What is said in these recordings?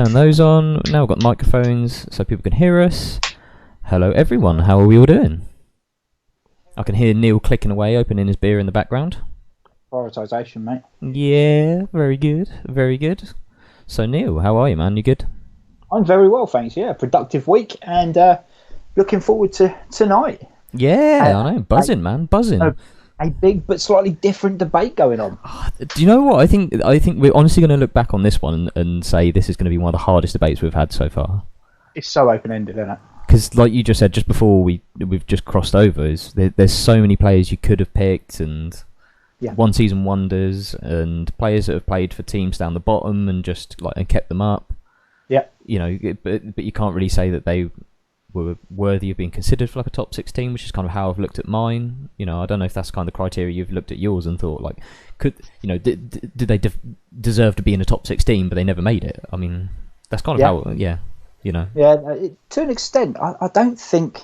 turn those on. Now we've got microphones so people can hear us. Hello everyone, how are we all doing? I can hear Neil clicking away, opening his beer in the background. Prioritisation, mate. Yeah, very good, very good. So Neil, how are you, man? You good? I'm very well, thanks. Yeah, productive week and looking forward to tonight. Yeah, I know. Buzzing, man, buzzing. A big but slightly different debate going on. Do you know what? I think we're honestly going to look back on this one and say this is going to be one of the hardest debates we've had so far. It's so open-ended, isn't it? Because, like you just said, just before we've just crossed over, there's so many players you could have picked, and one season wonders, and players that have played for teams down the bottom and just and kept them up. Yeah. You know, but you can't really say that they were worthy of being considered for like a top 16, which is kind of how I've looked at mine. You know, I don't know if that's kind of criteria you've looked at yours and thought did they deserve to be in a top 16 but they never made it? I mean, that's kind of how you know. Yeah, to an extent, I don't think.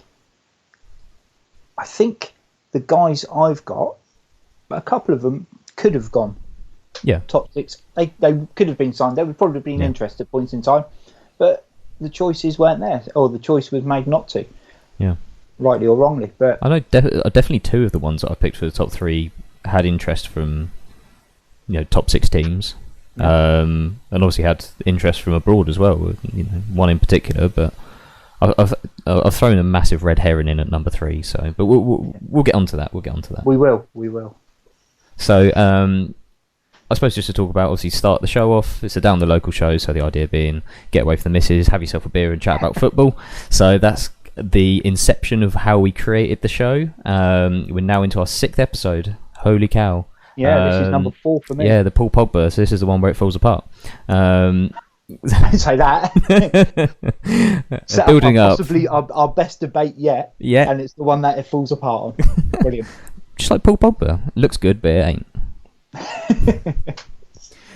I think the guys I've got, a couple of them could have gone. Yeah. Top 6. They could have been signed. They would probably have been interested at points in time, but the choices weren't there, or the choice was made not to. Yeah. Rightly or wrongly, but I know definitely two of the ones that I picked for the top 3 had interest from, top 6 teams, and obviously had interest from abroad as well. One in particular, but I've thrown a massive red herring in at number 3. So, but we'll get onto that. We will. So, I suppose just to talk about, obviously, start the show off. It's a down the local show, so the idea being get away from the missus, have yourself a beer and chat about football. So that's the inception of how we created the show. We're now into our 6th episode. Holy cow. Yeah, this is number 4 for me. Yeah, the Paul Pogba, so this is the one where it falls apart. Don't say that. Building up. Possibly our best debate yet. Yeah. And it's the one that it falls apart on. Brilliant. Just like Paul Pogba. It looks good, but it ain't.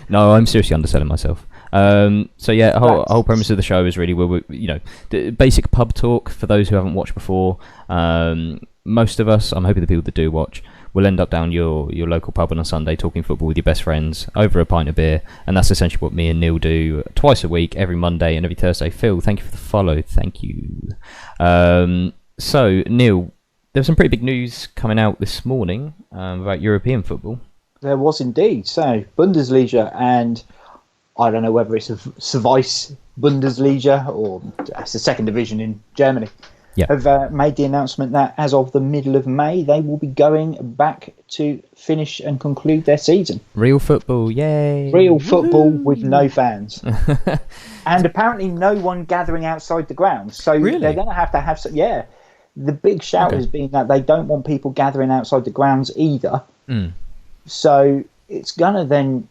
No, I'm seriously underselling myself. So yeah, the whole premise of the show is really the basic pub talk for those who haven't watched before. Most of us, I'm hoping the people that do watch, will end up down your local pub on a Sunday talking football with your best friends over a pint of beer, and that's essentially what me and Neil do twice a week, every Monday and every Thursday. Phil, thank you for the follow. Thank you. So Neil, there was some pretty big news coming out this morning about European football. There was indeed. So, Bundesliga, and I don't know whether it's a Vice Bundesliga or it's the second division in Germany, have made the announcement that as of the middle of May, they will be going back to finish and conclude their season. Real football, yay! Real football with no fans. And apparently no one gathering outside the grounds. So really? They're going to have some... Yeah. The big shout has been that they don't want people gathering outside the grounds either. Mm. So it's going to then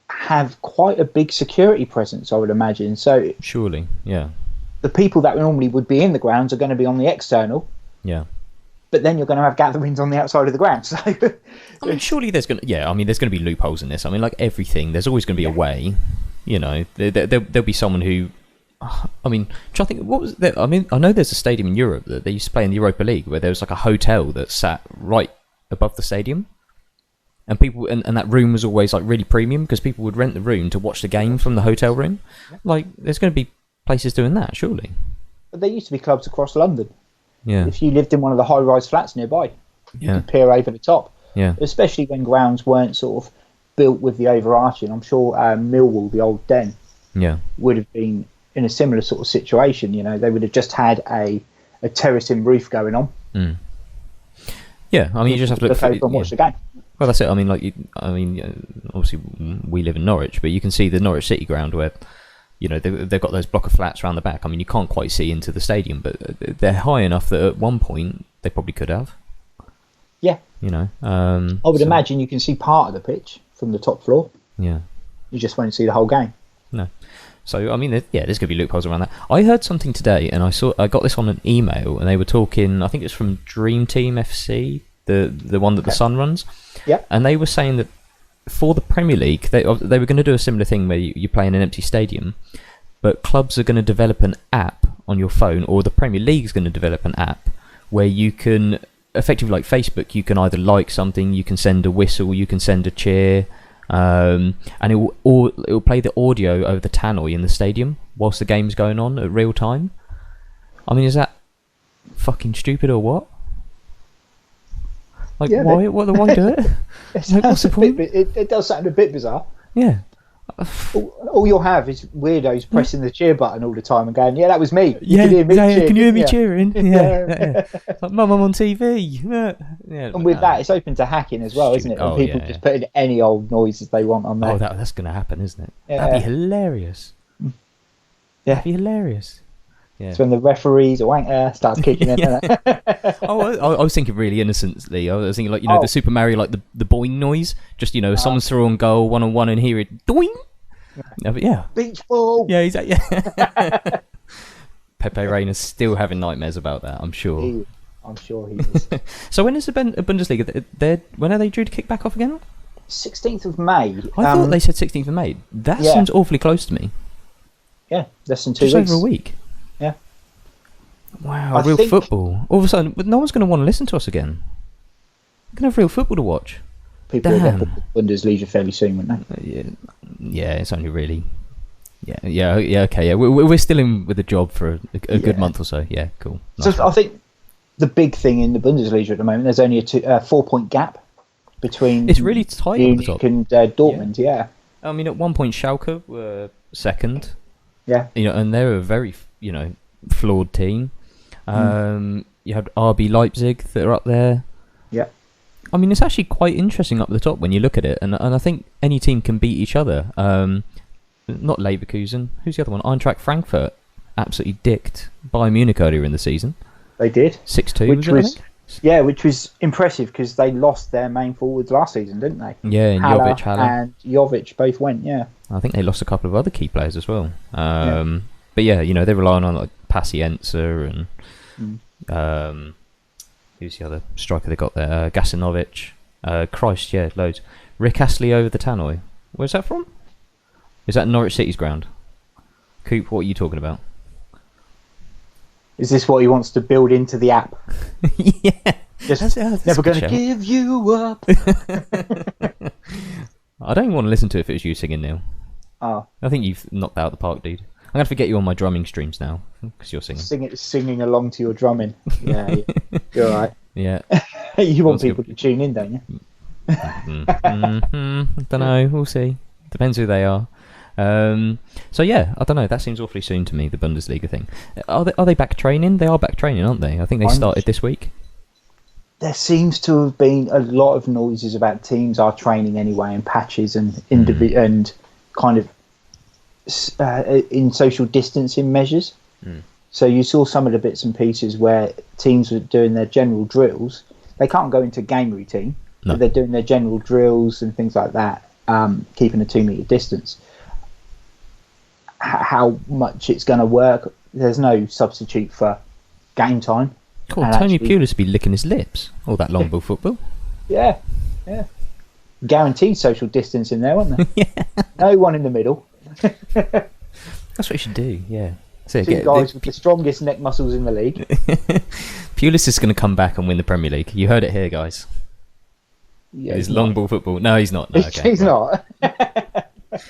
have quite a big security presence, I would imagine. So surely, yeah. The people that normally would be in the grounds are going to be on the external. Yeah. But then you're going to have gatherings on the outside of the ground. So I mean, surely there's going to... Yeah, I mean, there's going to be loopholes in this. I mean, like everything, there's always going to be a way. There'll be someone who... I mean, trying to think, what was there? I mean, I know there's a stadium in Europe that they used to play in the Europa League where there was like a hotel that sat right above the stadium. And people, and that room was always like really premium because people would rent the room to watch the game from the hotel room. Like, there's going to be places doing that, surely. But there used to be clubs across London. Yeah. If you lived in one of the high-rise flats nearby, you could peer over the top. Yeah. Especially when grounds weren't sort of built with the overarching. I'm sure Millwall, the old Den, would have been in a similar sort of situation. They would have just had a terracing roof going on. Mm. Yeah, I mean, you just have to look and watch the game. Well, that's it. I mean, obviously we live in Norwich, but you can see the Norwich City ground where, they've got those block of flats around the back. I mean, you can't quite see into the stadium, but they're high enough that at one point they probably could have. Yeah. I would imagine you can see part of the pitch from the top floor. Yeah. You just won't see the whole game. No. So, I mean, there's going to be loopholes around that. I heard something today, and I got this on an email, and they were talking, I think it's from Dream Team FC, the one that the Sun runs. Yeah. And they were saying that for the Premier League, they were going to do a similar thing where you play in an empty stadium, but clubs are going to develop an app on your phone, or the Premier League's going to develop an app where you can, effectively like Facebook, you can either like something, you can send a whistle, you can send a cheer, and it'll play the audio over the tannoy in the stadium whilst the game's going on at real time. I mean, is that fucking stupid or what? Like, why do it? What's the point? It does sound a bit bizarre. Yeah. All you'll have is weirdos pressing the cheer button all the time and going, "Yeah, that was me." You can hear me cheering. Can you hear me cheering? Yeah. Like, Mum, I'm on TV. Yeah. And with that, it's open to hacking as well, isn't it? And people just put in any old noises they want on there. Oh, that's going to happen, isn't it? Yeah. That'd be hilarious. Yeah. That'd be hilarious. Yeah. It's when the referees or wanker starts kicking in. I was thinking really innocently. I was thinking like, the Super Mario, like the boing noise. Just, someone's through on goal, 1-on-1, and hear it doing. Yeah. Beach ball. Yeah, exactly. Yeah. Pepe Reina's still having nightmares about that, I'm sure. I'm sure he is. So when is the Bundesliga? When are they due to kick back off again? 16th of May. I thought they said 16th of May. That seems awfully close to me. Yeah, less than 2 weeks. Just over a week. Yeah. Wow, real football. All of a sudden, but no one's going to want to listen to us again. We're going to have real football to watch. People will get the Bundesliga fairly soon, won't they? Yeah, it's only really... Yeah, okay, yeah. We're still in with the job for a good month or so. Yeah, cool. Nice. So I think the big thing in the Bundesliga at the moment, there's only a 4-point gap between... It's really tight at the top. And Dortmund, yeah. I mean, at one point, Schalke were second. Yeah. And they're a very, flawed team. You had RB Leipzig that are up there. Yeah. I mean, it's actually quite interesting up the top when you look at it, and I think any team can beat each other. Not Leverkusen. Who's the other one? Eintracht Frankfurt absolutely dicked Bayern Munich earlier in the season. They did. 6-2, which was impressive because they lost their main forwards last season, didn't they? Yeah, and Haller and Jovic both went. Yeah. I think they lost a couple of other key players as well. But yeah, they're relying on like Pacienza and who's the other striker they got there? Gasinovic. Christ, yeah, loads. Rick Astley over the tannoy. Where's that from? Is that Norwich City's ground? Coop, what are you talking about? Is this what he wants to build into the app? Yeah. Just never going to give you up. I don't even want to listen to it if it was you singing, Neil. Oh. I think you've knocked that out of the park, dude. I'm going to forget you on my drumming streams now because you're singing. Singing along to your drumming. Yeah, you're right. Yeah. You want people to tune in, don't you? Don't know. We'll see. Depends who they are. So yeah, I don't know. That seems awfully soon to me. The Bundesliga thing. Are they back training? They are back training, aren't they? I think they started this week. There seems to have been a lot of noises about teams are training anyway in patches and and kind of in social distancing measures. So you saw some of the bits and pieces where teams were doing their general drills. They can't go into game routine, but they're doing their general drills and things like that, keeping a 2 metre distance. How much it's going to work, there's no substitute for game time. Cool, Tony Pulis would be licking his lips, all that long ball football. Yeah. Guaranteed social distance in there, wasn't there? Yeah. No one in the middle. That's what you should do, yeah. So Two guys with the strongest neck muscles in the league. Pulis is going to come back and win the Premier League. You heard it here, guys. Yeah, his long ball football. No, he's not. No, okay, he's not. It'd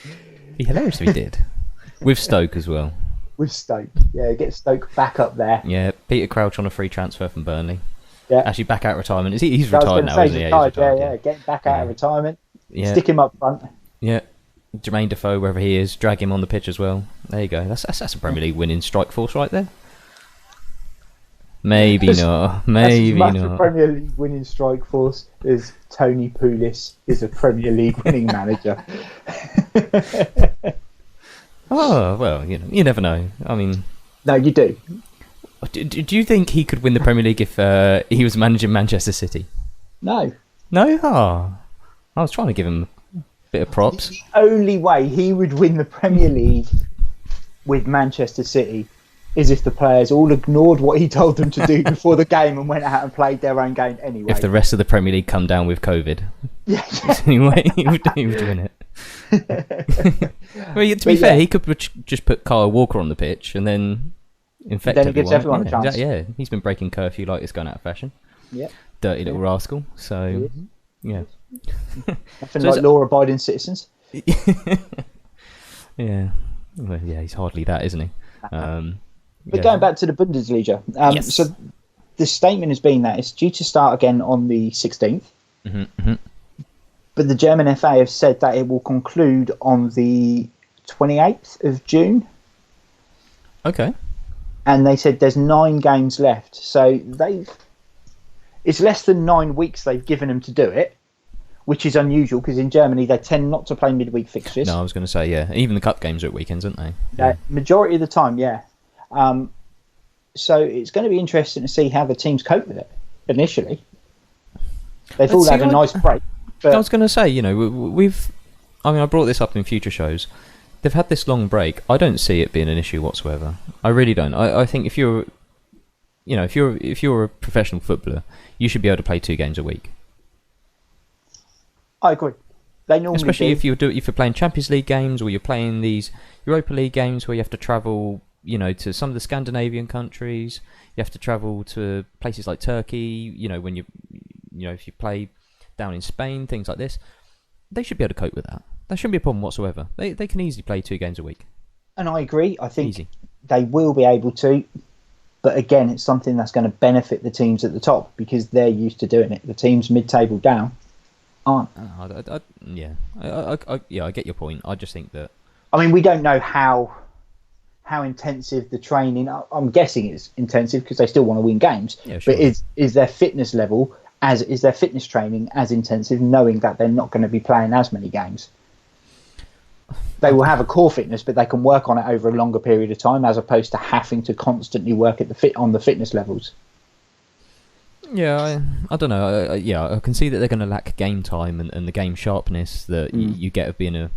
be hilarious if he did. With Stoke as well. With Stoke. Yeah, get Stoke back up there. Yeah, Peter Crouch on a free transfer from Burnley. Yeah. Actually, back out of retirement. He's retired now, isn't he? Retired, yeah. Getting back out of retirement. Yeah. Stick him up front. Yeah. Jermaine Defoe, wherever he is, drag him on the pitch as well. There you go. That's a Premier League winning strike force right there. Maybe not. Maybe not. A Premier League winning strike force is Tony Pulis is a Premier League winning manager. Oh, well, you never know. I mean... No, you do. Do you think he could win the Premier League if he was managing Manchester City? No. No? Oh. I was trying to give him a bit of props. The only way he would win the Premier League with Manchester City is if the players all ignored what he told them to do before the game and went out and played their own game anyway. If the rest of the Premier League come down with COVID. Yeah. Anyway, he would win it. Well, to be fair, he could just put Kyle Walker on the pitch and then infect everyone. Then he gives everyone a chance. Yeah, he's been breaking curfew like it's going out of fashion. Yeah. Dirty little rascal. So, Yeah. Nothing like law-abiding citizens. Yeah. Well, yeah, he's hardly that, isn't he? But going back to the Bundesliga, yes. So the statement has been that it's due to start again on the 16th. But the German FA have said that it will conclude on the 28th of June. Okay. And they said there's 9 games left. So it's less than 9 weeks they've given them to do it, which is unusual because in Germany they tend not to play midweek fixtures. No, I was going to say, yeah. Even the cup games are at weekends, aren't they? Yeah. Majority of the time, yeah. So it's going to be interesting to see how the teams cope with it initially. They've all had a nice break. But I was going to say, I brought this up in future shows. They've had this long break. I don't see it being an issue whatsoever. I really don't. I think if you're a professional footballer, you should be able to play 2 games a week. I agree. They normally especially do. if you're playing Champions League games or you're playing these Europa League games where you have to travel, to some of the Scandinavian countries. You have to travel to places like Turkey. When if you play down in Spain, things like this, they should be able to cope with that. That shouldn't be a problem whatsoever. They can easily play 2 games a week. And I agree. I think they will be able to. But again, it's something that's going to benefit the teams at the top because they're used to doing it. The teams mid-table down aren't. I get your point. I just think that. I mean, we don't know how intensive the training. I'm guessing it's intensive because they still want to win games. Yeah, sure. But is their fitness level is their fitness training as intensive, knowing that they're not going to be playing as many games? They will have a core fitness, but they can work on it over a longer period of time, as opposed to having to constantly work at on the fitness levels. Yeah, I don't know. I can see that they're going to lack game time and the game sharpness that you get of being of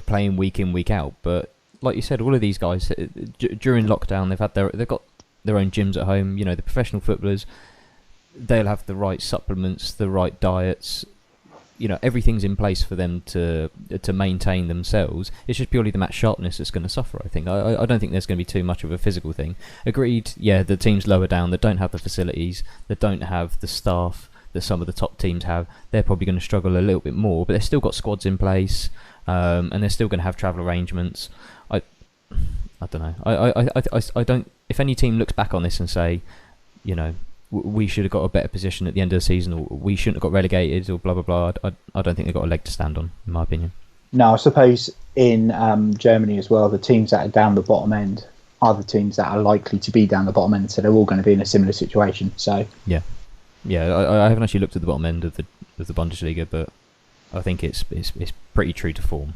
playing week in, week out. But like you said, all of these guys during lockdown, they've got their own gyms at home. The professional footballers, they'll have the right supplements, the right diets. Everything's in place for them to maintain themselves. It's just purely the match sharpness that's going to suffer, I think. I don't think there's going to be too much of a physical thing. Agreed, yeah, the teams lower down that don't have the facilities, that don't have the staff that some of the top teams have, they're probably going to struggle a little bit more, but they've still got squads in place, and they're still going to have travel arrangements. I don't know. I don't... If any team looks back on this and say, we should have got a better position at the end of the season, or we shouldn't have got relegated, or blah blah blah. I don't think they've got a leg to stand on, in my opinion. No, I suppose in Germany as well, the teams that are down the bottom end are the teams that are likely to be down the bottom end, so they're all going to be in a similar situation. So yeah. I haven't actually looked at the bottom end of the Bundesliga, but I think it's pretty true to form.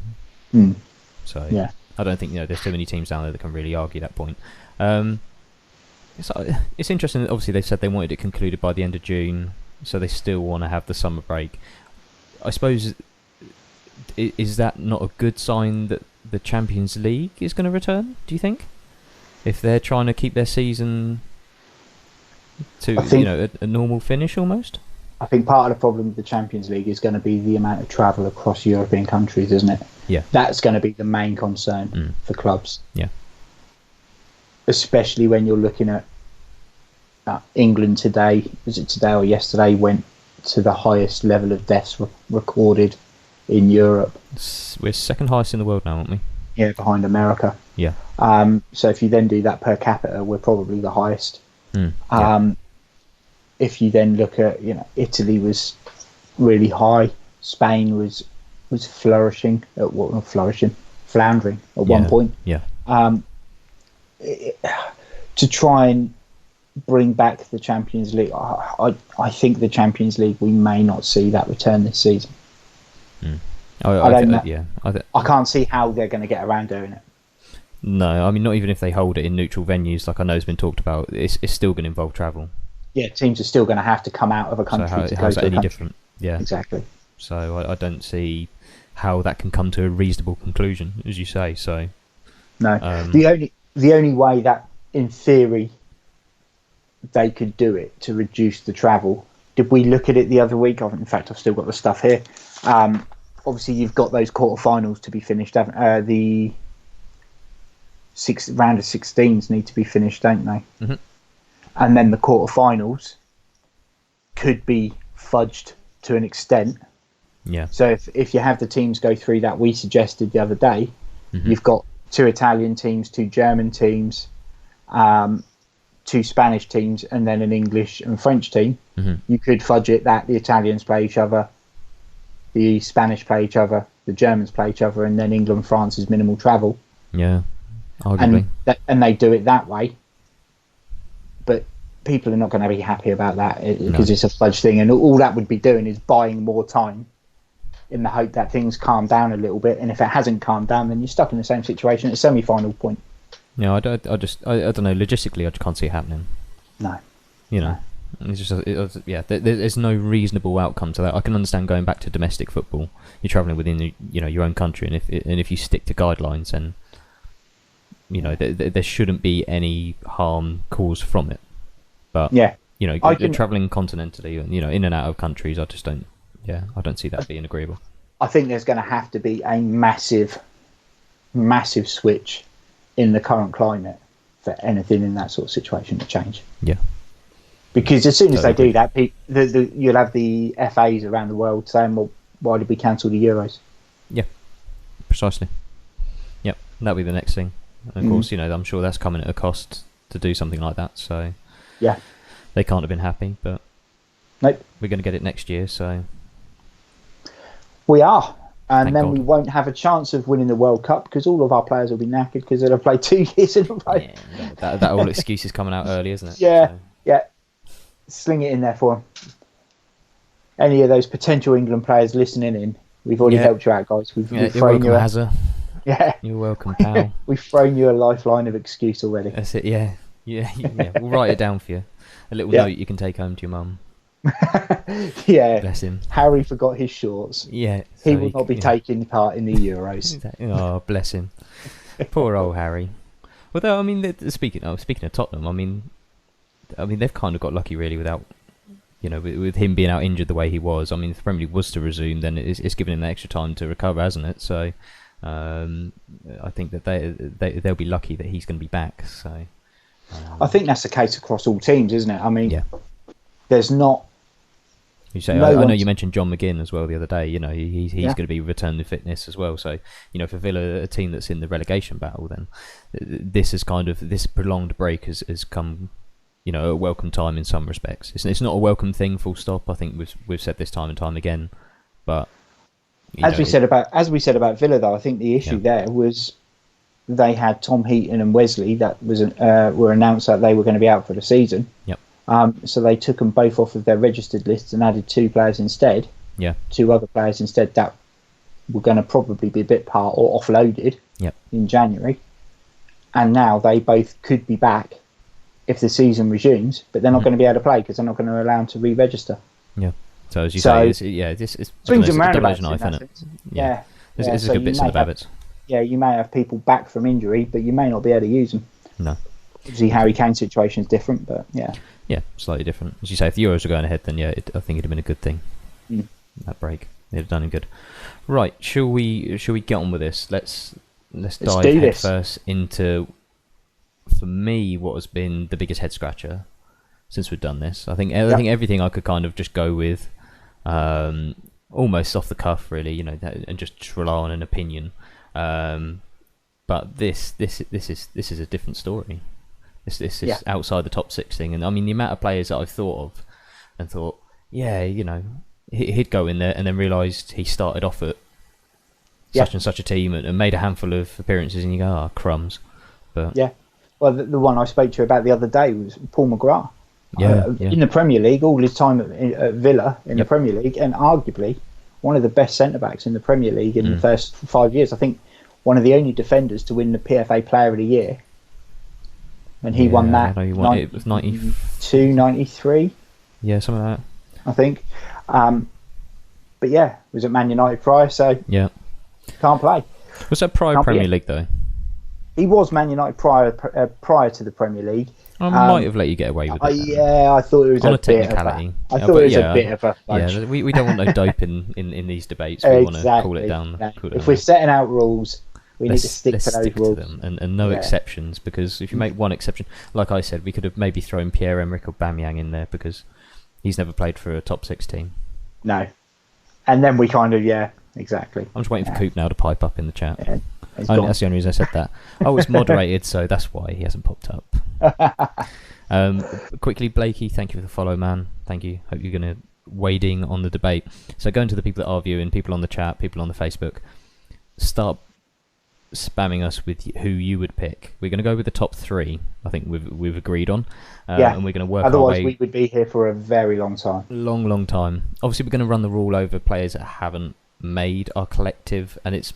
So yeah. I don't think there's too many teams down there that can really argue that point. It's interesting that obviously they said they wanted it concluded by the end of June, so they still want to have the summer break. I suppose, is that not a good sign that the Champions League is going to return, do you think? If they're trying to keep their season to a normal finish almost? I think part of the problem with the Champions League is going to be the amount of travel across European countries, isn't it? Yeah. That's going to be the main concern for clubs. Yeah. Especially when you're looking at England today, was it today or yesterday, went to the highest level of deaths recorded in Europe. We're second highest in the world now, aren't we? Yeah, behind America. Yeah. So if you then do that per capita, we're probably the highest. If you then look at, Italy was really high. Spain was floundering at one point. Yeah. To try and bring back the Champions League, I think the Champions League, we may not see that return this season. I don't know. Yeah, I can't see how they're going to get around doing it. No, I mean, not even if they hold it in neutral venues, like I know has been talked about, it's still going to involve travel. Yeah, teams are still going to have to come out of a country to go how's to that a any country. different? Yeah, exactly. So I don't see how that can come to a reasonable conclusion, as you say. So no, the only way that, in theory, they could do it to reduce the travel. Did we look at it the other week? In fact, I've still got the stuff here. Obviously, you've got those quarterfinals to be finished. The round of 16s need to be finished, don't they? Mm-hmm. And then the quarterfinals could be fudged to an extent. Yeah. So if you have the teams go through that we suggested the other day, you've got 2 Italian teams, 2 German teams, 2 Spanish teams, and then an English and French team. You could fudge it that the Italians play each other, the Spanish play each other, the Germans play each other, and then England, France is minimal travel. Yeah, arguably. And they do it that way. But people are not going to be happy about that because it's a fudge thing, and all that would be doing is buying more time in the hope that things calm down a little bit. And if it hasn't calmed down, then you're stuck in the same situation at semi-final point. No, I don't know. Logistically, I just can't see it happening. No. You know, it's just there's no reasonable outcome to that. I can understand going back to domestic football. You're travelling within your own country, and if you stick to guidelines, then there shouldn't be any harm caused from it. But travelling continentally, and in and out of countries, I just don't. Yeah, I don't see that being agreeable. I think there's going to have to be a massive, massive switch in the current climate for anything in that sort of situation to change. Yeah. Because as soon as they do that, you'll have the FAs around the world saying, well, why did we cancel the Euros? Yeah, precisely. Yep, that'll be the next thing. And of course, I'm sure that's coming at a cost to do something like that. So yeah, they can't have been happy, but nope. We're going to get it next year, so... We are. And Thank then God. We won't have a chance of winning the World Cup because all of our players will be knackered because they'll have played 2 years in a row. Yeah, that all excuse is coming out early, isn't it? Yeah, so. Yeah. Sling it in there for them. Any of those potential England players listening in, we've already helped you out, guys. We've you're thrown welcome, Hazard. Yeah. You're welcome, pal. We've thrown you a lifeline of excuse already. That's it, yeah. We'll write it down for you. A little note you can take home to your mum. Yeah. Bless him. Harry forgot his shorts. Yeah. He will not be taking part in the Euros. Oh, bless him. Poor old Harry. Although, I mean, speaking of Tottenham, I mean, they've kind of got lucky really without, with him being out injured the way he was. I mean, if the Premier League was to resume, then it's given him the extra time to recover, hasn't it? So, I think that they'll be lucky that he's going to be back. So, I think that's the case across all teams, isn't it? I mean, there's not. You say, I know you mentioned John McGinn as well the other day. He's going to be returned to fitness as well. So, for Villa, a team that's in the relegation battle, then this prolonged break has come, a welcome time in some respects. It's not a welcome thing, full stop. I think we've said this time and time again, but as we said about Villa, though, I think the issue there was they had Tom Heaton and Wesley that were announced that they were going to be out for the season. Yep. So they took them both off of their registered lists and added 2 players instead. Yeah. 2 other players instead that were going to probably be a bit part or offloaded. Yep. In January, and now they both could be back if the season resumes, but they're not going to be able to play because they're not going to allow them to re-register. Yeah. So as you say, it's swings and roundabouts, roundabouts, isn't it? Yeah. There's a good bits and the babbits. Yeah, you may have people back from injury, but you may not be able to use them. No. Obviously, Harry Kane's situation is different, but yeah. Yeah, slightly different. As you say, if the Euros were going ahead, then I think it'd have been a good thing. That break, it'd have done him good. Right, shall we get on with this? Let's dive head first into, for me, what has been the biggest head scratcher since we've done this. I think everything I could kind of just go with, almost off the cuff, really, and just rely on an opinion. But this is a different story. This is outside the top 6 thing, and I mean the amount of players that I've thought of and thought, he'd go in there, and then realised he started off at such and such a team and made a handful of appearances, and you go, crumbs. But well, the one I spoke to you about the other day was Paul McGrath. In the Premier League, all his time at Villa in the Premier League, and arguably one of the best centre backs in the Premier League in the first 5 years. I think one of the only defenders to win the PFA Player of the Year. And he won that. It was 92, 93. Yeah, something like that. I think. But was at Man United prior, so can't play. Was that prior Premier League though? He was Man United prior to the Premier League. I might have let you get away with it. Yeah, I thought it was on a technicality. I thought it was a bit of a fudge. Yeah, we don't want no dope in these debates. We want to cool it down. If we're setting out rules, we need to stick to those rules. To them and no exceptions, because if you make one exception, like I said, we could have maybe thrown Pierre-Emerick Aubameyang in there because he's never played for a top 6 team. No. And then we kind of, exactly. I'm just waiting for Coop now to pipe up in the chat. Yeah, that's the only reason I said that. Oh, it's moderated, so that's why he hasn't popped up. Quickly, Blakey, thank you for the follow, man. Thank you. Hope you're going to wading on the debate. So going to the people that are viewing, people on the chat, people on the Facebook, start spamming us with who you would pick. We're going to go with the top 3. I think we've agreed on. And we're going to work our way. Otherwise, we would be here for a very long time. Long time. Obviously, we're going to run the rule over players that haven't made our collective, and it's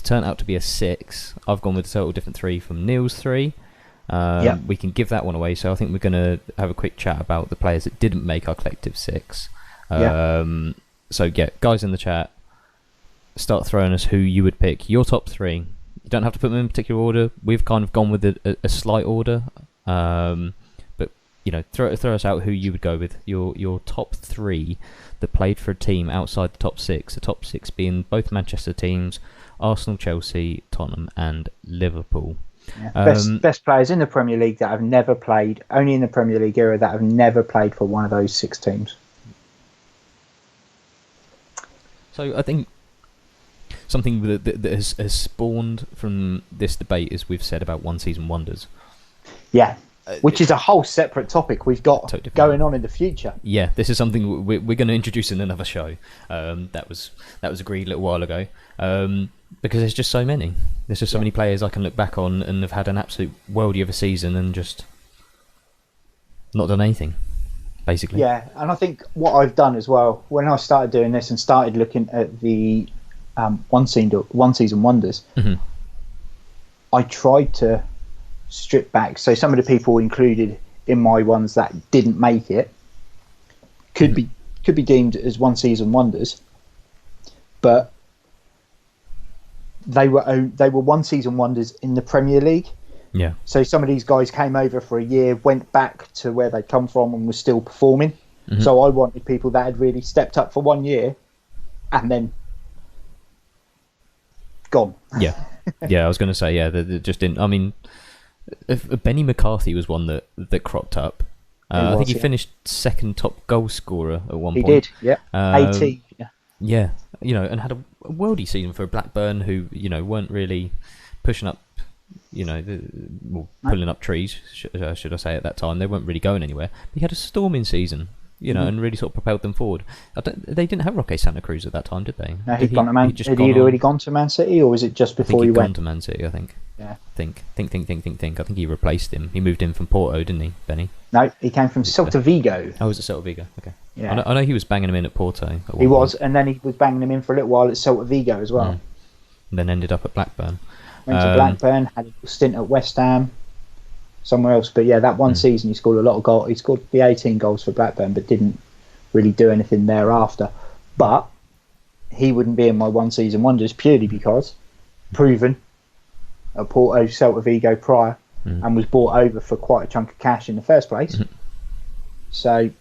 turned out to be a 6. I've gone with a total different 3 from Neil's 3. We can give that one away. So I think we're going to have a quick chat about the players that didn't make our collective 6. So guys in the chat, start throwing us who you would pick. Your top 3. You don't have to put them in particular order. We've kind of gone with a slight order. But throw us out who you would go with. Your top 3 that played for a team outside the top 6. The top 6 being both Manchester teams: Arsenal, Chelsea, Tottenham, and Liverpool. Best players in the Premier League that have never played, only in the Premier League era, that have never played for one of those 6 teams. So I think something that has spawned from this debate is we've said about one-season wonders. Yeah, which is a whole separate topic we've got going on in the future. Yeah, this is something we're going to introduce in another show. That was agreed a little while ago. Because there's just so many. There's just so many players I can look back on and have had an absolute worldie of a season and just not done anything, basically. Yeah, and I think what I've done as well, when I started doing this and started looking at the one-season wonders, I tried to strip back. So some of the people included in my ones that didn't make it could be deemed as one-season wonders, but they were one-season wonders in the Premier League. Yeah. So some of these guys came over for a year, went back to where they come from, and were still performing. So I wanted people that had really stepped up for 1 year, and then gone. Yeah. I was going to say, they just didn't. I mean, Benny McCarthy was one that cropped up. I think he finished second top goal scorer at one point. He did. Yeah. 18. Yeah. And had a worldie season for Blackburn, who weren't really pushing up, pulling up trees, should I say, at that time. They weren't really going anywhere. But he had a storming season, and really sort of propelled them forward. They didn't have Roque Santa Cruz at that time, did they? No, had he already gone to Man City, or was it just before he went? Gone to Man City, I think. Yeah. Think. I think he replaced him. He moved in from Porto, didn't he, Benny? No, he came from Celta Vigo. Oh, was it Celta Vigo? Okay. Yeah. I know he was banging him in at Porto. He was, and then he was banging him in for a little while at Celta Vigo as well. And then ended up at Blackburn. Went to Blackburn, had a stint at West Ham, somewhere else. But that one season he scored a lot of goals. He scored the 18 goals for Blackburn, but didn't really do anything thereafter. But he wouldn't be in my one-season wonders purely because proven at Porto, Celta Vigo prior, and was bought over for quite a chunk of cash in the first place. So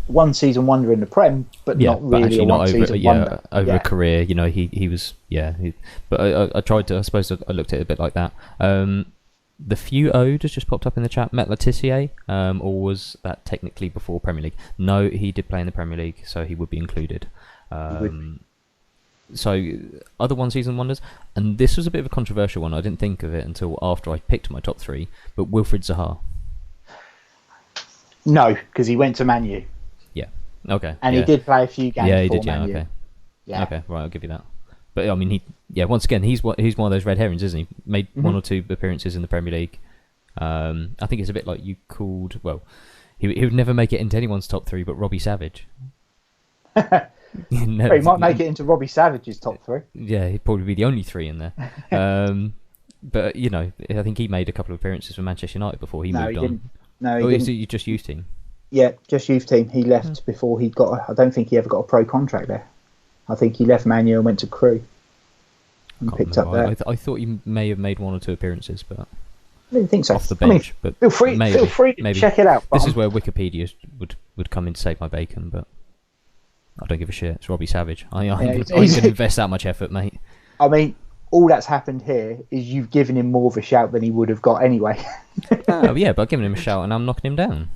one season wonder in the Prem, but not really a one season wonder. Over a career, he was but I tried to. I suppose I looked at it a bit like that. The few ode has just popped up in the chat. Met Letitia, or was that technically before Premier League? No, he did play in the Premier League, so he would be included. So other one season wonders, and this was a bit of a controversial one. I didn't think of it until after I picked my top 3. But Wilfried Zaha. No, because he went to Man U. Yeah. Okay. And he did play a few games. Yeah, he did. Yeah. Okay. Yeah. Okay. Right. I'll give you that. But I mean, once again, he's one of those red herrings, isn't he? Made 1 or 2 appearances in the Premier League. I think it's a bit like you called. Well, he would never make it into anyone's top 3, but Robbie Savage. He might make it into Robbie Savage's top 3. Yeah, he'd probably be the only 3 in there. But I think he made a couple of appearances for Manchester United before he moved on. No, he didn't. You just youth team? Yeah, just youth team. He left before he got. I don't think he ever got a pro contract there. I think he left Man U and went to Crewe and picked up there. I thought he may have made 1 or 2 appearances, but I didn't think so. Off the bench, but feel free to check it out. This is where Wikipedia would come in to save my bacon, but I don't give a shit. It's Robbie Savage. I can invest that much effort, mate. I mean, all that's happened here is you've given him more of a shout than he would have got anyway. Oh yeah, but I've given him a shout and I'm knocking him down.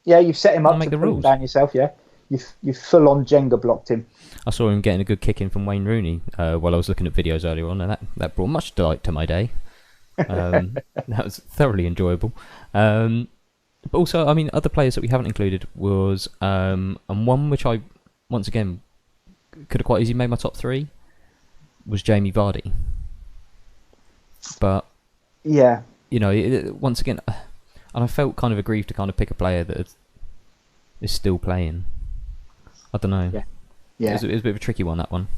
You've set him up to put him down yourself. Yeah, you've full on Jenga blocked him. I saw him getting a good kick in from Wayne Rooney while I was looking at videos earlier on, and that brought much delight to my day. That was thoroughly enjoyable. But also, I mean, other players that we haven't included was and one which I once again could have quite easily made my top 3 was Jamie Vardy. But yeah, you know, once again, and I felt kind of aggrieved to kind of pick a player that is still playing. I don't know. Yeah. It was a bit of a tricky one, that one.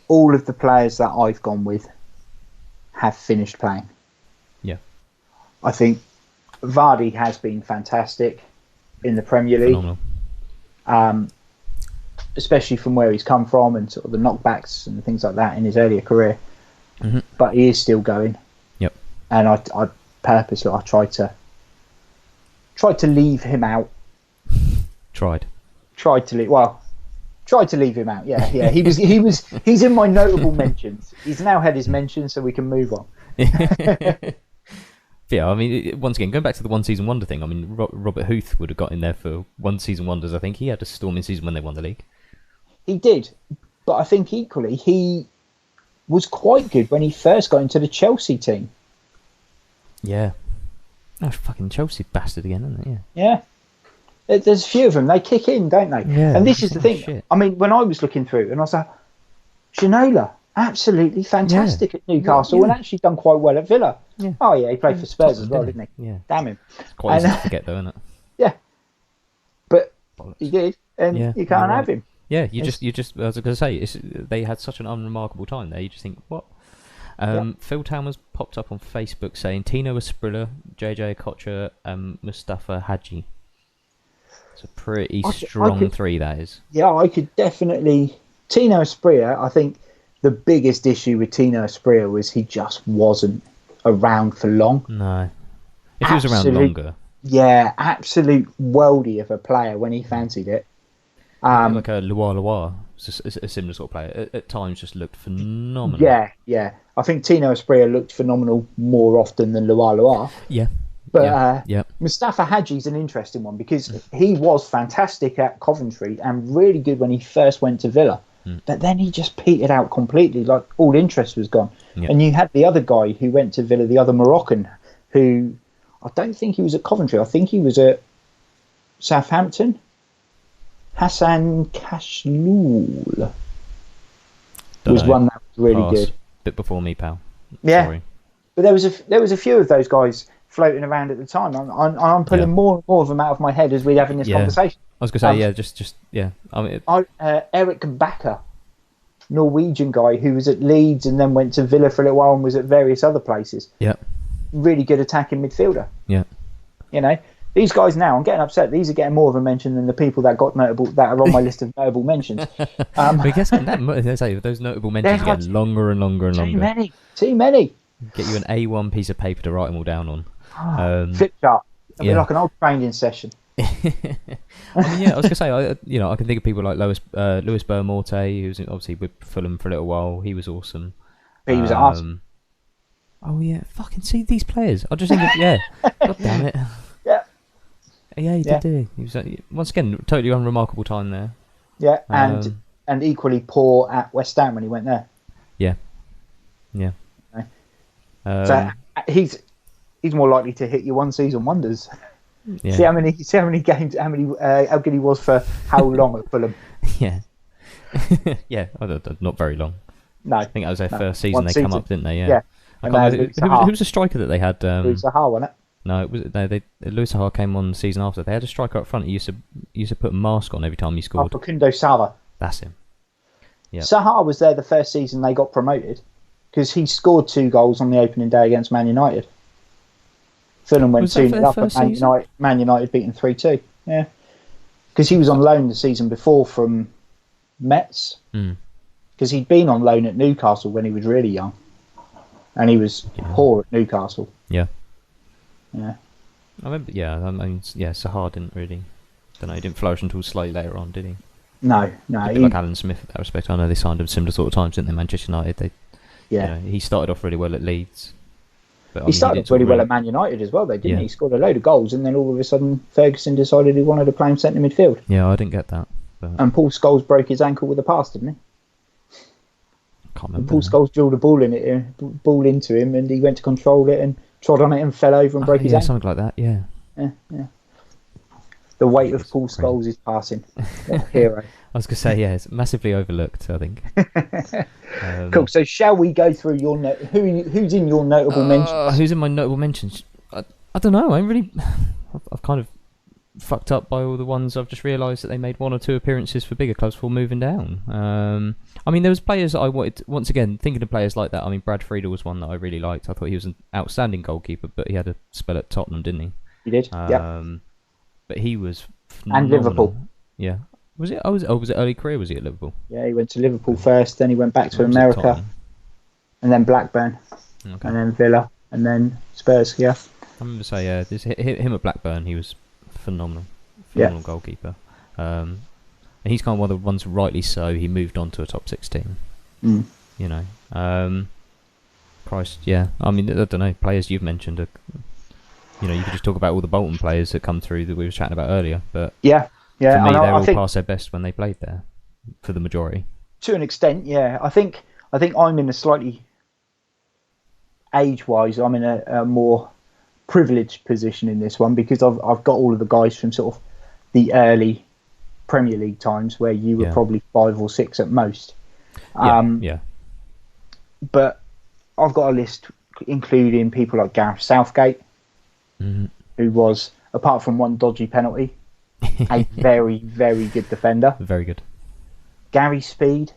All of the players that I've gone with have finished playing. Yeah. I think Vardy has been fantastic in the Premier League. Phenomenal. Especially from where he's come from and sort of the knockbacks and things like that in his earlier career. Mm-hmm. But he is still going. Yep. And I purposely tried to leave him out. Tried to leave him out. Yeah. He's in my notable mentions. He's now had his mentions, so we can move on. Yeah, I mean, once again, going back to the one season wonder thing, I mean, Robert Huth would have got in there for one season wonders. I think he had a storming season when they won the league. He did, but I think equally he was quite good when he first got into the Chelsea team. Yeah. Oh, fucking Chelsea bastard again, isn't it? Yeah. There's a few of them. They kick in, don't they? Yeah, and this is the thing. Shit. I mean, when I was looking through, and I was like, Ginola, absolutely fantastic at Newcastle, and actually done quite well at Villa. Yeah. Oh, yeah, he played for Spurs as well, didn't he? Yeah. Damn him. It's quite easy to forget, though, isn't it? Yeah. But he did, and you can't have him. Yeah, you just. I was going to say, they had such an unremarkable time there. You just think, what? Phil Talmer's popped up on Facebook saying Tino Asprilla, JJ Okocha, and Mustafa Hadji. It's a pretty strong 3, that is. Yeah, I could definitely. Tino Asprilla, I think the biggest issue with Tino Asprilla was he just wasn't around for long. No. If he was around longer. Yeah, absolute worldie of a player when he fancied it. Like a Loire, a similar sort of player. At times just looked phenomenal. Yeah. I think Tino Asprilla looked phenomenal more often than Loire. Yeah. But Mustafa Hadji's an interesting one because he was fantastic at Coventry and really good when he first went to Villa. But then he just petered out completely, like all interest was gone. Yep. And you had the other guy who went to Villa, the other Moroccan, who I don't think he was at Coventry. I think he was at Southampton. Hassan Kashloul was one that was really good. Bit before me, pal. Yeah. Sorry. But there was a few of those guys floating around at the time. I'm pulling more and more of them out of my head as we're having this conversation. I was going to say, I mean, Eric Backer, Norwegian guy who was at Leeds and then went to Villa for a little while and was at various other places. Yeah. Really good attacking midfielder. Yeah. You know, these guys now, I'm getting upset. These are getting more of a mention than the people that are on my list of notable mentions. I guess those notable mentions get longer and longer and longer. Too many. Get you an A1 piece of paper to write them all down on. Flip chart. It'll be like an old training session. I mean, I was gonna say, I can think of people like Lewis Burmorte, who was obviously with Fulham for a little while. He was awesome. He was at Arsenal. Oh yeah, fucking see these players. I just think, God damn it. Yeah, he did. He was once again totally unremarkable time there. Yeah, and equally poor at West Ham when he went there. Yeah. So he's more likely to hit your one season wonders. Yeah. See how many games, how good he was for how long at Fulham. Yeah. Not very long. No. I think that was their first season. They come up, didn't they? Yeah. Who was the striker that they had? Louis Saha, wasn't it? No, Louis Saha came on the season after. They had a striker up front. He used to put a mask on every time he scored. Facundo Sava. That's him. Yeah. Saha was there the first season they got promoted because he scored 2 goals on the opening day against Man United. Fulham went 2-0 up at Man United beating 3-2. Yeah. Because he was on loan the season before from Metz. Because he'd been on loan at Newcastle when he was really young. And he was poor at Newcastle. Yeah. Yeah. I remember, Sahar didn't really... he didn't flourish until slightly later on, did he? No. Like Alan Smith in that respect. I know they signed him similar sort of times, didn't they? Manchester United. He started off really well at Leeds. But I He mean, started off really well at Man United as well, though, didn't he? He scored a load of goals, and then all of a sudden Ferguson decided he wanted to play him centre midfield. Yeah, I didn't get that. But... And Paul Scholes broke his ankle with a pass, didn't he? Can't remember. And Paul Scholes drilled a ball into him, and he went to control it and trod on it and fell over and broke his ankle. Something like that. Yeah. Yeah. The weight of Paul Scholes is passing. What a hero. I was going to say, it's massively overlooked, I think. Cool. So shall we go through your who's in your notable mentions? Who's in my notable mentions? I don't know. I've kind of fucked up by all the ones. I've just realised that they made 1 or 2 appearances for bigger clubs before moving down. I mean, there was players that I wanted. Once again, thinking of players like that. I mean, Brad Friedel was one that I really liked. I thought he was an outstanding goalkeeper, but he had a spell at Tottenham, didn't he? He did. Yeah. But he was phenomenal. And Liverpool. Yeah. Was it? Was it early career? Was he at Liverpool? Yeah, he went to Liverpool first, then he went back to America, and then Blackburn, and then Villa, and then Spurs. Yeah. I remember saying, him at Blackburn, he was phenomenal goalkeeper. And he's kind of one of the ones, rightly so. He moved on to a top 16. You know, Christ, yeah. I mean, I don't know. Players you've mentioned are. You know, you could just talk about all the Bolton players that come through that we were chatting about earlier, but for me, they all past their best when they played there, for the majority. To an extent, yeah. I think I'm in a slightly age-wise, I'm in a more privileged position in this one because I've got all of the guys from sort of the early Premier League times where you were probably 5 or 6 at most. But I've got a list including people like Gareth Southgate. Who was, apart from one dodgy penalty, a very, very good defender. Very good. Gary Speed.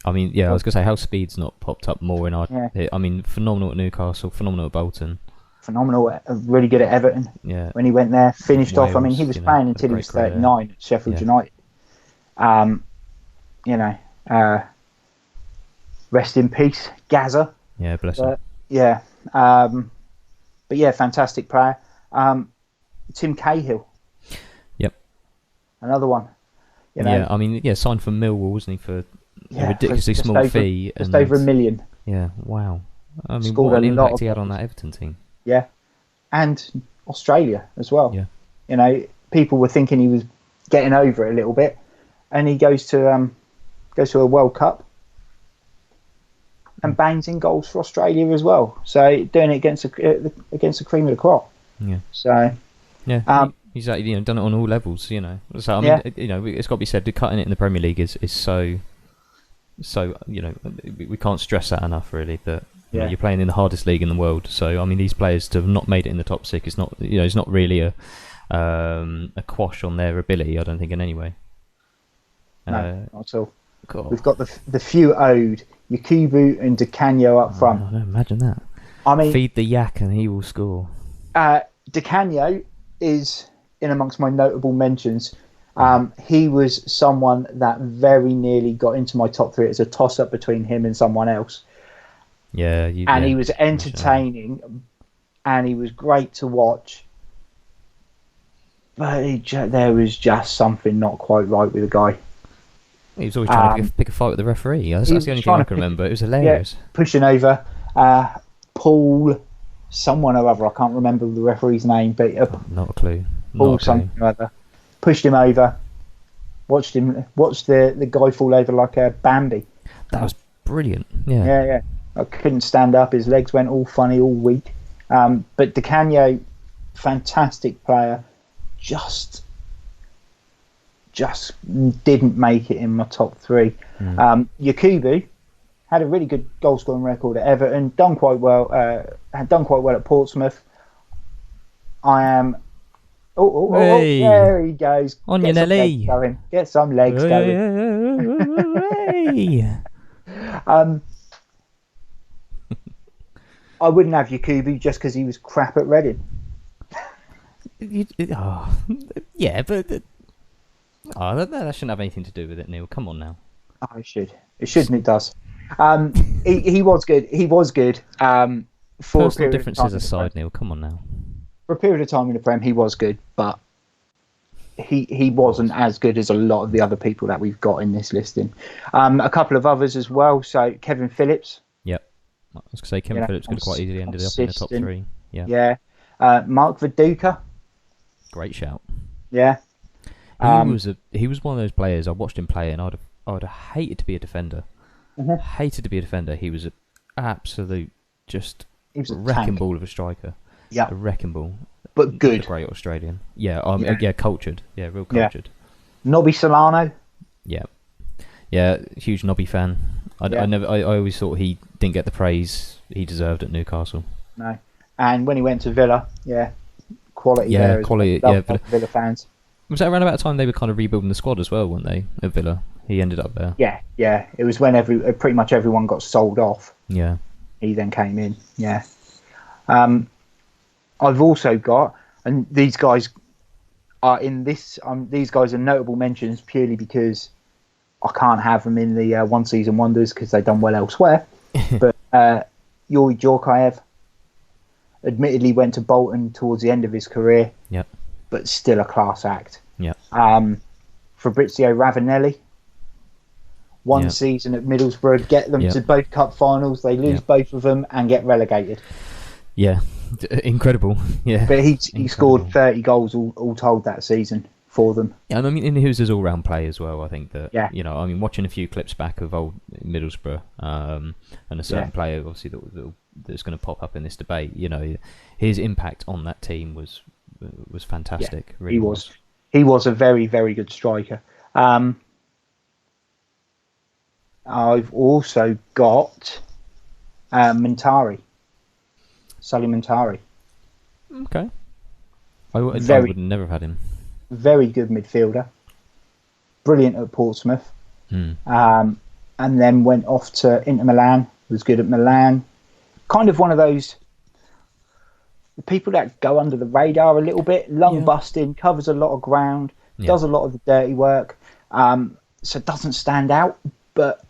I mean, I was going to say, how Speed's not popped up more in our... Yeah. I mean, phenomenal at Newcastle, phenomenal at Bolton. Phenomenal, really good at Everton. Yeah. When he went there, finished Wales, off. I mean, he was playing until he was 39 at Sheffield United. Rest in peace, Gaza. Yeah, bless him. Yeah. But yeah, fantastic player. Tim Cahill. Yep. Another one. Yeah, I mean, signed for Millwall, wasn't he, for a ridiculously small fee? Just over $1 million. Yeah, wow. I mean, what an impact he had on that Everton team. Yeah. And Australia as well. Yeah. You know, people were thinking he was getting over it a little bit, and he goes to a World Cup and bangs in goals for Australia as well. So doing it against the cream of the crop. Yeah. So. Yeah. He's done it on all levels. You know. So I mean, it's got to be said. Cutting it in the Premier League is so. You know, we can't stress that enough. Really, that you know, you're playing in the hardest league in the world. So I mean, these players to have not made it in the top 6, it's not. You know, it's not really a quash on their ability. I don't think in any way. No, not at all. God. We've got the few owed. Yakubu and Di Canio up front. Oh, imagine that. I mean, feed the yak and he will score. Di Canio is in amongst my notable mentions. He was someone that very nearly got into my top 3. It's a toss-up between him and someone else. Yeah, he was entertaining, and he was great to watch. But there was just something not quite right with the guy. He was always trying to pick a fight with the referee. That's the only thing I can remember. It was hilarious. Yeah, pushing over Paul, someone or other. I can't remember the referee's name, but not a clue. Paul something or other. Pushed him over. Watched the guy fall over like a Bambi. That was brilliant. Yeah. Yeah. I couldn't stand up. His legs went all funny, all weak. But Di Canio, fantastic player. Just didn't make it in my top 3. Yakubu had a really good goal scoring record at Everton. Done quite well. Had done quite well at Portsmouth. I am. Oh, there he goes. On your Nelly. Get some legs going. I wouldn't have Yakubu just because he was crap at Reading. Yeah, but that shouldn't have anything to do with it, Neil. Come on now. Oh, it should. It should, and it does. He was good. He was good. For personal differences aside, Neil. Come on now. For a period of time in the Prem, he was good, but he wasn't as good as a lot of the other people that we've got in this listing. A couple of others as well. So Kevin Phillips. Yep. I was going to say Kevin Phillips could have quite easily ended up in the top 3. Yeah. Yeah. Mark Viduka. Great shout. Yeah. He was one of those players. I watched him play, and I would have hated to be a defender. Mm-hmm. Hated to be a defender. He was an absolute he was a wrecking tank. ball of a striker. Yeah. A wrecking ball. But good. A great Australian. Yeah. Cultured. Yeah, real cultured. Yeah. Nobby Solano. Yeah. Yeah, huge Nobby fan. I always thought he didn't get the praise he deserved at Newcastle. No. And when he went to Villa, quality there. Quality. Villa fans. Was that around about the time they were kind of rebuilding the squad as well, weren't they, at Villa? He ended up there. Yeah. It was when pretty much everyone got sold off. Yeah. He then came in. Yeah. I've also got, and these guys are in this. These guys are notable mentions purely because I can't have them in the one season wonders because they've done well elsewhere. But Yuri Djorkaeff admittedly went to Bolton towards the end of his career. Yep. But still a class act. Yeah. Fabrizio Ravanelli. One season at Middlesbrough, get them to both cup finals. They lose both of them and get relegated. Yeah, incredible. Yeah, but he scored 30 goals all told that season for them. Yeah, and I mean, he was his all-round play as well. I think that I mean, watching a few clips back of old Middlesbrough and a certain player, obviously that's going to pop up in this debate. His impact on that team was fantastic. Yeah, really he was a very, very good striker. I've also got Sully Montari. Okay. I would never have had him. Very good midfielder. Brilliant at Portsmouth. And then went off to Inter Milan. Was good at Milan. Kind of one of those people that go under the radar a little bit. Lung busting, covers a lot of ground, does a lot of the dirty work. So doesn't stand out, but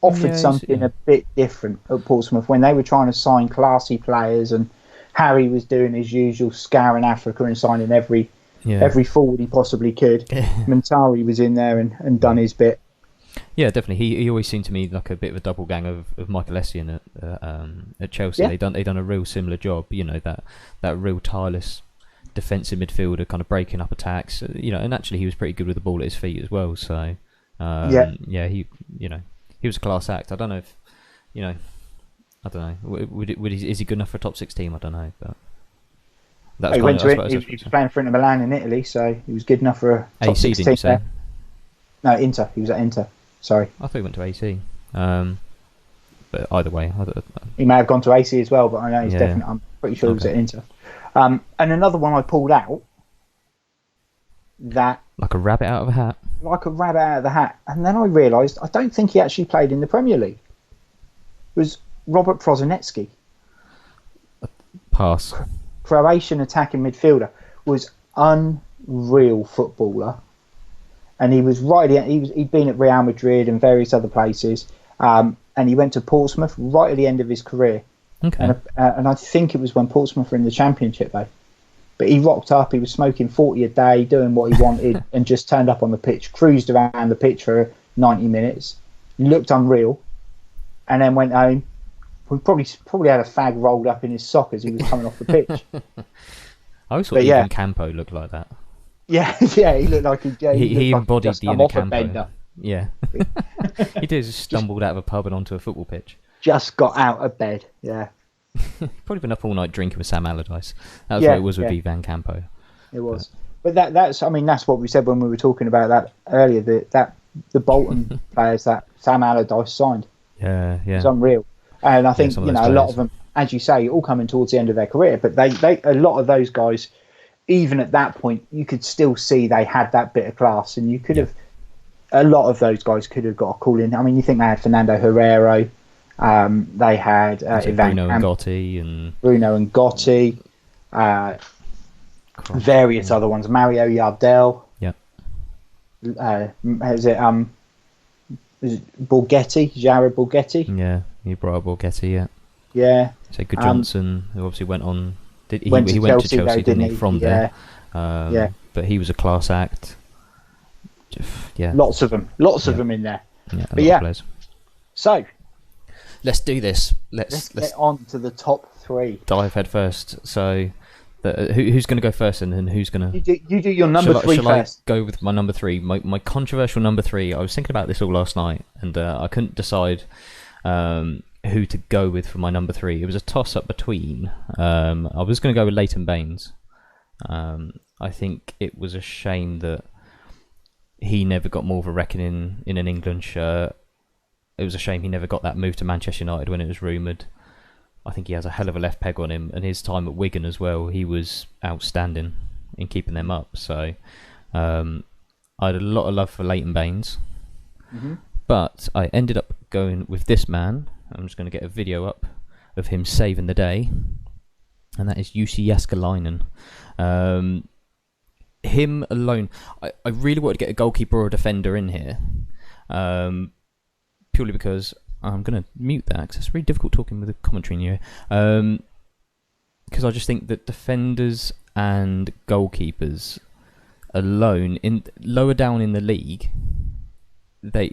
offered something a bit different at Portsmouth when they were trying to sign classy players, and Harry was doing his usual scouring Africa and signing every forward he possibly could. Montari was in there and done his bit. Yeah, definitely. He always seemed to me like a bit of a double gang of Michael Essien at Chelsea. Yeah. They done a real similar job. That real tireless defensive midfielder, kind of breaking up attacks. And actually he was pretty good with the ball at his feet as well. So he was a class act. I don't know if, I don't know. Is he good enough for a top 6 team? I don't know. But he went to it. He was playing for Inter Milan in Italy, so he was good enough for a top 6 team there. No, Inter. He was at Inter. Sorry. I thought he went to AC. But either way, he may have gone to AC as well. But I know he's definitely. I'm pretty sure he was at Inter. And another one I pulled out. That like a rabbit out of a hat. Like a rabbit out of the hat. And then I realised I don't think he actually played in the Premier League. It was Robert Prozanecki. Pass. Croatian attacking midfielder. Was unreal footballer. And he was he'd been at Real Madrid and various other places. And he went to Portsmouth right at the end of his career. Okay. And I think it was when Portsmouth were in the Championship though. But he rocked up, he was smoking 40 a day, doing what he wanted, and just turned up on the pitch, cruised around the pitch for 90 minutes, looked unreal, and then went home. We probably had a fag rolled up in his sock as he was coming off the pitch. I always thought even Campo looked like that. Yeah, he looked like he embodied like the inner Campo. Yeah. He did, just stumbled out of a pub and onto a football pitch. Just got out of bed, yeah. Probably been up all night drinking with Sam Allardyce. That was what it was with Van Campo. It was, but that's what we said when we were talking about that earlier. That the Bolton players that Sam Allardyce signed. Yeah. It's unreal, and I think a lot of them, as you say, all coming towards the end of their career. But they a lot of those guys, even at that point, you could still see they had that bit of class, and you could have. A lot of those guys could have got a call in. I mean, you think they had Fernando Herrero. They had Bruno and Gotti various other ones. Mario Yardell. Yeah. Is it Borghetti? Jared Borghetti. Yeah, he brought up Borghetti. Yeah. Yeah. So good Johnson, who obviously went on. He went to Chelsea, though, didn't he? From there. Yeah. But he was a class act. Yeah. Lots of them in there. Yeah. But yeah. So. let's do this. Let's get on to the top 3. Dive head first. So, who's going to go first, and then who's going to? You do your number 3 shall first. I go with my number 3? My controversial number 3. I was thinking about this all last night, and I couldn't decide who to go with for my number 3. It was a toss-up between. I was going to go with Leighton Baines. I think it was a shame that he never got more of a reckoning in an England shirt. It was a shame he never got that move to Manchester United when it was rumoured. I think he has a hell of a left peg on him, and his time at Wigan as well, he was outstanding in keeping them up. So I had a lot of love for Leighton Baines, but I ended up going with this man. I'm just going to get a video up of him saving the day, and that is Jussi Jääskeläinen. Him alone, I really wanted to get a goalkeeper or a defender in here, purely because I'm going to mute that because it's really difficult talking with a commentary in here. Because I just think that defenders and goalkeepers alone, lower down in the league, they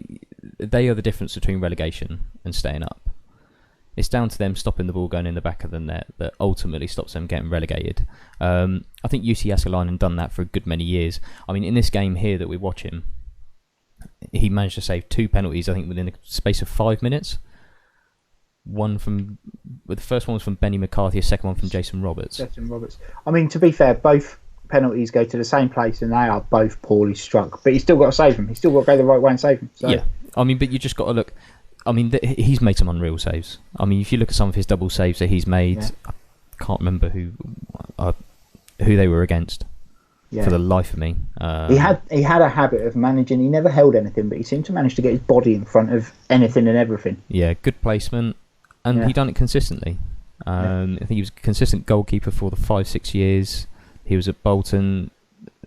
are the difference between relegation and staying up. It's down to them stopping the ball going in the back of the net that ultimately stops them getting relegated. I think Jussi Jääskeläinen done that for a good many years. I mean, in this game here that we're watching, he managed to save 2 penalties, I think, within the space of 5 minutes. The first one was from Benny McCarthy, the second one from Jason Roberts. I mean, to be fair, both penalties go to the same place and they are both poorly struck. But he's still got to save them. He's still got to go the right way and save them. So. Yeah, I mean, but you just got to look. I mean, he's made some unreal saves. I mean, if you look at some of his double saves that he's made, I can't remember who they were against. Yeah. For the life of me. He had a habit of managing. He never held anything, but he seemed to manage to get his body in front of anything and everything. Yeah, good placement, and he done it consistently. I think he was a consistent goalkeeper for the 5-6 years. He was at Bolton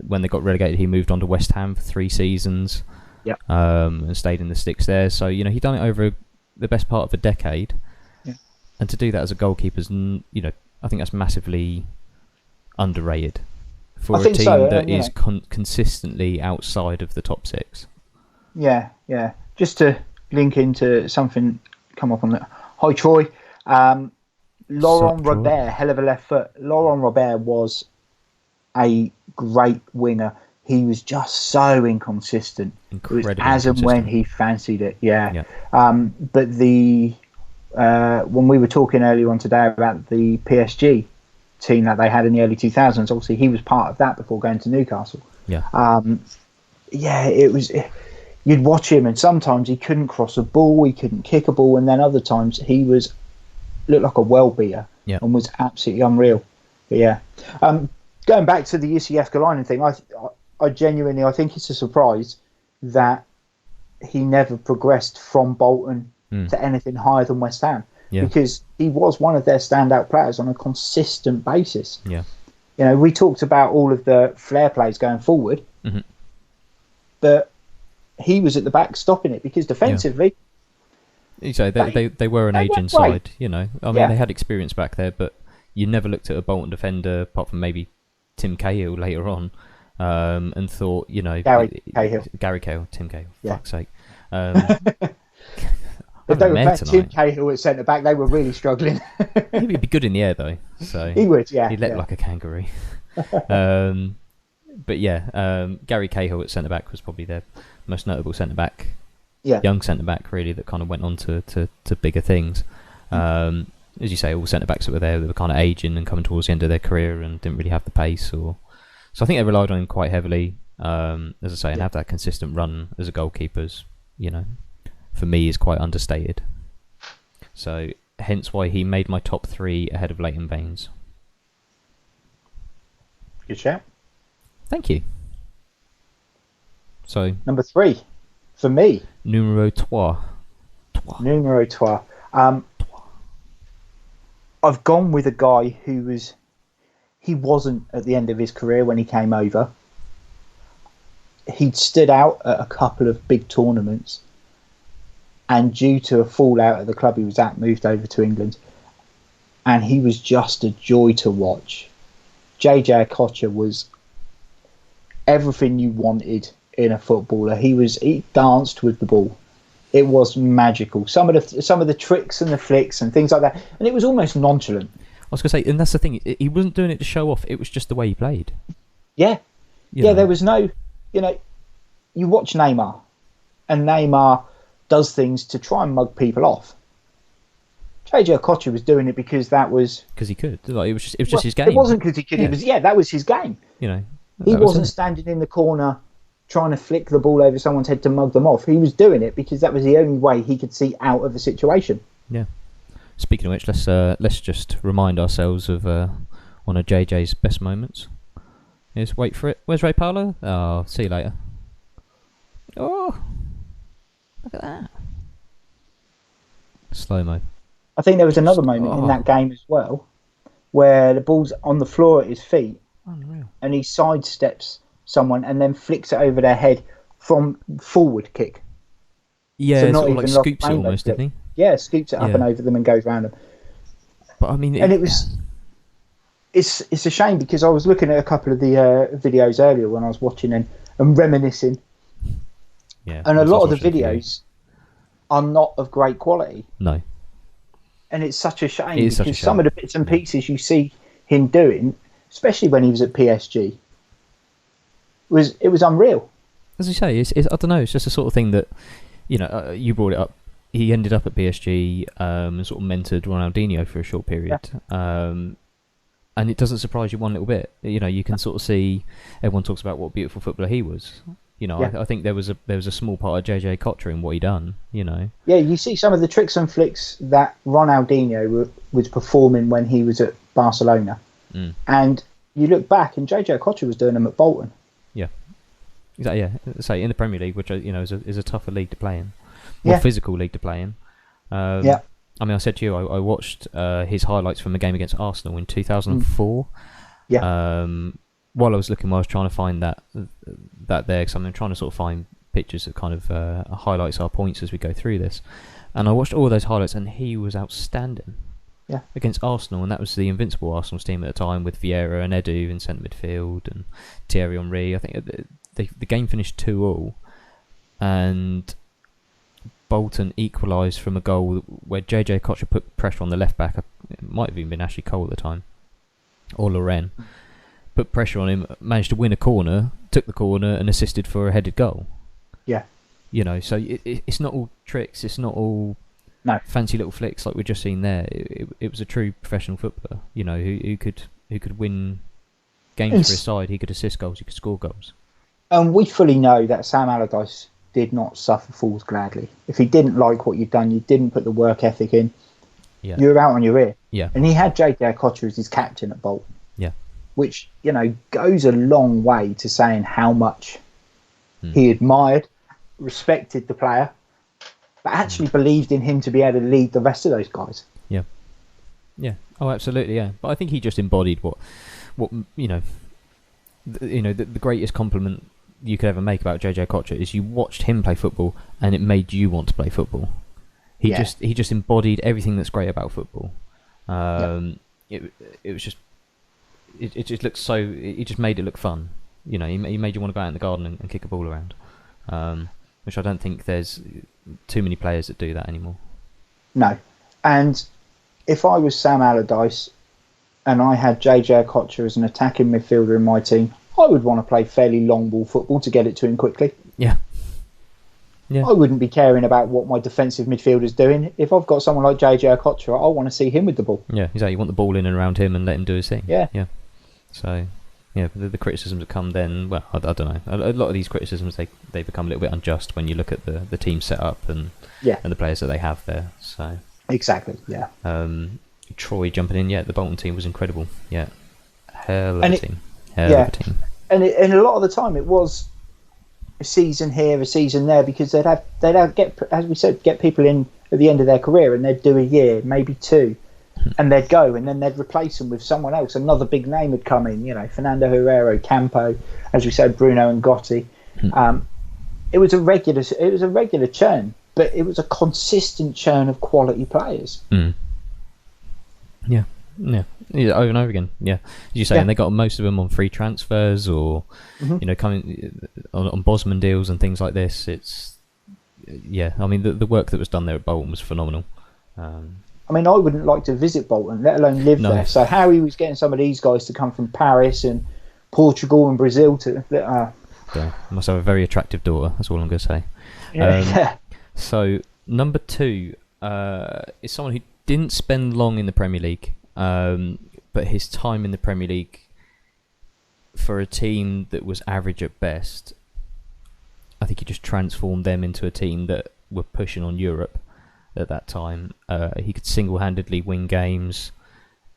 when they got relegated. He moved on to West Ham for 3 seasons. Yeah. And stayed in the sticks there. So he done it over the best part of a decade. Yeah. And to do that as a goalkeeper is, I think that's massively underrated. For a team that is consistently outside of the top 6. Yeah. Just to link into something come up on that. Hi, Troy. Laurent Robert, hell of a left foot. Laurent Robert was a great winger. He was just so inconsistent. Incredibly it was as and when he fancied it. Yeah. But when we were talking earlier on today about the PSG team that they had in the early 2000s, obviously he was part of that before going to Newcastle. It was. You'd watch him, and sometimes he couldn't cross a ball, he couldn't kick a ball, and then other times he looked like a well beater and was absolutely unreal. But going back to the Jussi Jääskeläinen thing, I genuinely think it's a surprise that he never progressed from Bolton to anything higher than West Ham. Because he was one of their standout players on a consistent basis. We talked about all of the flair plays going forward, but he was at the back stopping it because defensively, they were an aging side. I mean, they had experience back there, but you never looked at a Bolton defender apart from maybe Tim Cahill later on, and thought, Gary Cahill, Tim Cahill, fuck's sake. If they were playing Tim Cahill at centre back, they were really struggling. He'd be good in the air though, so he would. He'd let like a kangaroo. Gary Cahill at centre back was probably their most notable centre back, young centre back really, that kind of went on to bigger things. As you say, all centre backs that were there, they were kind of aging and coming towards the end of their career and didn't really have the pace, so I think they relied on him quite heavily. As I say, and have that consistent run as a goalkeeper's, for me, is quite understated. So, hence why he made my top 3 ahead of Leighton Baines. Good shout. Thank you. So, number 3 for me. Numéro 3. Numéro 3. I've gone with a guy he wasn't at the end of his career when he came over. He'd stood out at a couple of big tournaments, and due to a fallout at the club he was at, moved over to England, and he was just a joy to watch. JJ Okocha was everything you wanted in a footballer. He danced with the ball. it was magical. Some of the tricks and the flicks and things like that, and it was almost nonchalant. I was going to say, and that's the thing, he wasn't doing it to show off, it was just the way he played. Yeah. There was no, you watch Neymar, and Neymar does things to try and mug people off. JJ Okocha was doing it because that was... Because he could. Like, it was just his game. It wasn't because he could. Yeah. That was his game. He wasn't standing in the corner trying to flick the ball over someone's head to mug them off. He was doing it because that was the only way he could see out of the situation. Yeah. Speaking of which, let's just remind ourselves of one of JJ's best moments. Is wait for it. Where's Ray Parlour? Oh, see you later. Oh, look at that. Slow-mo. I think there was another moment in that game as well where the ball's on the floor at his feet. Unreal. And he sidesteps someone and then flicks it over their head from forward kick. Yeah, so not even like scoops it almost, didn't he? Yeah, scoops it up and over them and goes round them. But I mean, it was... It's a shame because I was looking at a couple of the videos earlier when I was watching and reminiscing. Yeah, and a lot of the videos are not of great quality. No. And it's such a shame because some of the bits and pieces you see him doing, especially when he was at PSG, it was unreal. As you say, it's I don't know. It's just a sort of thing that, you brought it up. He ended up at PSG and sort of mentored Ronaldinho for a short period. Yeah. And it doesn't surprise you one little bit. You can sort of see everyone talks about what a beautiful footballer he was. I think there was a small part of JJ Okocha in what he done. Yeah, you see some of the tricks and flicks that Ronaldinho was performing when he was at Barcelona, and you look back and JJ Okocha was doing them at Bolton. Yeah, exactly. Yeah, say in the Premier League, which is a tougher league to play in, more physical league to play in. I mean, I said to you, I watched his highlights from the game against Arsenal in 2004. Yeah. While I was trying to find that there, because I'm trying to sort of find pictures that kind of highlights our points as we go through this. And I watched all those highlights, and he was outstanding. Yeah. Against Arsenal, and that was the invincible Arsenal team at the time with Vieira and Edu in centre midfield and Thierry Henry. I think the game finished 2-2, and Bolton equalised from a goal where JJ Okocha put pressure on the left back. It might have even been Ashley Cole at the time, or Loren. Put pressure on him, managed to win a corner, took the corner and assisted for a headed goal. Yeah. So it's not all tricks, it's not all fancy little flicks like we've just seen there. It was a true professional footballer, who could win games for his side. He could assist goals, he could score goals. And we fully know that Sam Allardyce did not suffer fools gladly. If he didn't like what you'd done, you didn't put the work ethic in, you're out on your ear. Yeah. And he had JJ Okocha as his captain at Bolton. Yeah. Which, goes a long way to saying how much he admired, respected the player, but actually believed in him to be able to lead the rest of those guys. Yeah. Yeah. Oh, absolutely, yeah. But I think he just embodied what the greatest compliment you could ever make about JJ Okocha is you watched him play football and it made you want to play football. He just embodied everything that's great about football. It was just it just looked so. It just made it look fun. He made you want to go out in the garden and kick a ball around, which I don't think there's too many players that do that anymore. No, and if I was Sam Allardyce and I had JJ Okocha as an attacking midfielder in my team, I would want to play fairly long ball football to get it to him quickly. Yeah. I wouldn't be caring about what my defensive midfielder's doing. If I've got someone like JJ Okocha, I want to see him with the ball. Yeah, exactly. You want the ball in and around him and let him do his thing. Yeah. So, the criticisms that come then, well, I don't know. A lot of these criticisms, they become a little bit unjust when you look at the team set up and the players that they have there. So exactly, yeah. Troy jumping in, the Bolton team was incredible. Yeah, hell of a team. Hell of a team. And a lot of the time it was a season here, a season there, because they'd get, as we said, get people in at the end of their career, and they'd do a year, maybe two, and they'd go, and then they'd replace them with someone else. Another big name would come in, Fernando Herrero, Campo, as we said, Bruno and Gotti. It was a regular churn, but it was a consistent churn of quality players. Over and over again. As you say, and they got most of them on free transfers or coming on Bosman deals and things like this. yeah, I mean the work that was done there at Bolton was phenomenal. I mean, I wouldn't like to visit Bolton, let alone live there. So how he was getting some of these guys to come from Paris and Portugal and Brazil to... Yeah, must have a very attractive daughter, that's all I'm going to say. Yeah. So, number 2 is someone who didn't spend long in the Premier League, but his time in the Premier League for a team that was average at best, I think he just transformed them into a team that were pushing on Europe at that time. He could single-handedly win games,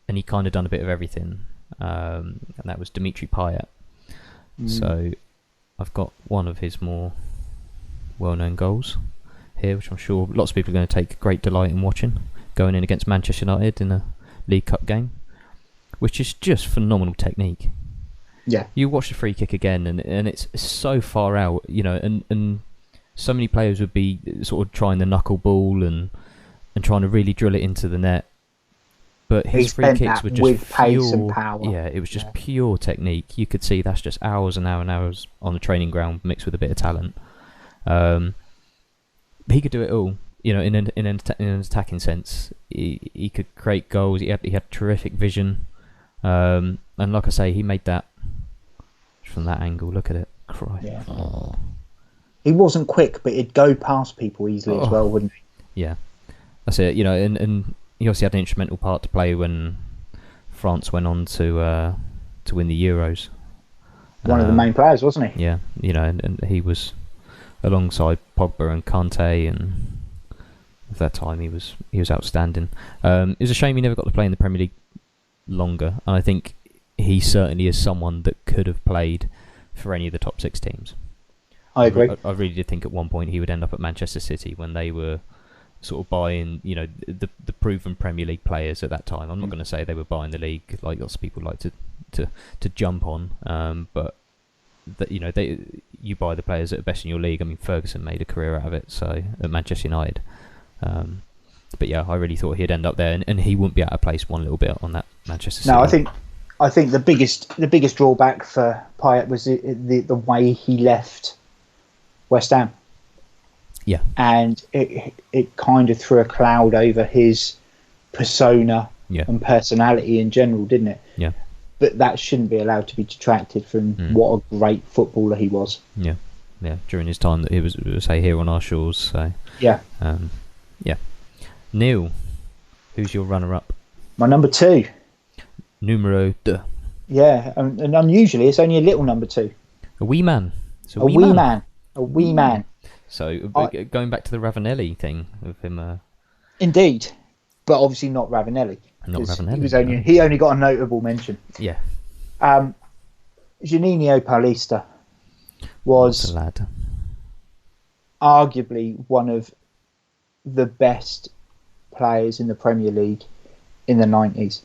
and he kind of done a bit of everything, and that was Dimitri Payet. So I've got one of his more well-known goals here, which I'm sure lots of people are going to take great delight in watching, going in against Manchester United in a League Cup game, which is just phenomenal technique. Yeah. You watch the free kick again, and it's so far out, you know, and so many players would be sort of trying the knuckleball and trying to really drill it into the net. But his free kicks were just with pure pace and power. Yeah, it was just pure technique. You could see that's just hours and hours and hours on the training ground mixed with a bit of talent. He could do it all, you know, in an attacking sense. He could create goals. He had terrific vision, and like I say, he made that from that angle. Look at it, Christ. Yeah. Oh. He wasn't quick, but he'd go past people easily as well, wouldn't he? Yeah, that's it. You know, and he obviously had an instrumental part to play when France went on to win the Euros. One of the main players, wasn't he? Yeah, you know, and he was alongside Pogba and Kante, and at that time he was outstanding. It was a shame he never got to play in the Premier League longer, and I think he certainly is someone that could have played for any of the top 6 teams. I agree. I really did think at one point he would end up at Manchester City when they were sort of buying, you know, the proven Premier League players at that time. I'm not going to say they were buying the league like lots of people like to jump on, but that, you know, you buy the players that are best in your league. I mean, Ferguson made a career out of it, so at Manchester United. But yeah, I really thought he'd end up there, and he wouldn't be out of place one little bit on that Manchester City. No, I think the biggest drawback for Payet was the way he left West Ham. Yeah, and it kind of threw a cloud over his persona and personality in general, didn't it? Yeah. But that shouldn't be allowed to be detracted from what a great footballer he was. Yeah, yeah. During his time that he was, say, here on our shores. So yeah, yeah. Neil, who's your runner-up? My number 2. Numero 2. Yeah, and unusually it's only a little number 2. A wee man. A wee man. A wee man. So going back to the Ravanelli thing of him. Indeed, but obviously not Ravanelli. Not Ravanelli. He only got a notable mention. Yeah. Juninho Paulista was arguably one of the best players in the Premier League in the 90s.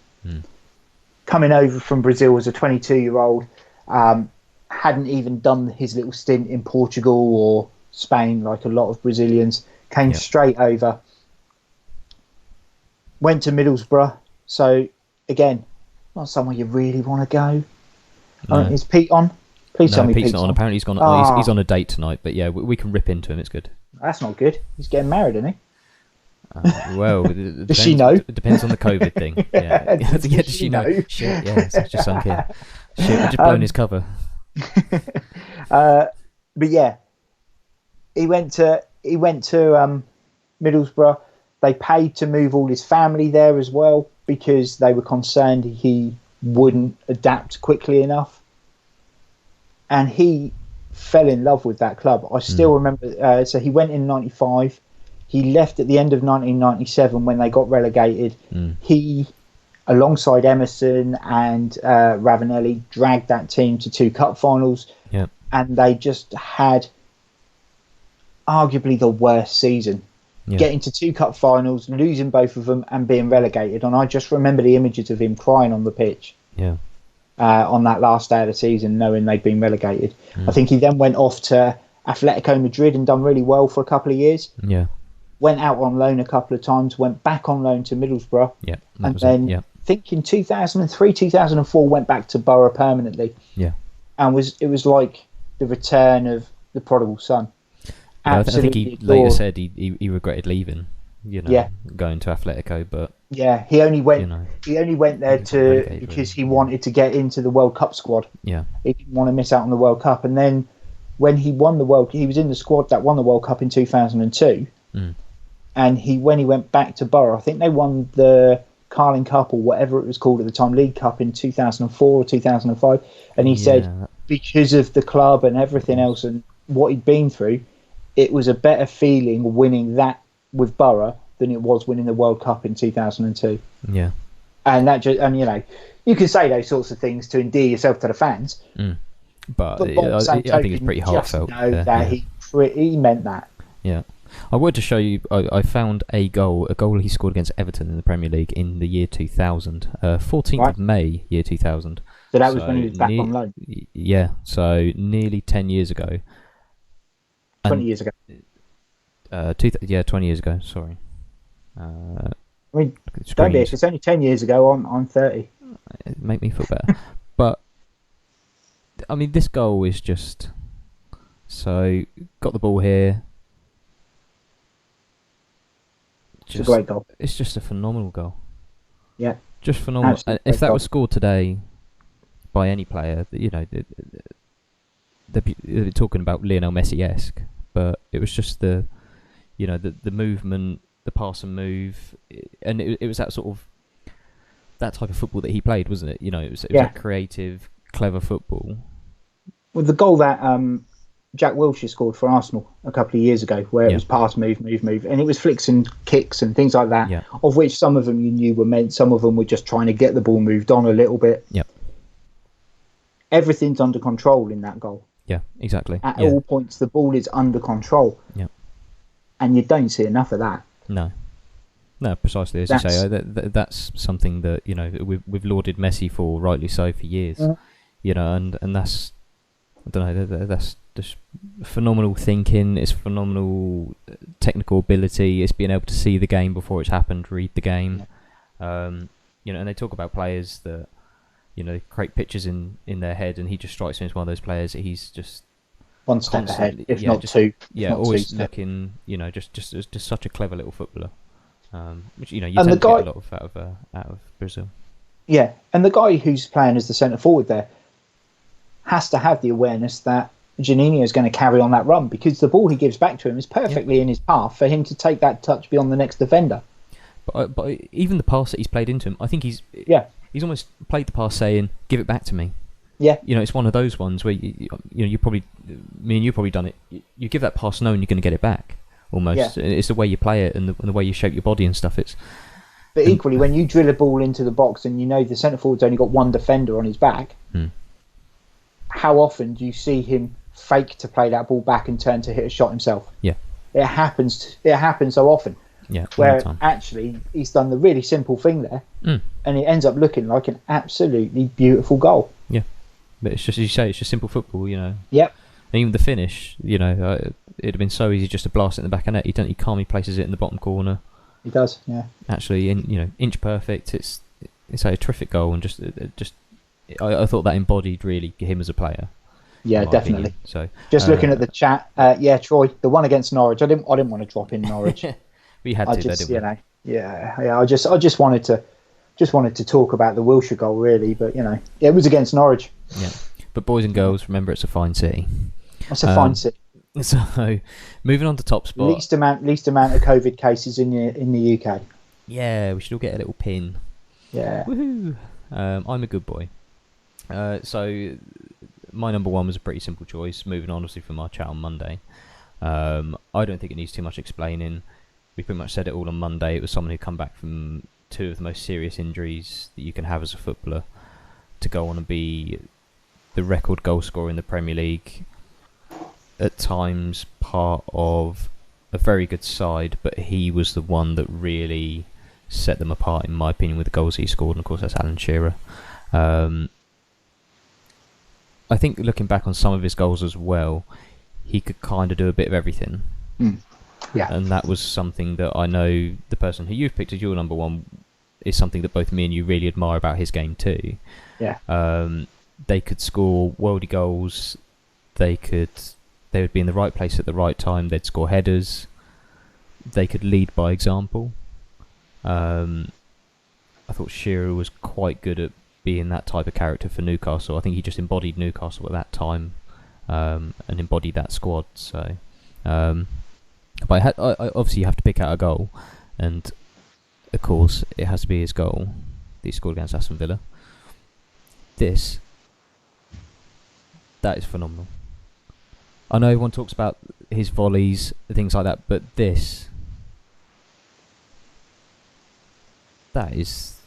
Coming over from Brazil as a 22-year-old, hadn't even done his little stint in Portugal or Spain like a lot of Brazilians, came straight over, went to Middlesbrough. So again, not somewhere you really want to go. No. Is Pete on? Please tell me Pete's not on. Apparently he's gone. He's on a date tonight, but yeah, we can rip into him. It's good. That's not good. He's getting married, isn't he? Well, does she know? It depends on the COVID thing. Yeah, does she know? Shit, yeah, it's just sunk in. Shit, we've just blown his cover. But yeah, he went to Middlesbrough. They paid to move all his family there as well because they were concerned he wouldn't adapt quickly enough. And he fell in love with that club. I still remember. So he went in '95. He left at the end of 1997 when they got relegated. He, alongside Emerson and Ravanelli, dragged that team to 2 cup finals. Yeah. And they just had arguably the worst season. Yeah. Getting to 2 cup finals, losing both of them, and being relegated. And I just remember the images of him crying on the pitch. Yeah. On that last day of the season, knowing they'd been relegated. I think he then went off to Atletico Madrid and done really well for a couple of years. Yeah. Went out on loan a couple of times, went back on loan to Middlesbrough. Yeah. And then I think in 2003, 2004 went back to Borough permanently. Yeah. And it was like the return of the prodigal son. absolutely. I think he later said he regretted leaving. Going to Atletico, but he only went there because he wanted to get into the World Cup squad. Yeah, he didn't want to miss out on the World Cup. And then when he won he was in the squad that won the World Cup in 2002. And when he went back to Borough, I think they won the Carling Cup or whatever it was called at the time, League Cup in 2004 or 2005. And he said because of the club and everything else and what he'd been through, it was a better feeling winning that with Borough than it was winning the World Cup in 2002. Yeah. And that you can say those sorts of things to endear yourself to the fans. But I think it's pretty heartfelt. He meant that. Yeah. I wanted to show you, I found a goal he scored against Everton in the Premier League in the year 2000, 14th of May, year 2000. So that was when he was back on loan? Yeah, so nearly 10 years ago. 20 years ago. 20 years ago, sorry. Don't be, if it's only 10 years ago, I'm 30. It make me feel better. But, I mean, this goal is just... So, got the ball here. It's a great goal. It's just a phenomenal goal. Yeah. Just phenomenal. And if that was scored today by any player, they're talking about Lionel Messi-esque, but it was just the movement, the pass and move, and it was that sort of that type of football that he played, wasn't it? It was that creative, clever football. Well, the goal that Jack Wilshere scored for Arsenal a couple of years ago, where it was pass, move, and it was flicks and kicks and things like that, of which some of them you knew were meant, some of them were just trying to get the ball moved on a little bit. Yep. Everything's under control in that goal. Yeah, exactly. At all points, the ball is under control. Yep. And you don't see enough of that. No, precisely as you say. That's something that we've lauded Messi for, rightly so, for years. And that's, I don't know, that's just phenomenal thinking. It's phenomenal technical ability. It's being able to see the game before it's happened, read the game. And they talk about players that create pictures in their head, and he just strikes me as one of those players that he's just one step ahead, if not two. Yeah, always looking, just such a clever little footballer. Which you tend to get a lot of out of Brazil. Yeah, and the guy who's playing as the centre forward there has to have the awareness that Juninho is going to carry on that run, because the ball he gives back to him is perfectly in his path for him to take that touch beyond the next defender. But even the pass that he's played into him, I think he's almost played the pass saying, "Give it back to me." Yeah, it's one of those ones where you probably, me and you probably done it. You give that pass knowing you're going to get it back. Almost, it's the way you play it and the way you shape your body and stuff. But equally, when you drill a ball into the box and the centre forward's only got one defender on his back, how often do you see him fake to play that ball back and turn to hit a shot himself? Yeah, it happens so often. Yeah, where actually he's done the really simple thing there, and it ends up looking like an absolutely beautiful goal. Yeah, but it's just, as you say, it's just simple football, Yep. And even the finish, it'd have been so easy just to blast it in the back of net. He calmly places it in the bottom corner. He does, yeah. Actually, inch perfect. It's a terrific goal, and just I thought that embodied really him as a player. Yeah, definitely. Opinion. So just looking at the chat, Troy, the one against Norwich. I didn't want to drop in Norwich. We had to, didn't we? I just wanted to talk about the Wilshere goal, really, but it was against Norwich. Yeah, but boys and girls, remember, it's a fine city. It's a fine city. So, moving on to top spot. Least amount of COVID cases in the UK. Yeah, we should all get a little pin. Yeah. Woohoo! I'm a good boy. So, my number one was a pretty simple choice. Moving on, obviously, from our chat on Monday. I don't think it needs too much explaining. We pretty much said it all on Monday. It was someone who'd come back from two of the most serious injuries that you can have as a footballer, to go on and be the record goal scorer in the Premier League. At times part of a very good side, but he was the one that really set them apart, in my opinion, with the goals he scored, and of course that's Alan Shearer. I think looking back on some of his goals as well, he could kind of do a bit of everything. Yeah. And that was something that I know the person who you've picked as your number one is something that both me and you really admire about his game too. Yeah. They could score worldy goals. They could They would be in the right place at the right time. They'd score headers. They could lead by example. I thought Shearer was quite good at being that type of character for Newcastle. I think he just embodied Newcastle at that time, and embodied that squad. So, but obviously you have to pick out a goal, and of course it has to be his goal that he scored against Aston Villa. That is phenomenal. I know everyone talks about his volleys, things like that, but that is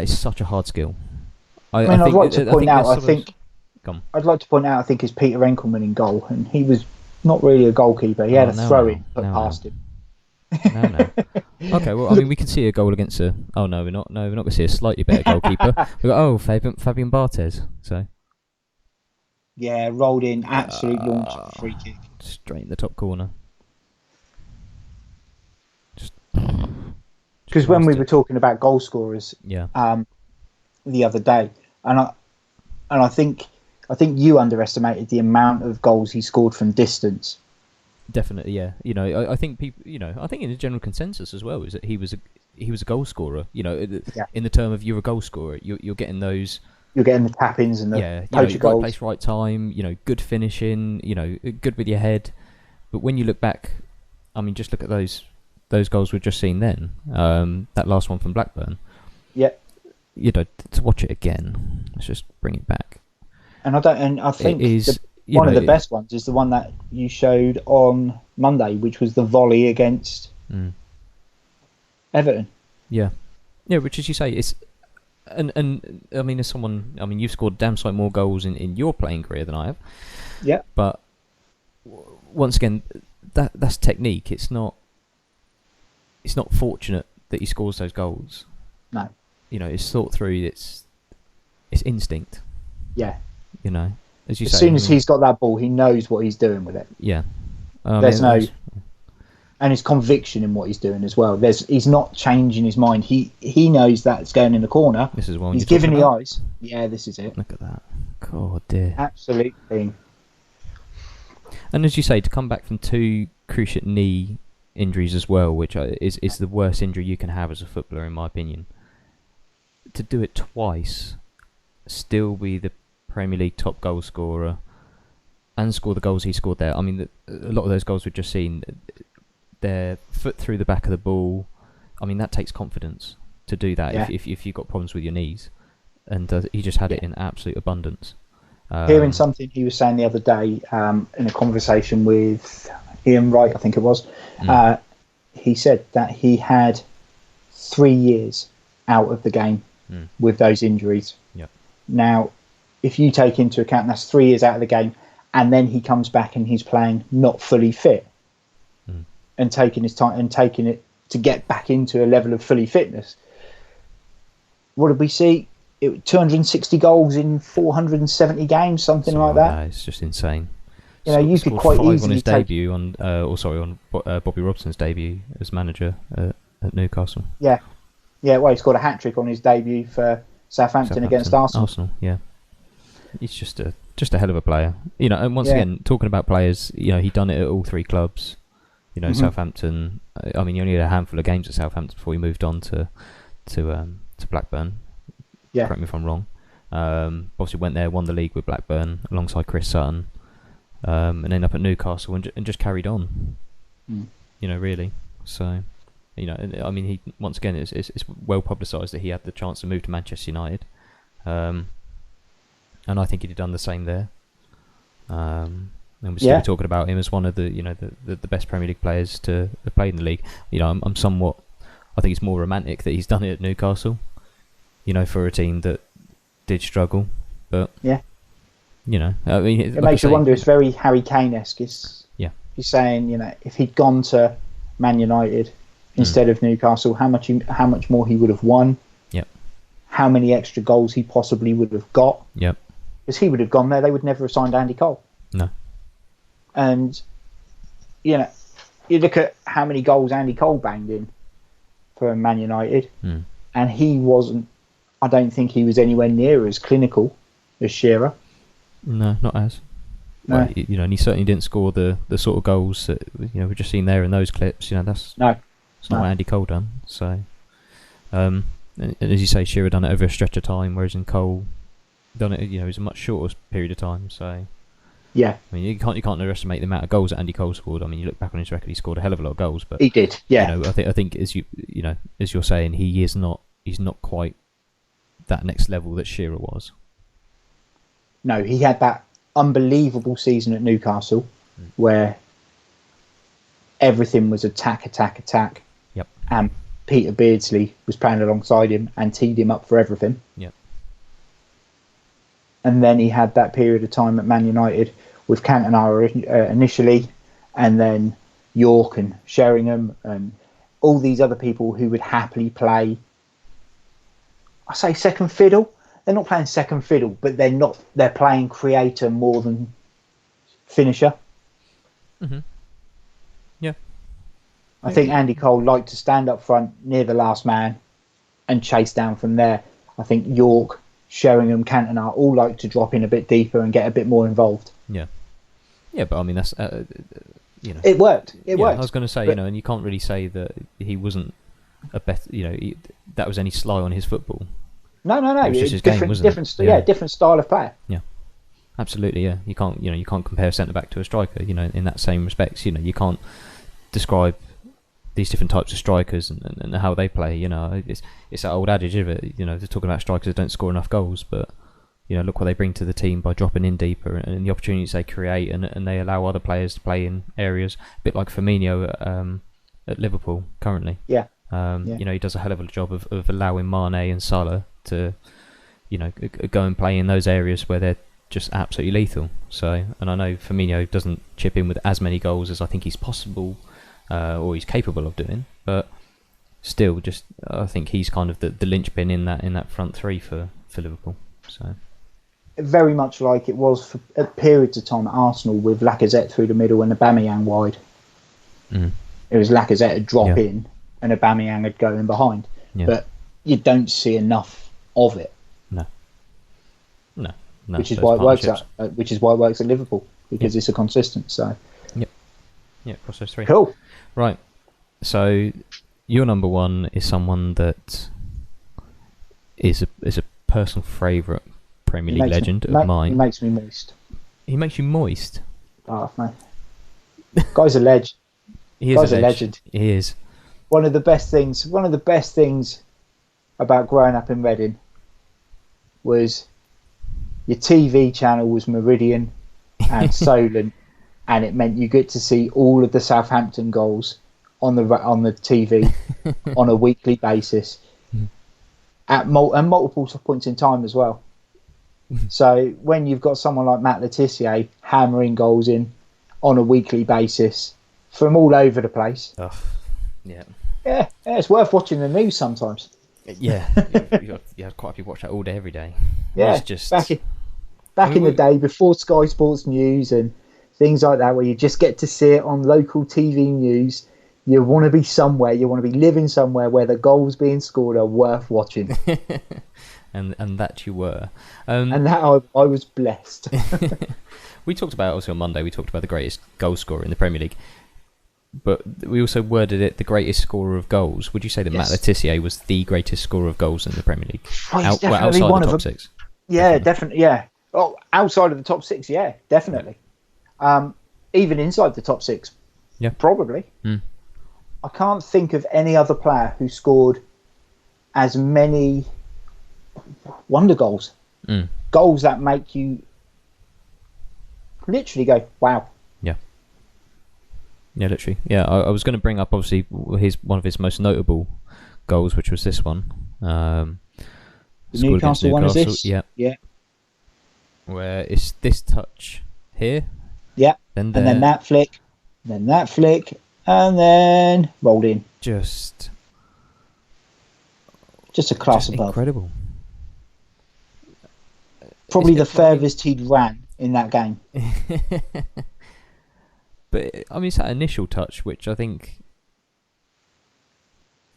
such a hard skill. I'd like to point out, I think it's Peter Enkelman in goal, and he was not really a goalkeeper. He had a throw-in put past him. No. Okay, well, I mean, we can see a goal against a... Oh, no, we're not going to see a slightly better goalkeeper. We've got, Fabian Barthez, so... Yeah, rolled in, absolute launch of the free kick. Straight in the top corner. Because when we were talking about goal scorers the other day, and I think you underestimated the amount of goals he scored from distance. Definitely, yeah. I think people. I think in the general consensus as well is that he was a goal scorer. In the term of you're a goal scorer, you're getting those. You're getting the tap-ins and the poacher goals. Right place, right time. Good finishing. Good with your head. But when you look back, I mean, just look at those goals we've just seen then. That last one from Blackburn. Yeah. To watch it again, let's just bring it back. And I think it is. One of the best ones is the one that you showed on Monday, which was the volley against Everton. Yeah, which, as you say, is and I mean, as someone, I mean, you've scored damn sight more goals in your playing career than I have. Yeah. But once again, that's technique. It's not fortunate that he scores those goals. No. It's thought through. It's instinct. Yeah. As you say, as soon as he's got that ball, he knows what he's doing with it. Yeah. And his conviction in what he's doing as well. He's not changing his mind. He knows that it's going in the corner. This is one he's giving the eyes. Yeah, this is it. Look at that. God dear. Absolutely. And as you say, to come back from 2 cruciate knee injuries as well, which is the worst injury you can have as a footballer, in my opinion. To do it twice, still be the Premier League top goal scorer, and score the goals he scored there. I mean, a lot of those goals we've just seen, their foot through the back of the ball. I mean, that takes confidence to do that. Yeah. If you've got problems with your knees, and he just had it in absolute abundance. Hearing something he was saying the other day in a conversation with Ian Wright, I think it was, he said that he had 3 years out of the game with those injuries. Yep. Now, if you take into account that's 3 years out of the game, and then he comes back and he's playing not fully fit, and taking his time and taking it to get back into a level of fully fitness. What did we see? 260 goals in 470 games, something like that. It's just insane. You could quite easily on his debut on Bobby Robson's debut as manager at Newcastle. Yeah. Well, he scored a hat-trick on his debut for Southampton against Arsenal. Yeah. He's just a hell of a player. And once again, talking about players, he'd done it at all 3 clubs. Southampton. I mean, he only had a handful of games at Southampton before he moved on to Blackburn. Yeah. Correct me if I'm wrong. Obviously went there, won the league with Blackburn alongside Chris Sutton, and ended up at Newcastle and just carried on. Really. So, I mean, he once again it's well publicised that he had the chance to move to Manchester United, and I think he'd have done the same there. And we're still talking about him as one of the best Premier League players to have played in the league. I'm somewhat. I think it's more romantic that he's done it at Newcastle. For a team that did struggle, but I mean, it makes you wonder. It's very Harry Kane-esque. He's saying, if he'd gone to Man United instead of Newcastle, how much more he would have won. Yep. How many extra goals he possibly would have got. Yep. Because he would have gone there, they would never have signed Andy Cole. No. And you look at how many goals Andy Cole banged in for Man United, and he wasn't. I don't think he was anywhere near as clinical as Shearer. No, not as. No. Well, and he certainly didn't score the sort of goals that we've just seen there in those clips. That's not what Andy Cole done. So, and as you say, Shearer done it over a stretch of time, whereas in Cole done it, it was a much shorter period of time. So, yeah, I mean, you can't underestimate the amount of goals that Andy Cole scored. I mean, you look back on his record, he scored a hell of a lot of goals, but he did. Yeah, I think as as you're saying, he's not quite that next level that Shearer was. No, he had that unbelievable season at Newcastle where everything was attack. Yep. And Peter Beardsley was playing alongside him and teed him up for everything. Yep. And then he had that period of time at Man United with Cantona initially, and then York and Sheringham and all these other people who would happily play, I say second fiddle. They're not playing second fiddle, but they're playing creator more than finisher. Mm-hmm. Yeah. I think Andy Cole liked to stand up front near the last man and chase down from there. I think York, Sheringham, Cantona all like to drop in a bit deeper and get a bit more involved. Yeah. Yeah, but I mean, that's, It worked. It worked. I was going to say, and you can't really say that he wasn't a better, that was any sly on his football. No. It was just his game, wasn't it? Different style of player. Yeah, absolutely. Yeah, you can't compare centre back to a striker. In that same respects, you can't describe these different types of strikers and how they play. It's that old adage of it. They're talking about strikers that don't score enough goals, but look what they bring to the team by dropping in deeper and the opportunities they create, and they allow other players to play in areas a bit like Firmino at Liverpool currently. Yeah. He does a hell of a job of allowing Mane and Salah to, go and play in those areas where they're just absolutely lethal. So, and I know Firmino doesn't chip in with as many goals as I think he's possible, or he's capable of doing, but still, just I think he's kind of the linchpin in that front three for Liverpool. So. Very much like it was for periods of time at Arsenal with Lacazette through the middle and Aubameyang wide. Mm. It was Lacazette would drop in and Aubameyang would go in behind. Yeah. But you don't see enough of it. No. Which is why it works at Liverpool, because it's a consistent. So. Yep. Yeah, across those three. Cool. Right. So your number one is someone that is a personal favourite Premier League legend of mine. He makes me moist. He makes you moist? Oh, man. Guy's a legend. Guy's a legend. He is. One of the best things about growing up in Reading was your TV channel was Meridian and Solent, and it meant you get to see all of the Southampton goals on the TV on a weekly basis at multiple points in time as well. So when you've got someone like Matt Letizia hammering goals in on a weekly basis from all over the place, yeah, it's worth watching the news sometimes. Yeah, quite a few watch that all day, every day. Yeah, it's just back in the day before Sky Sports News and things like that, where you just get to see it on local TV news. You want to be somewhere, you want to be living somewhere where the goals being scored are worth watching. And that you were. And that I was blessed. We talked about, also on Monday, the greatest goal scorer in the Premier League. But we also worded it the greatest scorer of goals. Would you say that Matt Letizia was the greatest scorer of goals in the Premier League? Outside the top six? Yeah, definitely, yeah. Oh, outside of the top six, yeah, definitely. Even inside the top six, probably. Mm. I can't think of any other player who scored as many wonder goals. Goals that make you literally go, wow. Yeah, literally. Yeah, I was going to bring up, obviously, one of his most notable goals, which was this one. The Newcastle one is this? Yeah. Where it's this touch here. Yeah. Then and then that flick. Then that flick. And then rolled in. Just a class above. Incredible. Probably the furthest he'd ran in that game. But I mean, it's that initial touch, which I think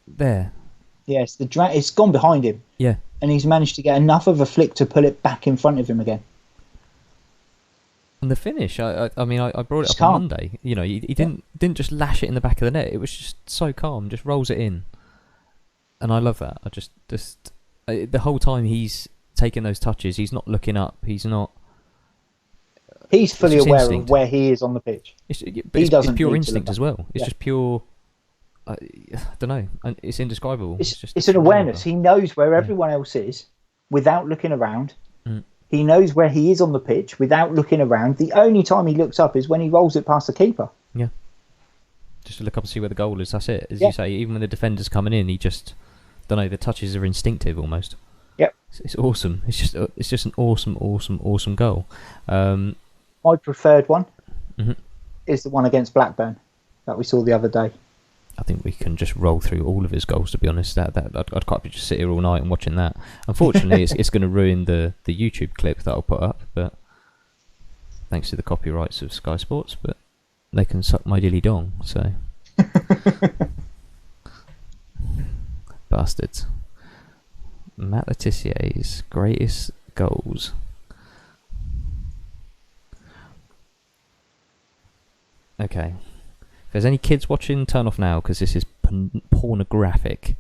there. Yes, it's gone behind him. Yeah, and he's managed to get enough of a flick to pull it back in front of him again. And the finish, I mean, I brought it It's up on calm. Monday. You know, he didn't just lash it in the back of the net. It was just so calm, just rolls it in, and I love that. The whole time he's taking those touches, he's not looking up. He's not. He's fully aware instinct. of where he is on the pitch. It's need pure to instinct look as well. It's just pure. I don't know. It's indescribable. It's an awareness. He knows where everyone else is without looking around. Mm. He knows where he is on the pitch without looking around. The only time he looks up is when he rolls it past the keeper. Yeah. Just to look up and see where the goal is. That's it. As you say, even when the defender's coming in, he just don't know. The touches are instinctive almost. Yep. It's awesome. It's just an awesome goal. My preferred one is the one against Blackburn that we saw the other day. I think we can just roll through all of his goals. To be honest, I'd quite happy just sit here all night and watching that. Unfortunately, it's going to ruin the YouTube clip that I'll put up. But thanks to the copyrights of Sky Sports, but they can suck my dilly dong. So bastards. Matt Letizier's greatest goals. Okay. If there's any kids watching, turn off now because this is pornographic.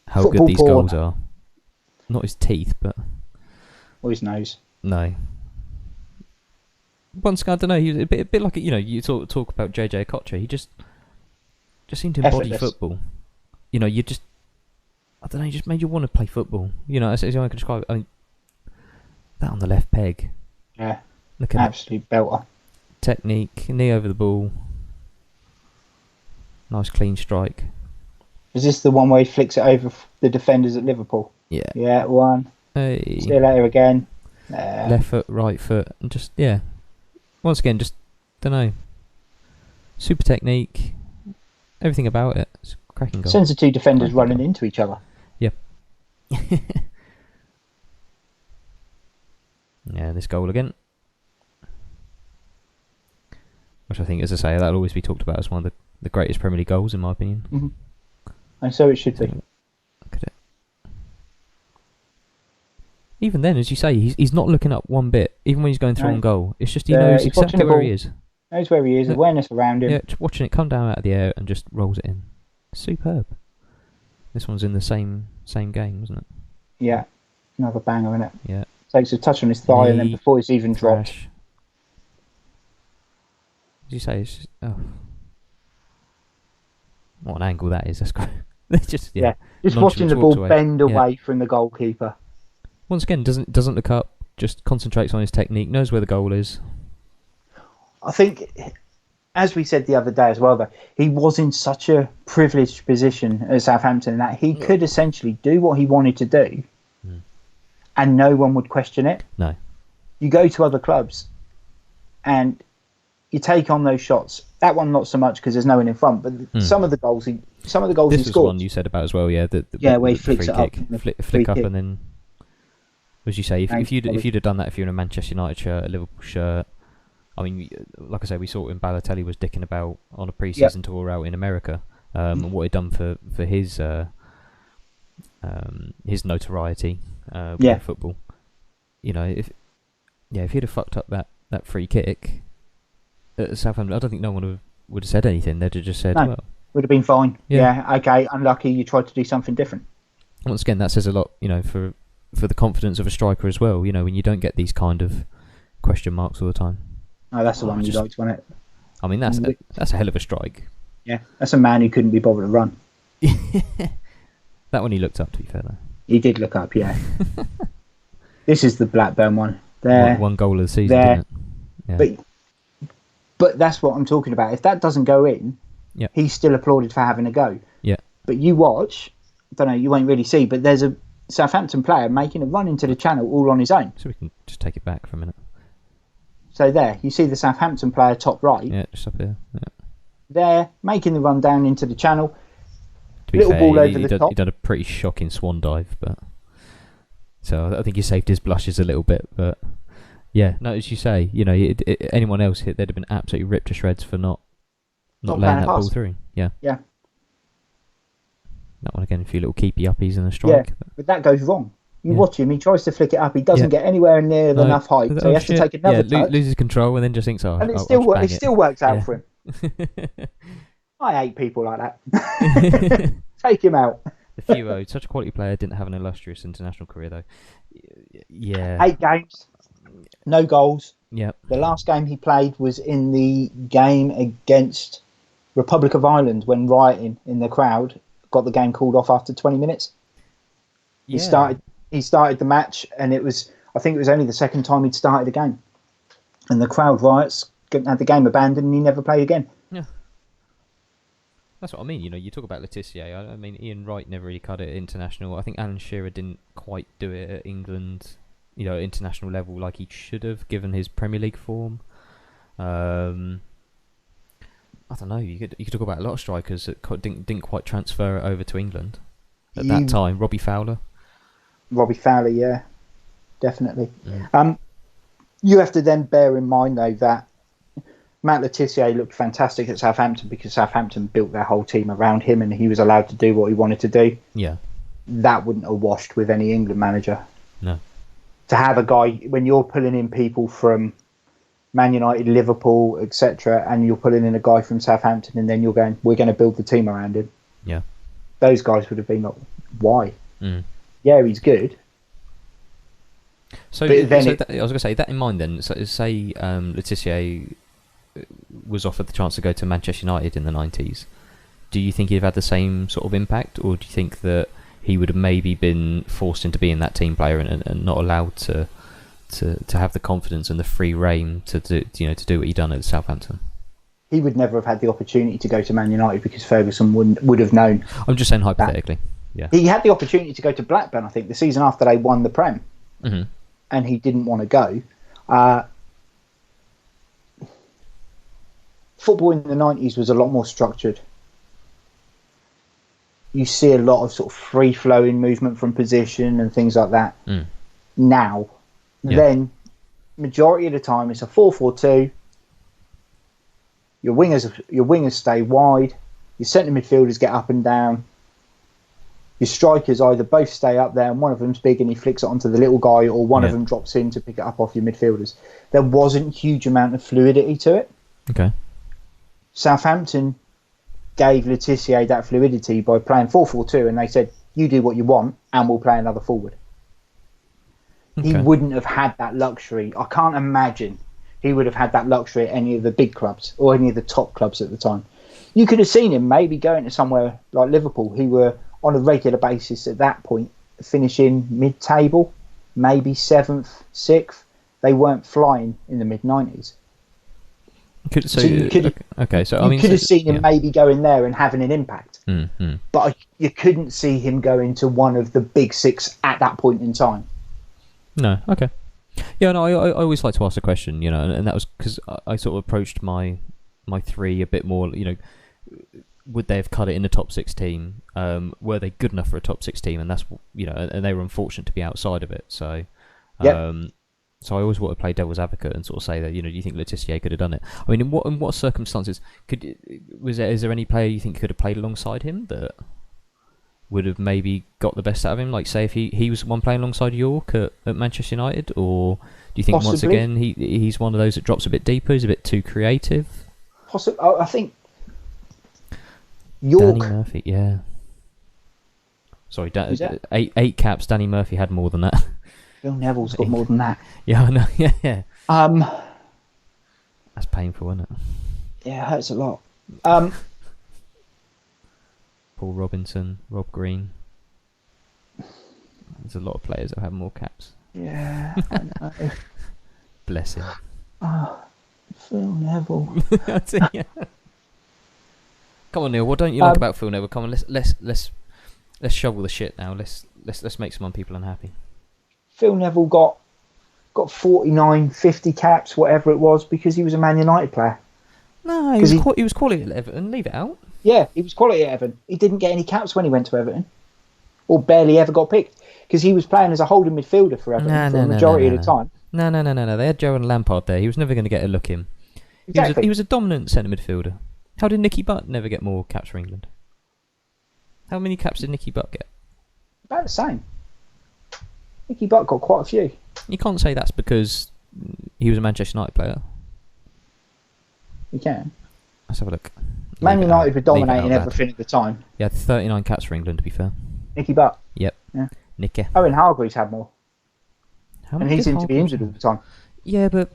How Football good these porn. goals are. Not his teeth, but Or his nose. no. Once again, I don't know. He was a bit like you talk about JJ Okocha. He just seemed to embody Effortless. football. You know, I don't know. He just made you want to play football. You know, that's how I can describe it. I mean, that on the left peg. Yeah. Look at Absolute belter. technique, knee over the ball. Nice clean strike. Is this the one where he flicks it over the defenders at Liverpool? Yeah. Yeah, one. Hey. See you later again. Left foot, right foot, and just once again, just don't know. Super technique, everything about it. It's a cracking goal. Sends the two defenders running into each other. Yeah. Yeah, this goal again. Which I think, as I say, that'll always be talked about as one of the greatest Premier League goals, in my opinion. Mm-hmm. And so it should be. Look at it. Even then, as you say, he's not looking up one bit, even when he's going through on goal. It's just he knows he's exactly watching the where ball. he is. Knows where he is, awareness around him. Yeah, just watching it come down out of the air and just rolls it in. Superb. This one's in the same game, wasn't it? Yeah. Another banger, innit? Yeah. Takes a touch on his thigh and then before it's even dropped. Trash. As you say, it's just, what an angle that is. That's great. Just just watching the ball bend away from the goalkeeper. Once again, doesn't look up, just concentrates on his technique, knows where the goal is. I think, as we said the other day as well, though, he was in such a privileged position at Southampton that he could essentially do what he wanted to do and no one would question it. No. You go to other clubs and you take on those shots. That one not so much because there's no one in front, but some of the goals he This scored. was one you said about as well, yeah. Where he flicks free it up, kick. Flick up and then, as you say, if you'd have done that if you're in a Manchester United shirt, a Liverpool shirt. I mean, like I say, we saw when Balotelli was dicking about on a pre-season tour out in America, and what he'd done for his notoriety with football. You know, if he'd have fucked up that free kick at Southampton, I don't think no one would have said anything. They'd have just said, No, well, would have been fine. Yeah, okay, unlucky. You tried to do something different. Once again, that says a lot, you know, for the confidence of a striker as well. You know, when you don't get these kind of question marks all the time. Oh, that's the one you liked, wasn't it? I mean, that's a hell of a strike. Yeah, that's a man who couldn't be bothered to run. That one he looked up, to be fair, though. He did look up, yeah. This is the Blackburn one. There, one goal of the season, didn't it? Yeah. But that's what I'm talking about. If that doesn't go in, he's still applauded for having a go. Yeah. But you watch, I don't know, you won't really see, but there's a Southampton player making a run into the channel all on his own. So we can just take it back for a minute. So there, you see the Southampton player top right. Yeah, just up here. Yeah. There, making the run down into the channel. To be fair, ball over the top. He done a pretty shocking swan dive, but so I think he saved his blushes a little bit. But yeah, no, as you say, you know, anyone else they'd have been absolutely ripped to shreds for not laying that ball through. Yeah. Yeah. That one again, a few little keepy uppies and a strike. Yeah, but that goes wrong. You watch him, he tries to flick it up, he doesn't get anywhere near enough height, so he has to take another touch. Loses control and then just thinks, and it still works out for him. I hate people like that. Take him out. The Fuo, such a quality player, didn't have an illustrious international career though. Yeah. 8 games, no goals. Yep. The last game he played was in the game against Republic of Ireland when rioting in the crowd got the game called off after 20 minutes. He started the match, and I think it was only the second time he'd started a game. And the crowd riots had the game abandoned, and he never played again. Yeah. That's what I mean. You talk about Letizia. I mean, Ian Wright never really cut it at international. I think Alan Shearer didn't quite do it at England, international level like he should have, given his Premier League form. I don't know. You could talk about a lot of strikers that didn't quite transfer it over to England at that time. Robbie Fowler, yeah, definitely. You have to then bear in mind though that Matt Le Tissier looked fantastic at Southampton because Southampton built their whole team around him, and he was allowed to do what he wanted to do. Yeah, that wouldn't have washed with any England manager. No, to have a guy when you're pulling in people from Man United, Liverpool, etc., and you're pulling in a guy from Southampton, and then you're going, we're going to build the team around him. Yeah, those guys would have been like, why? Yeah, he's good. So, I was going to say that in mind. Then, so say Le Tissier was offered the chance to go to Manchester United in the 90s. Do you think he'd have had the same sort of impact, or do you think that he would have maybe been forced into being that team player and not allowed to have the confidence and the free rein to do what he done at Southampton? He would never have had the opportunity to go to Man United because Ferguson would have known. I'm just saying hypothetically. Yeah, he had the opportunity to go to Blackburn, I think, the season after they won the Prem, and he didn't want to go. Football in the 90s was a lot more structured. You see a lot of sort of free-flowing movement from position and things like that. Now, then, majority of the time, it's a 4-4-2. Your wingers stay wide. Your centre midfielders get up and down. Your strikers either both stay up there and one of them's big and he flicks it onto the little guy, or one of them drops in to pick it up off your midfielders. There wasn't a huge amount of fluidity to it. Okay. Southampton gave Le Tissier that fluidity by playing 4-4-2, and they said, you do what you want and we'll play another forward. Okay. He wouldn't have had that luxury. I can't imagine he would have had that luxury at any of the big clubs or any of the top clubs at the time. You could have seen him maybe going to somewhere like Liverpool, who were on a regular basis at that point finishing mid-table, maybe 7th, 6th. They weren't flying in the mid-90s. So you could have seen him maybe going there and having an impact. But you couldn't see him going to one of the big 6 at that point in time. No, okay. Yeah, no, I always like to ask a question, and that was because I sort of approached my 3 a bit more, would they have cut it in the top 6 team? Were they good enough for a top 6 team? And that's, and they were unfortunate to be outside of it. So, so I always want to play devil's advocate and sort of say that, do you think Le Tissier could have done it? I mean, in what circumstances is there any player you think could have played alongside him that would have maybe got the best out of him? Like, say, if he was one playing alongside York at Manchester United, or do you think once again he's one of those that drops a bit deeper, he's a bit too creative? Possibly, I think York. Danny Murphy, yeah. Sorry, 8 caps. Danny Murphy had more than that. Phil Neville's got more than that. Yeah, I know. Yeah. That's painful, isn't it? Yeah, it hurts a lot. Paul Robinson, Rob Green. There's a lot of players that have more caps. Yeah, I know. Bless him. Phil Neville. Come on, Neil. What don't you like about Phil Neville? Come on, let's shovel the shit now. Let's make some people unhappy. Phil Neville got 49, 50 caps, whatever it was, because he was a Man United player. No, he was quality at Everton. Leave it out. Yeah, he was quality at Everton. He didn't get any caps when he went to Everton, or barely ever got picked, because he was playing as a holding midfielder for Everton for the majority of the time. No. They had Joe and Lampard there. He was never going to get a look in. Exactly. He was a dominant centre midfielder. How did Nicky Butt never get more caps for England? How many caps did Nicky Butt get? About the same. Nicky Butt got quite a few. You can't say that's because he was a Manchester United player. You can. Let's have a look. Man United were dominating everything at the time. He had 39 caps for England, to be fair. Nicky Butt. Yep. Yeah. Nicky. Owen Hargreaves had more. And he seemed to be injured all the time. Yeah, but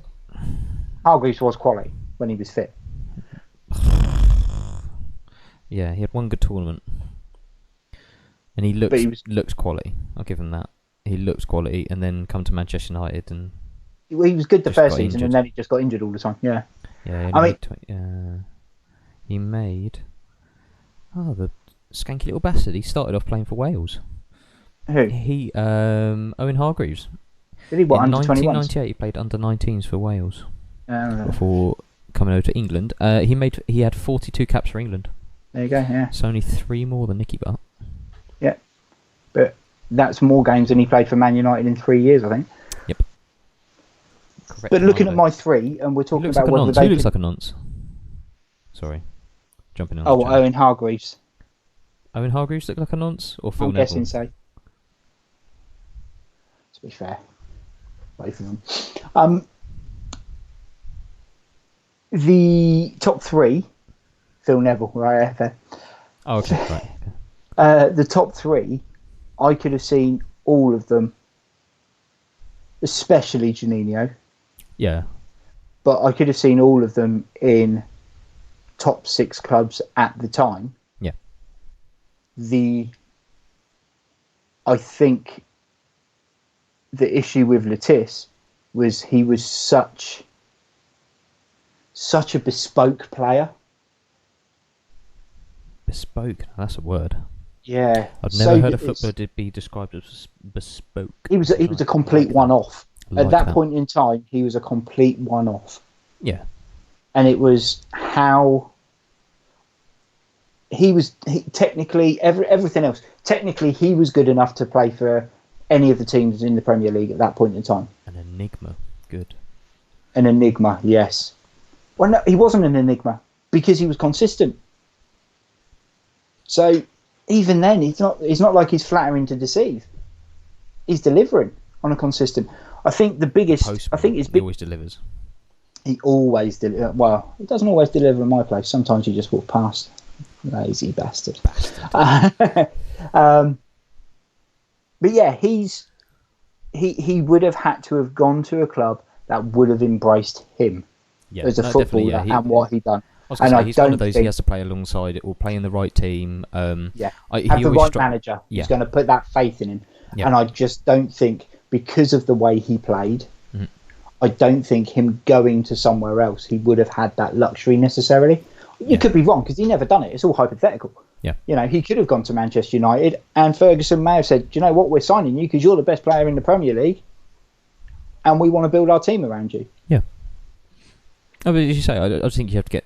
Hargreaves was quality when he was fit. Yeah, he had one good tournament. And he looks quality. I'll give him that. He looks quality, and then come to Manchester United and he was good the first season, and then he just got injured all the time. Yeah. Yeah. He made the skanky little bastard. He started off playing for Wales. Who? Owen Hargreaves. Did he what? In Under 21? 1998, he played under 19s for Wales Right. before coming over to England. He had 42 caps for England. There you go. Yeah. It's only 3 more than Nicky Butt. Yeah, but that's more games than he played for Man United in 3 years, I think. Yep. Correct. But looking at my 3, and we're talking about whether they... Who looks like a nonce? Sorry. Jumping on. Owen Hargreaves. Owen Hargreaves look like a nonce? Or Phil I'm Neville? guessing so. To be fair. Both of them. The top 3, Phil Neville, right there. Oh, okay, right. The top 3, I could have seen all of them, especially Juninho. Yeah. But I could have seen all of them in top 6 clubs at the time. Yeah. I think the issue with Lettice was he was such a bespoke player. Bespoke? That's a word. Yeah. I've never heard a footballer be described as bespoke. He was a complete one-off. At that point in time, he was a complete one-off. Yeah. And it was how he technically everything else. Technically, he was good enough to play for any of the teams in the Premier League at that point in time. An enigma. Good. An enigma, yes. Well, no, he wasn't an enigma because he was consistent. So even then, it's not like he's flattering to deceive. He's delivering on a consistent. I think the biggest. He always delivers. He always delivers. Well, he doesn't always deliver in my place. Sometimes you just walk past. Lazy bastard. But yeah, he would have had to have gone to a club that would have embraced him as a footballer and what he'd done. He's one of those he has to play alongside it or play in the right team. Have the right manager who's going to put that faith in him. Yeah. And I just don't think, because of the way he played, I don't think him going to somewhere else, he would have had that luxury necessarily. You could be wrong because he never done it. It's all hypothetical. Yeah. You know, he could have gone to Manchester United and Ferguson may have said, do you know what, we're signing you because you're the best player in the Premier League and we want to build our team around you. Yeah. I mean, as you say, I just think you have to get...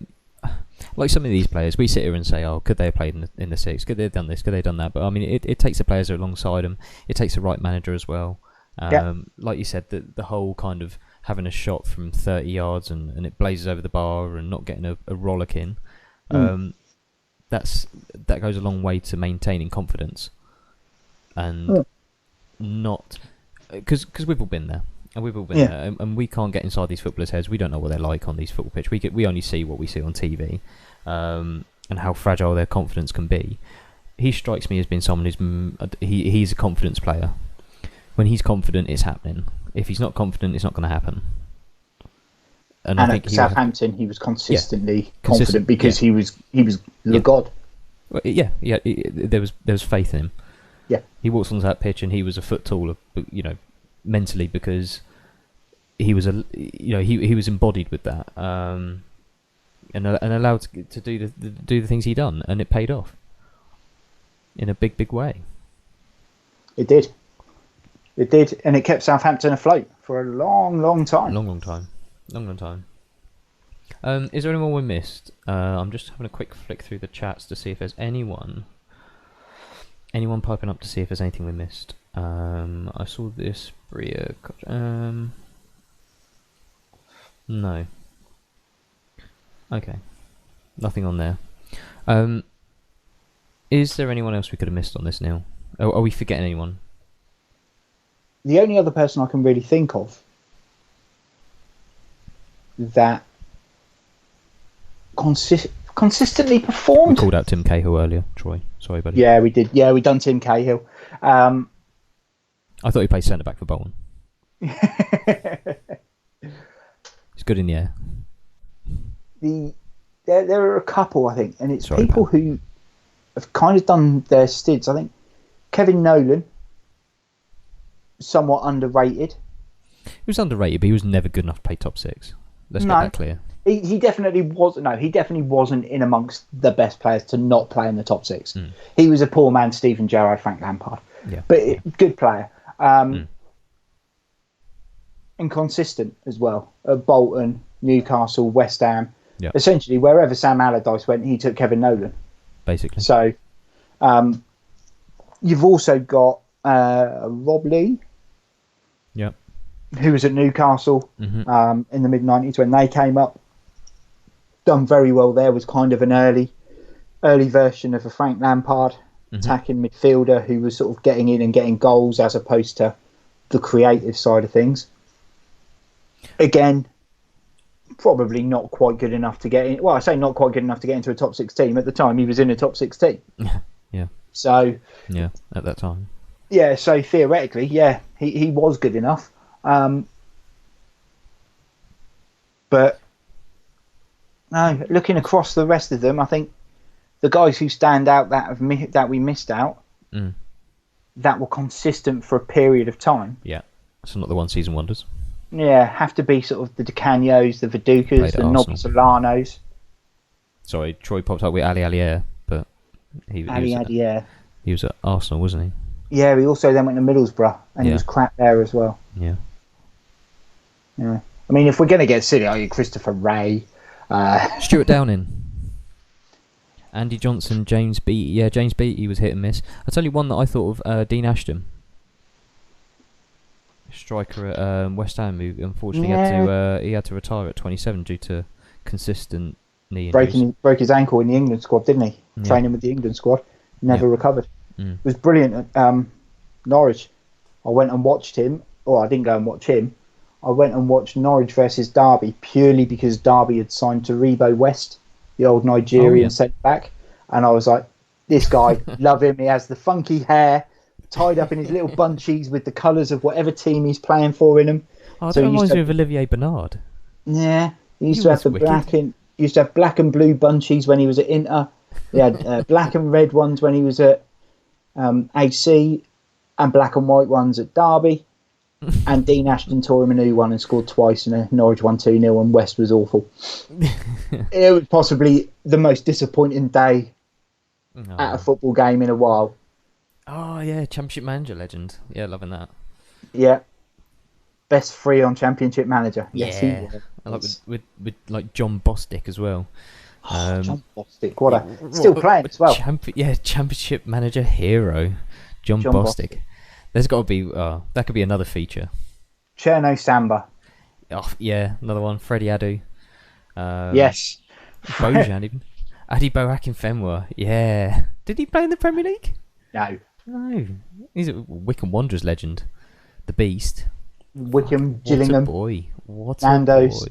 Like some of these players, we sit here and say, oh, could they have played in the six? Could they have done this? Could they have done that? But I mean, it takes the players alongside them. It takes the right manager as well. Like you said, the whole kind of having a shot from 30 yards and it blazes over the bar and not getting a rollick in, that goes a long way to maintaining confidence. And not... Because we've all been there. And we've all been there, and we can't get inside these footballers' heads. We don't know what they're like on these football pitch. We only see what we see on TV, and how fragile their confidence can be. He strikes me as being someone he's a confidence player. When he's confident, it's happening. If he's not confident, it's not going to happen. And I think at Southampton, he was consistently confident because he was the god. Well, there was faith in him. Yeah, he walks onto that pitch and he was a foot taller, mentally, because he was he was embodied with that, and allowed to do the things he done, and it paid off in a big way. It did, and it kept Southampton afloat for a long time. Long time. Is there anyone we missed? I'm just having a quick flick through the chats to see if there's anyone piping up to see if there's anything we missed. I saw this Bria. No. Okay. Nothing on there. Is there anyone else we could have missed on this, Neil? Are we forgetting anyone? the only other person I can really think of that consistently performed. We called out Tim Cahill earlier, Troy. Sorry, buddy. Yeah, we did. Yeah, we done Tim Cahill. I thought he played centre back for Bolton. He's good in the air. There are a couple, I think, and it's people who have kind of done their stids. I think Kevin Nolan, somewhat underrated. He was underrated, but he was never good enough to play top six. Let's get that clear. He definitely wasn't. No, he definitely wasn't in amongst the best players to not play in the top six. He was a poor man, Steven Gerrard, Frank Lampard. Yeah, but good player. Inconsistent as well. At Bolton, Newcastle, West Ham. Yeah. Essentially, wherever Sam Allardyce went, he took Kevin Nolan. Basically. So, you've also got Rob Lee. Yeah. Who was at Newcastle in the mid-90s when they came up. Done very well there. Was kind of an early version of a Frank Lampard attacking midfielder who was sort of getting in and getting goals as opposed to the creative side of things. Again, probably not quite good enough to get in. Well, I say not quite good enough to get into a top 6 team. At the time, he was in a top 6 team. Yeah. So. Yeah, at that time. Yeah, so theoretically, yeah, he was good enough. But no, looking across the rest of them, I think the guys who stand out that we missed out, that were consistent for a period of time. Yeah, so not the one-season wonders. Yeah, have to be sort of the Di Canios, the Vidukas, the Nobby Solanos. Sorry, Troy popped up with Ali Alier, but he was at Arsenal, wasn't he? Yeah, he also then went to Middlesbrough, and he was crap there as well. Yeah. Yeah. I mean, if we're going to get silly, Christopher Ray, Stuart Downing, Andy Johnson, James Beattie. Yeah, James Beattie was hit and miss. I'll tell you one that I thought of, Dean Ashton. Striker at West Ham, who unfortunately had to retire at 27 due to consistent knee injuries. Broke his ankle in the England squad, didn't he? Yeah. Training with the England squad, never recovered. It was brilliant at Norwich. I went and watched him. I didn't go and watch him. I went and watched Norwich versus Derby purely because Derby had signed to Rebo West, the old Nigerian centre back, and I was like, this guy, love him. He has the funky hair, tied up in his little bunchies with the colours of whatever team he's playing for in them. Oh, that reminds me of Olivier Bernard. Yeah, he used to have black and blue bunchies when he was at Inter. He had black and red ones when he was at AC, and black and white ones at Derby. And Dean Ashton tore him a new one and scored twice, and Norwich won 2-0, and West was awful. It was possibly the most disappointing day at a football game in a while. Oh yeah, Championship Manager legend. Yeah, loving that. Yeah, best free on Championship Manager. Yes, he was. I like with like John Bostic as well. John Bostic, still playing as well. Championship Manager hero, John Bostic. There's got to be that could be another feature. Cherno Samba. Oh yeah, another one. Freddie Adu. Yes. Bojan even. Adi Boakinfenwa. Yeah. Did he play in the Premier League? No. He's a Wycombe Wanderers legend. The Beast. Wycombe, Gillingham. What Nando's. a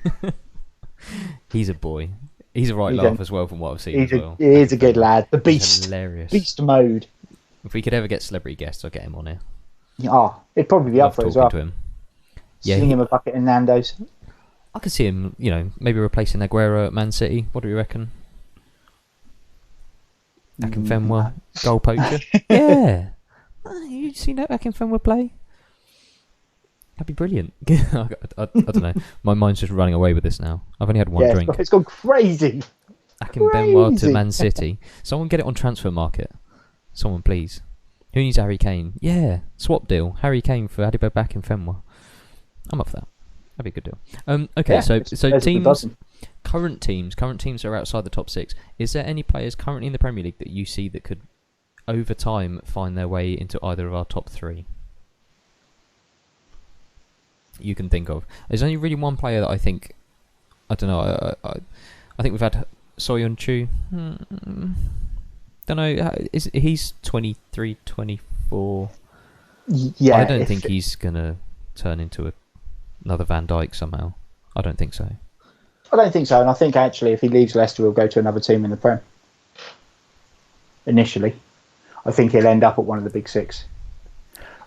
boy. He's a boy. He's a right laugh as well from what I've seen as well. He is a good lad. The Beast. Hilarious. Beast mode. If we could ever get celebrity guests, I'll get him on here. It'd probably be up for it as well. To him. Sling him a bucket in Nando's. I could see him, maybe replacing Aguero at Man City. What do you reckon? Akinfenwa, goal poacher. Yeah. You seen that Akinfenwa play? That'd be brilliant. I don't know. My mind's just running away with this now. I've only had one drink. It's gone crazy. Akinfenwa to Man City. Someone get it on transfer market. Someone, please. Who needs Harry Kane? Yeah, swap deal. Harry Kane for Adibo Akinfenwa. I'm up for that. That'd be a good deal. Okay, so teams, current teams that are outside the top 6. Is there any players currently in the Premier League that you see that could, over time, find their way into either of our top 3? You can think of. There's only really one player that I think. I don't know. I think we've had Soyun Chu. Don't know. He's 23, 24. Yeah, I don't think he's gonna turn into another Van Dijk somehow. I don't think so. I don't think so, and I think actually if he leaves Leicester, he'll go to another team in the Prem. Initially, I think he'll end up at one of the big six.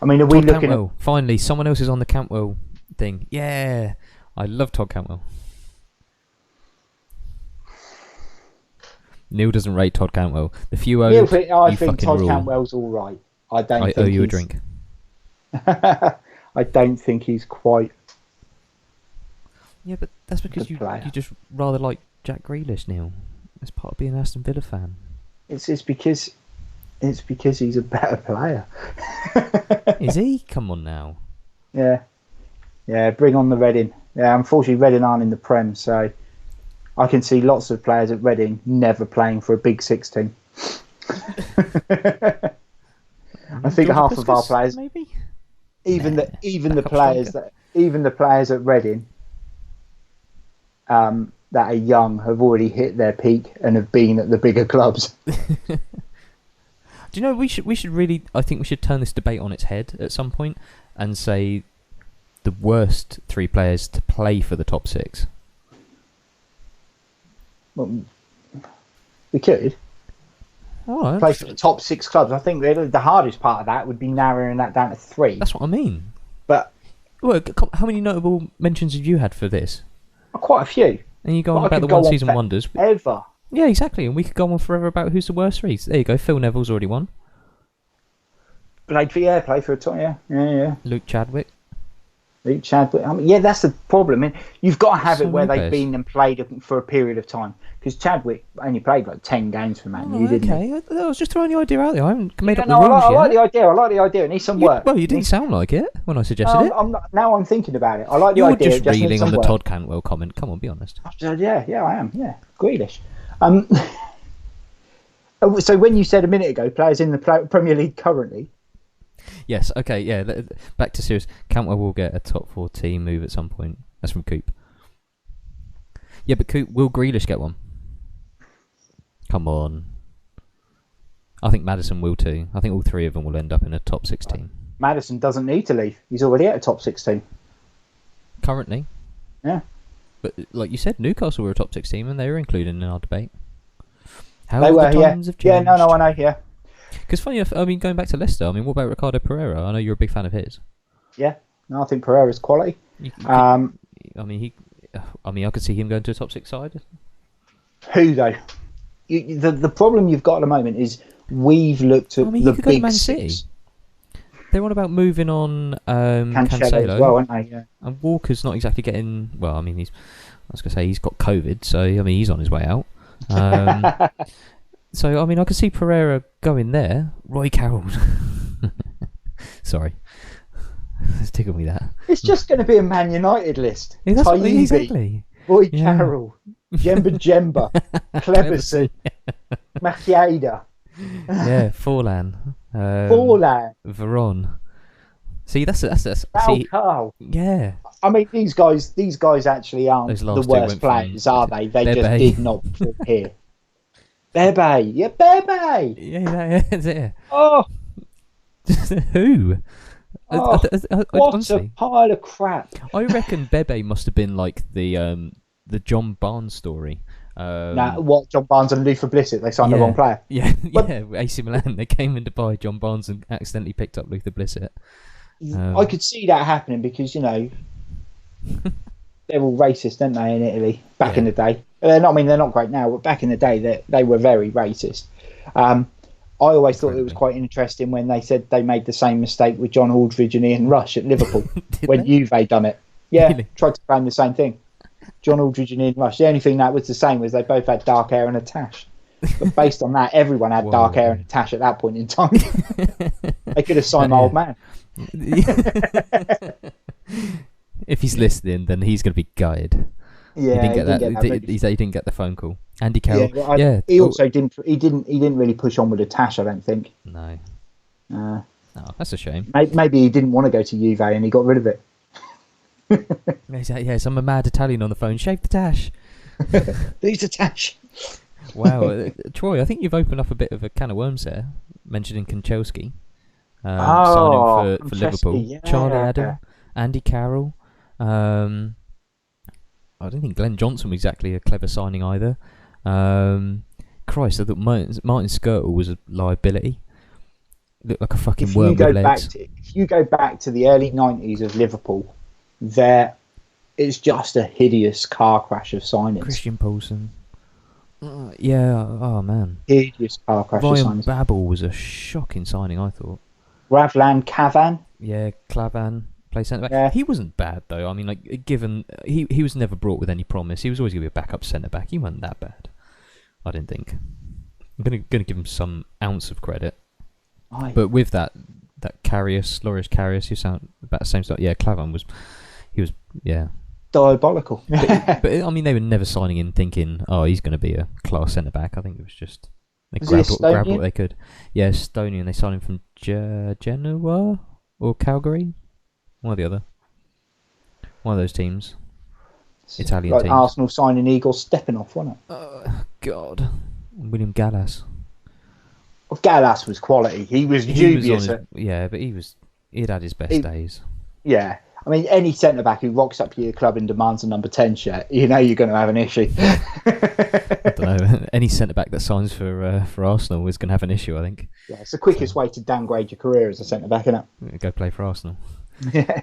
I mean, are we looking Cantwell. Finally, someone else is on the Cantwell thing. Yeah, I love Todd Cantwell. Neil doesn't rate Todd Cantwell. The few owed, I think Todd Cantwell's all right. I owe you a drink. I don't think he's quite. Yeah, but that's because you just rather like Jack Grealish, Neil. It's part of being an Aston Villa fan. It's because he's a better player. Is he? Come on now. Yeah. Bring on the Reading. Yeah, unfortunately, Reading aren't in the Prem, so I can see lots of players at Reading never playing for a Big Six team. I think half of our players, maybe, even the players at Reading, that are young have already hit their peak and have been at the bigger clubs. Do you know we should really? I think we should turn this debate on its head at some point and say the worst 3 players to play for the top 6. Well, we could play for the top 6 clubs. I think the hardest part of that would be narrowing that down to 3. That's what I mean. But how many notable mentions have you had for this? Quite a few. And you go on about the one-season wonders. Ever. Yeah, exactly. And we could go on forever about who's the worst 3. There you go. Phil Neville's already won. Played for a time. Yeah. Luke Chadwick. I mean, that's the problem. I mean, you've got to have it where they've been and played for a period of time. Because Chadwick only played like 10 games for Man U, didn't he? Okay, I was just throwing the idea out there. I haven't made up the rules yet. I like the idea. It needs some work. Well, you didn't sound like it when I suggested it. Now I'm thinking about it. I like the idea. You're just reeling on the Todd Cantwell comment. Come on, be honest. Yeah, I am. Yeah, Grealish. So when you said a minute ago, players in the Premier League currently. Yes, okay, yeah. Back to serious. Cantwell will get a top 4 team move at some point. That's from Coop. Yeah, but Coop, will Grealish get one? Come on. I think Maddison will too. I think all 3 of them will end up in a top 6 team. Maddison doesn't need to leave. He's already at a top 6 team. Currently. Yeah. But like you said, Newcastle were a top 6 team and they were included in our debate. How the times have changed. Yeah, no, I know, yeah. Because funny enough, I mean, going back to Leicester, I mean, what about Ricardo Pereira? I know you're a big fan of his. Yeah, no, I think Pereira's quality. I could see him going to a top 6 side. Who though? The problem you've got at the moment is we've looked at the big Man City. 6. They're on about moving on Cancelo as well, aren't they? Yeah. And Walker's not exactly getting. Well, I mean, I was going to say he's got COVID, so I mean he's on his way out. So, I mean, I could see Pereira going there. Roy Carroll. Sorry. It's tickled me that. It's just going to be a Man United list. Yeah, that's exactly. Roy Carroll. Jemba. Cleberson. Machiada. Yeah, Forlan. Veron. See, that's Carl. Yeah. I mean, these guys actually aren't the worst players, are they? They just did not perform here. Bebe. Yeah, Bebe. Yeah, that's it. Oh. Who? What honestly, a pile of crap. I reckon Bebe must have been like the John Barnes story. What, John Barnes and Luther Blissett? They signed the wrong player. Yeah, AC Milan. They came in to buy John Barnes and accidentally picked up Luther Blissett. I could see that happening because, they're all racist, aren't they, in Italy, back in the day. They're not great now, but back in the day, they were very racist. I always thought it was quite interesting when they said they made the same mistake with John Aldridge and Ian Rush at Liverpool when Juve done it. Yeah, really? Tried to claim the same thing. John Aldridge and Ian Rush. The only thing that was the same was they both had dark hair and a tash. But based on that, everyone had dark hair and a tash at that point in time. They could have signed my old man. If he's listening, then he's going to be gutted. Yeah, he didn't get the phone call. Andy Carroll. He also didn't. He didn't really push on with a tash. I don't think. No. Oh, that's a shame. Maybe he didn't want to go to Juve and he got rid of it. Yes, I'm a mad Italian on the phone. Shave the tash. Who's the tash? Wow, Troy, I think you've opened up a bit of a can of worms there, mentioning Kanchelski. signing for Liverpool. Yeah. Charlie Adam, Andy Carroll. I don't think Glenn Johnson was exactly a clever signing either. Christ, I thought Martin Skirtle was a liability. Looked like a fucking worm with legs. If you go back to the early 90s of Liverpool, it's just a hideous car crash of signings. Christian Poulsen. Yeah, oh man. Hideous car crash of signings. Ryan Babel was a shocking signing, I thought. Ravlan Cavan. Yeah, Clavan. Play centre back. Yeah. He wasn't bad though. I mean, like, given he was never brought with any promise. He was always going to be a backup centre back. He wasn't that bad. I didn't think. I'm gonna give him some ounce of credit. But with that Loris Karius, you sound about the same stuff. Yeah, Clavan was diabolical. but I mean, they were never signing in thinking, oh, he's going to be a class centre back. I think it was just they grabbed what they could. Yeah, Estonian. They signed him from Genoa or Calgary, one or the other. One of those teams. Italian like teams. Arsenal signing Igor Stepanov, wasn't it? Oh God, William Gallas. Well, Gallas was quality. He was dubious. But he'd had his best days. Yeah. I mean, any centre-back who rocks up to your club and demands a number 10 shirt, you know you're going to have an issue. I don't know. Any centre-back that signs for Arsenal is going to have an issue, I think. Yeah, it's the quickest way to downgrade your career as a centre-back, isn't it? Go play for Arsenal. Yeah.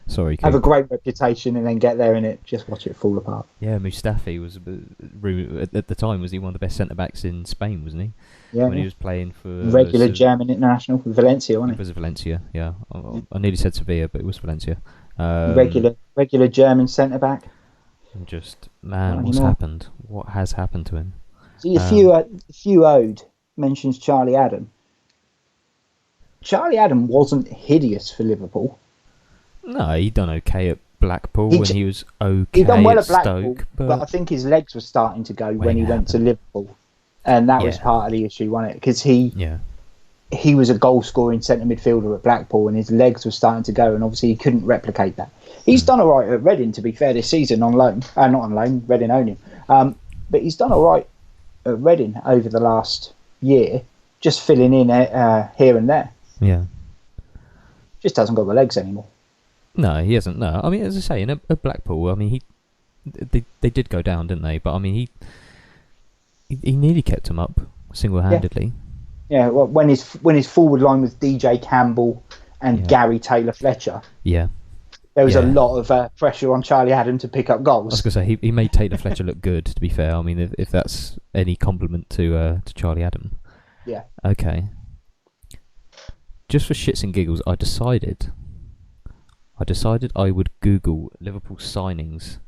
Sorry, Keith. Have a great reputation and then get there and just watch it fall apart. Yeah, Mustafi was at the time, was he one of the best centre-backs in Spain, wasn't he? Yeah. When he was playing for... regular German international with Valencia, wasn't he? It was Valencia, yeah. I nearly said Sevilla, but it was Valencia. Regular German centre-back. Just, man, what's happened? What has happened to him? See, a few owed mentions Charlie Adam. Charlie Adam wasn't hideous for Liverpool. No, he done okay at Blackpool and he was okay. He done well at Blackpool, Stoke, but I think his legs were starting to go when he went to Liverpool, and that was part of the issue, wasn't it? Because he was a goal-scoring centre midfielder at Blackpool, and his legs were starting to go, and obviously he couldn't replicate that. He's done all right at Reading, to be fair, this season on loan. Not on loan, Reading own him. But he's done all right at Reading over the last year, just filling in here and there. Yeah. Just hasn't got the legs anymore. No, he hasn't. No, I mean, as I say, in at Blackpool, I mean, they did go down, didn't they? But I mean, he nearly kept them up single-handedly. Yeah, well, when his forward line was DJ Campbell and Gary Taylor-Fletcher. Yeah. There was a lot of pressure on Charlie Adam to pick up goals. I was going to say, he made Taylor-Fletcher look good, to be fair. I mean, if that's any compliment to Charlie Adam. Yeah. Okay. Just for shits and giggles, I decided I would Google Liverpool signings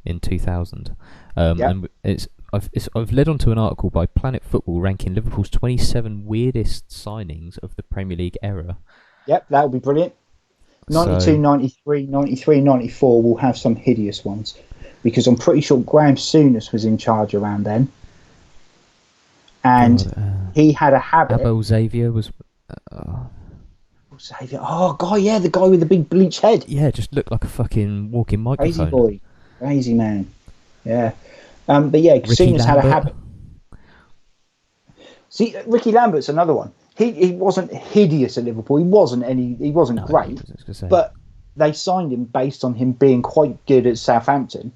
in 2000. And I've led on to an article by Planet Football ranking Liverpool's 27 weirdest signings of the Premier League era. Yep, that would be brilliant. 92, 93, 93, 94 will have some hideous ones, because I'm pretty sure Graham Souness was in charge around then. And he had a habit... Abel Xavier was... Xavier. Oh, God, yeah, the guy with the big bleach head. Yeah, just looked like a fucking walking microphone. Crazy boy. Crazy man. Yeah. But yeah, Souness had a habit. See, Ricky Lambert's another one. He wasn't hideous at Liverpool. He wasn't great. But they signed him based on him being quite good at Southampton.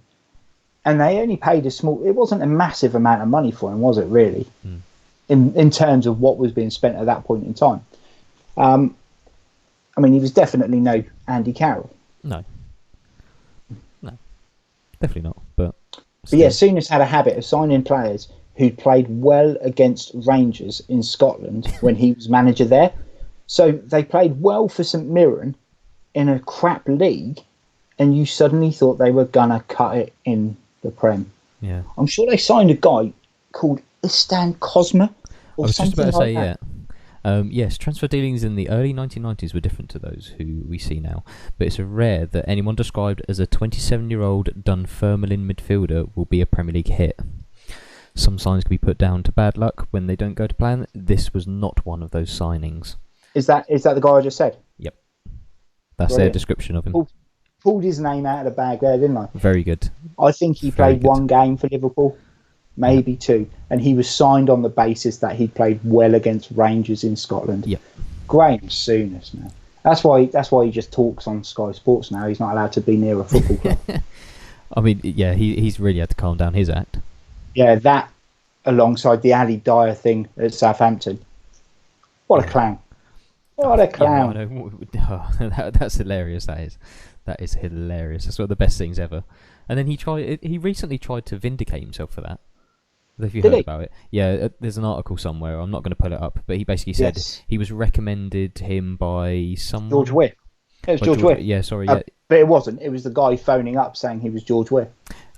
And they only paid it wasn't a massive amount of money for him, was it, really? In terms of what was being spent at that point in time. I mean, he was definitely no Andy Carroll. No, definitely not. But yeah, Souness had a habit of signing players who played well against Rangers in Scotland when he was manager there. So they played well for St Mirren in a crap league, and you suddenly thought they were gonna cut it in the Prem. Yeah, I'm sure they signed a guy called Istan Kozma. I was just about to say, yeah. Yes, transfer dealings in the early 1990s were different to those who we see now, but it's rare that anyone described as a 27-year-old Dunfermline midfielder will be a Premier League hit. Some signs can be put down to bad luck when they don't go to plan. This was not one of those signings. Is that the guy I just said? Yep. That's their description of him. Pulled his name out of the bag there, didn't I? Very good. I think he played one game for Liverpool, maybe two, and he was signed on the basis that he played well against Rangers in Scotland. Yep. Graham Souness, man. That's why he just talks on Sky Sports now. He's not allowed to be near a football club. I mean, yeah, he's really had to calm down his act. Yeah, that alongside the Ali Dyer thing at Southampton. What a clown. What a clown. Yeah, I know. Oh, that's hilarious, that is. That is hilarious. That's one of the best things ever. And then he recently tried to vindicate himself for that. Have you heard about it? Yeah, there's an article somewhere. I'm not going to pull it up, but he basically said he was recommended him by someone. George Weah. It was George Weah. Yeah, sorry. Yeah. But it wasn't. It was the guy phoning up saying he was George Weah.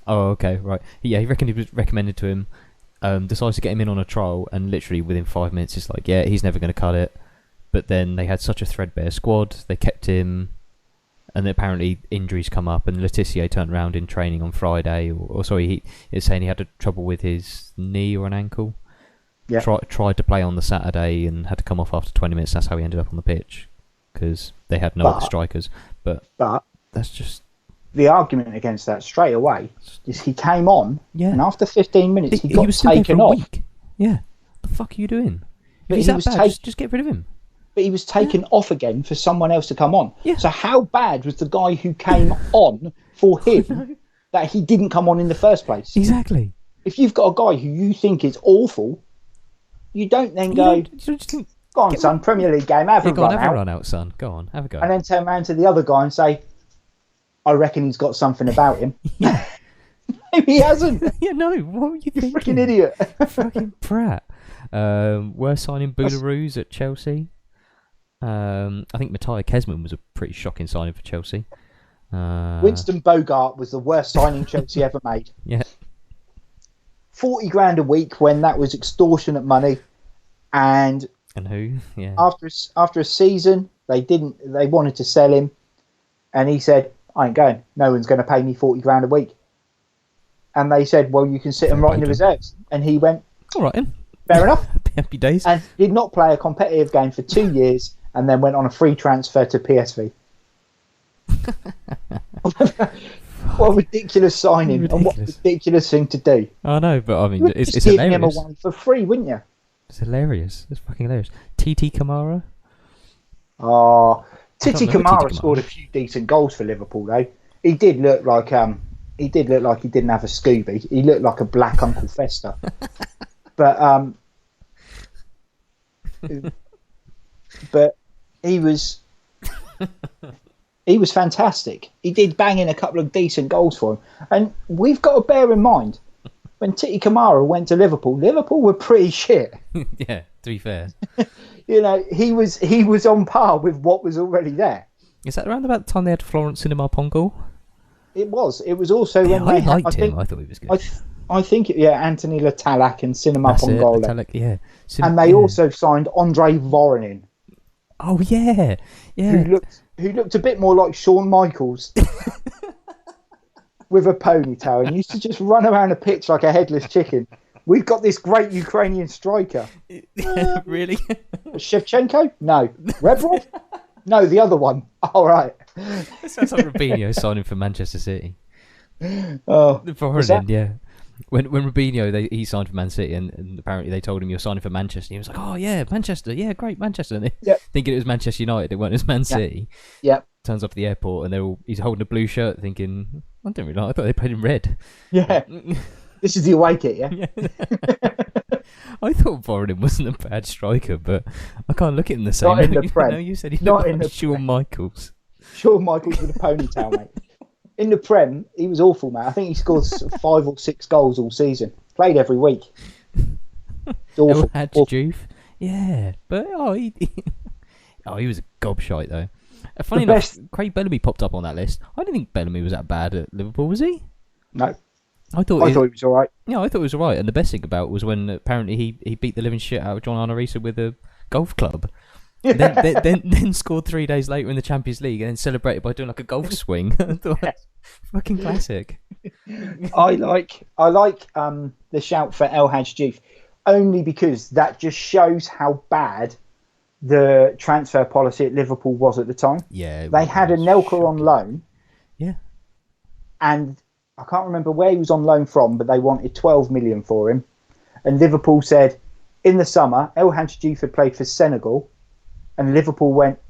Oh, okay, right. Yeah, he reckoned he was recommended to him. Decides to get him in on a trial, and literally within 5 minutes, it's like, yeah, he's never going to cut it. But then they had such a threadbare squad, they kept him, and apparently injuries come up, and Letitia turned around in training on Friday, or sorry, he is saying he had trouble with his knee or an ankle. Yeah. Tried to play on the Saturday and had to come off after 20 minutes. That's how he ended up on the pitch, because they had no other strikers. But that's just... The argument against that straight away is he came on, and after 15 minutes he got taken off. Week. Yeah, what the fuck are you doing? If he's that bad, just get rid of him. But he was taken off again for someone else to come on. Yeah. So how bad was the guy who came on for him that he didn't come on in the first place? Exactly. If you've got a guy who you think is awful, you don't then go, go on, son, Premier League game, have a run out, son. Go on, have a go. And then turn around to the other guy and say, I reckon he's got something about him. No, he hasn't. Yeah, no. What were you thinking? Freaking idiot. Fucking prat. We're signing Boularus at Chelsea. I think Mattia Kesman was a pretty shocking signing for Chelsea. Winston Bogart was the worst signing Chelsea ever made. Yeah. 40 grand a week when that was extortionate money. And who? Yeah. After a season, they wanted to sell him, and he said, I ain't going. No one's going to pay me 40 grand a week. And they said, well, you can sit and write in the reserves. And he went, all right, then. Fair enough. Happy days. And did not play a competitive game for 2 years, and then went on a free transfer to PSV. What a ridiculous signing. And what a ridiculous thing to do. I know, but I mean, it's hilarious. Give him away for free, wouldn't you? It's hilarious. It's fucking hilarious. TT Kamara? Oh... Titi Kamara scored a few decent goals for Liverpool, though. He did look like he didn't have a Scooby. He looked like a black Uncle Fester. But he was fantastic. He did bang in a couple of decent goals for him. And we've got to bear in mind, when Titi Kamara went to Liverpool were pretty shit. Yeah, to be fair. You know, he was on par with what was already there. Is that around about the time they had Florence Cinema Pongal? It was. It was also when I liked him. I thought he was good. I think Anthony Letalak and Cinema Pongal. Yeah. And they also signed Andre Voronin. Oh yeah, yeah. Who looked a bit more like Shawn Michaels with a ponytail and used to just run around a pitch like a headless chicken. We've got this great Ukrainian striker. Really? Shevchenko? No. Rebrov? No, the other one. All right. That sounds like Robinho signing for Manchester City. Oh, Voronin, yeah. When Robinho he signed for Man City and apparently they told him you're signing for Manchester. He was like, oh yeah, Manchester, yeah, great, Manchester. And thinking it was Manchester United, it wasn't Man City. Yeah. Turns up at the airport and he's holding a blue shirt, thinking, I don't really know. I thought they played in red. Yeah. This is the away kit, yeah? I thought Voronin wasn't a bad striker, but I can't look at him the same. Not in the Prem. No, you said he looked like Shawn Michaels. Shawn Michaels with a ponytail, mate. In the Prem, he was awful, mate. I think he scored 5 or 6 goals all season. Played every week. Awful. Juve. Yeah, but he was a gobshite though. Funny enough, Craig Bellamy popped up on that list. I didn't think Bellamy was that bad at Liverpool, was he? No. I thought he was all right. Yeah, I thought he was all right. And the best thing about it was when apparently he beat the living shit out of John Arnorisa with a golf club. then scored 3 days later in the Champions League and then celebrated by doing like a golf swing. I thought fucking classic. I like the shout for El Hadj Diouf only because that just shows how bad the transfer policy at Liverpool was at the time. Yeah, they had Anelka on loan. Yeah, and I can't remember where he was on loan from, but they wanted 12 million for him. And Liverpool said, in the summer, El Hadj Diouf had played for Senegal, and Liverpool went,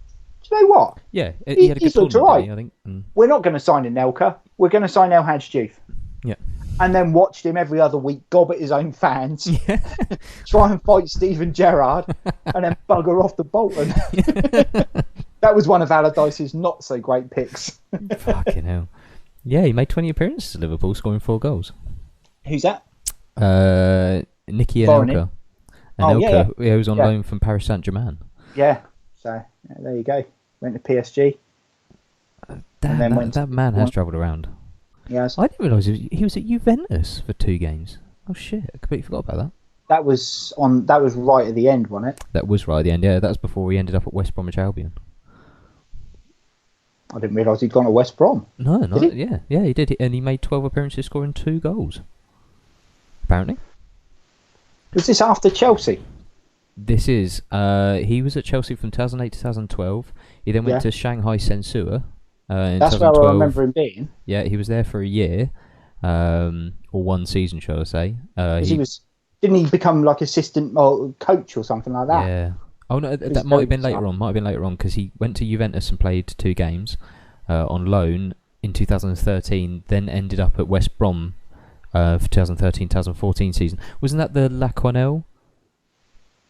do you know what? Yeah, he had a good tournament, right. I think. We're not going to sign Anelka. We're going to sign El Hadji Diouf. Yeah. And then watched him every other week gob at his own fans, try and fight Steven Gerrard, and then bugger off to Bolton. That was one of Allardyce's not so great picks. Fucking hell. Yeah, he made 20 appearances at Liverpool, scoring 4 goals. Who's that? Nicky Anelka. Anelka, who was on loan from Paris Saint-Germain. Yeah, so there you go. Went to PSG. Damn, that man has travelled around. Yes. I didn't realise he was at Juventus for 2 games. Oh shit, I completely forgot about that. That was right at the end, wasn't it? That was right at the end, yeah. That was before he ended up at West Bromwich Albion. I didn't realise he'd gone to West Brom. No, yeah, he did. And he made 12 appearances, scoring 2 goals. Apparently. Was this after Chelsea? This is. He was at Chelsea from 2008 to 2012. He then went to Shanghai Sensua. That's where I remember him being. Yeah, he was there for a year, or 1 season, shall I say? Didn't he become like assistant or coach or something like that? Yeah. Oh no, that might have been later on. Might have been later on because he went to Juventus and played 2 games on loan in 2013. Then ended up at West Brom for 2013-2014 season. Wasn't that the Laquanel?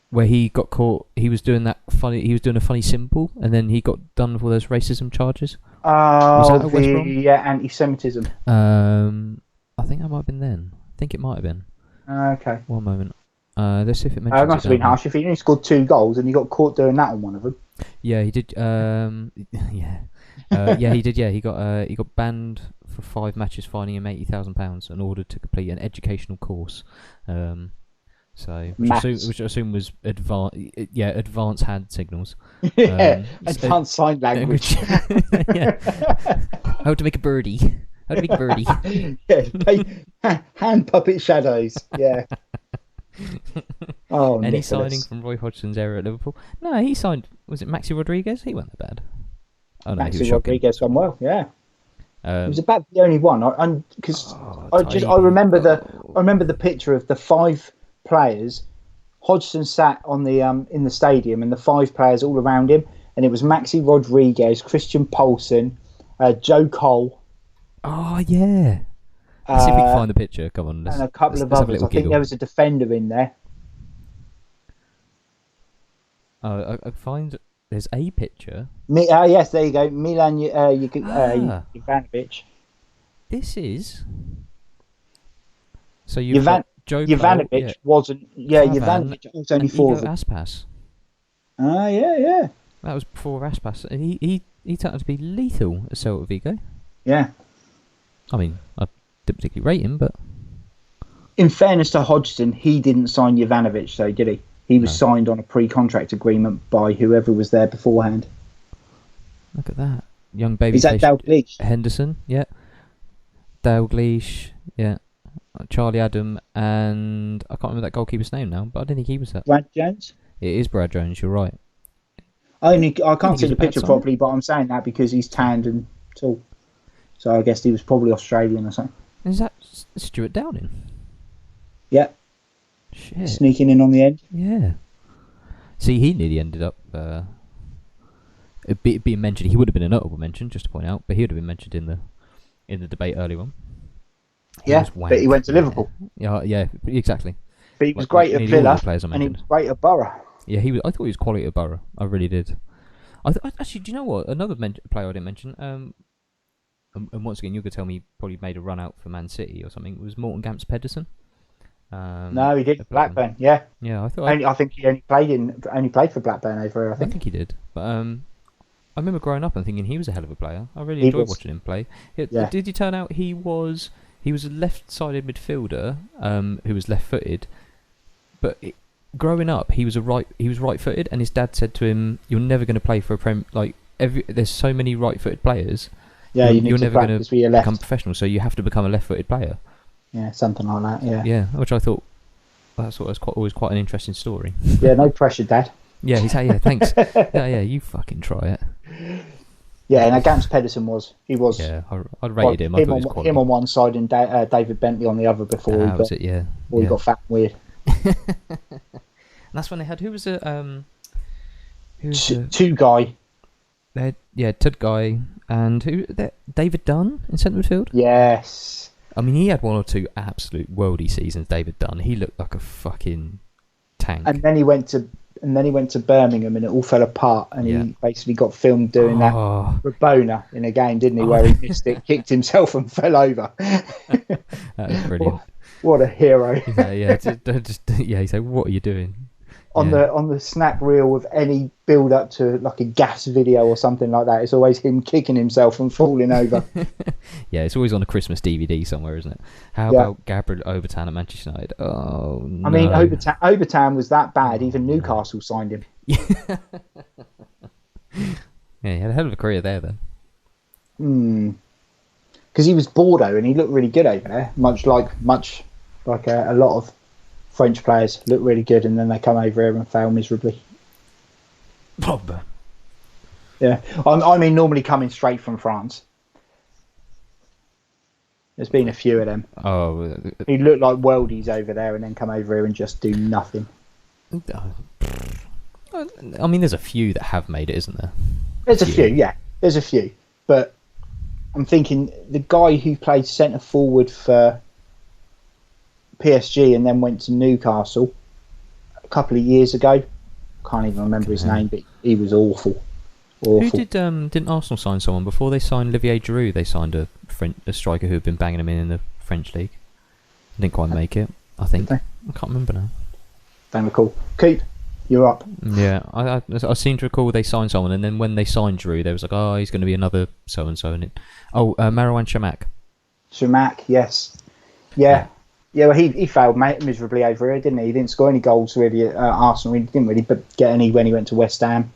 Where he got caught, he was doing a funny symbol, and then he got done with all those racism charges. Anti-Semitism. I think that might have been then. I think it might have been. Okay. One moment. Let's see if it mentions. It must have been harsh if he only scored 2 goals and he got caught doing that on one of them. Yeah, he did. Yeah, he did. Yeah, he got banned for 5 matches, fining him £80,000 and ordered to complete an educational course. Which I assume was advanced hand signals. Advanced sign language. Yeah. How to make a birdie. Hand puppet shadows. Yeah. Oh, any Nicholas. signing from Roy Hodgson's era at Liverpool? No, he signed. Was it Maxi Rodriguez? He wasn't that bad. Oh no, Maxi Rodriguez done well. Yeah. He was about the only one. Because I remember the picture of the 5 players. Hodgson sat on the in the stadium, and the 5 players all around him, and it was Maxi Rodriguez, Christian Poulsen, Joe Cole. Oh yeah. Let's see if we can find the picture. Come on, and a couple of others. I think there was a defender in there. I find there's a picture. Yes, there you go. Milan Jovanovic. This is. So Jovanovic wasn't. Yeah, Jovanovic was only 4 of them. Aspas. Yeah. That was before Aspas, and he turned out to be lethal at Celta Vigo. Yeah. I mean, I didn't particularly rate him, but in fairness to Hodgson, he didn't sign Jovanovic, though, did he? He was signed on a pre-contract agreement by whoever was there beforehand. Look at that. Young baby. Is that Dalglish? Henderson, yeah. Dalglish, yeah. Charlie Adam, and I can't remember that goalkeeper's name now, but I didn't think he was that. Brad Jones? It is Brad Jones, you're right. I can't see the picture properly, but I'm saying that because he's tanned and tall. So I guess he was probably Australian or something. Is that Stuart Downing? Yeah. Shit. Sneaking in on the end. Yeah. See, he nearly ended up being mentioned. He would have been a notable mention, just to point out, but he would have been mentioned in the debate earlier on. But he went to Liverpool. Yeah, exactly. But he was great at Villa, and he was great at Borough. Yeah, I thought he was quality at Borough. I really did. Actually, do you know what? Another player I didn't mention, and once again, you could tell me he probably made a run out for Man City or something, was Morten Gamps Pedersen. No, he did Blackburn. Yeah. Yeah, I think he only played for Blackburn over. I think he did, but I remember growing up and thinking he was a hell of a player. I really enjoyed watching him play. Did he turn out he was a left-sided midfielder who was left-footed, but growing up he was right-footed, and his dad said to him, "You're never going to play for a there's so many right-footed players. Yeah, you're never going to become professional, so you have to become a left-footed player." Yeah, something like that. Yeah. Yeah, which I thought was always quite an interesting story. Yeah, no pressure, Dad. Yeah, thanks. yeah, you fucking try it. Yeah, and Gamps Pedersen was. Yeah, I rated him. I thought he was quality. Him on one side and David Bentley on the other before he got fat and weird. And that's when they had, who was it? Who's two guy? Tud Guy and who? David Dunn in centre midfield. Yes. I mean, he had one or two absolute worldy seasons. David Dunn. He looked like a fucking tank. And then he went to Birmingham, and it all fell apart. And he basically got filmed doing that Rabona in a game, didn't he? Where he missed it, kicked himself, and fell over. That was brilliant. What a hero! He said, "What are you doing?" On the snap reel of any build up to like a gas video or something like that, it's always him kicking himself and falling over. Yeah, it's always on a Christmas DVD somewhere, isn't it? How about Gabriel Overton at Manchester United? Oh no! I mean, Overton was that bad. Even Newcastle signed him. Yeah, he had a hell of a career there then. Because he was Bordeaux and he looked really good over there, much like a lot of French players look really good, and then they come over here and fail miserably. Bob. Yeah, I mean, normally coming straight from France. There's been a few of them. Oh, he looked like worldies over there, and then come over here and just do nothing. I mean, there's a few that have made it, isn't there? There's a few, yeah. There's a few, but I'm thinking the guy who played centre forward for PSG and then went to Newcastle a couple of years ago. Can't even remember his name, but he was awful. Who didn't Arsenal sign someone before they signed Olivier Giroud? They signed a striker who had been banging them in the French league. Didn't quite make it, I think. I can't remember now. Don't recall. Keith, you're up. Yeah, I seem to recall they signed someone, and then when they signed Giroud, they was like, oh, he's going to be another so and so. Marouane Chamakh. Chamakh, yes, yeah. Well, he failed miserably over here, didn't he? He didn't score any goals really at Arsenal. He didn't really get any when he went to West Ham.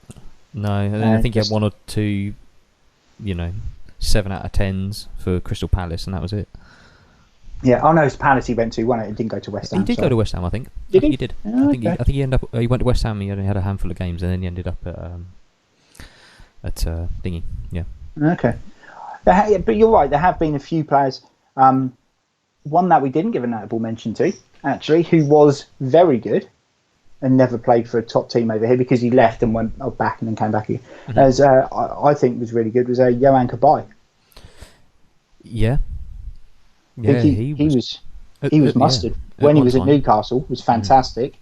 No, and then I think he had one or two, 7 out of 10s for Crystal Palace, and that was it. Yeah, no, it's Palace he went to, wasn't it? He didn't go to West Ham. He did go to West Ham, I think. Did he? He did. Oh, I think he ended up. He went to West Ham. He only had a handful of games, and then he ended up at thingy. Yeah. Okay. But you're right. There have been a few players. One that we didn't give a notable mention to, actually, who was very good and never played for a top team over here because he left and went back and then came back again. Mm-hmm. As I think was really good was Yohan Cabaye. Yeah. Yeah, he was mustard when he was at Newcastle. Was fantastic.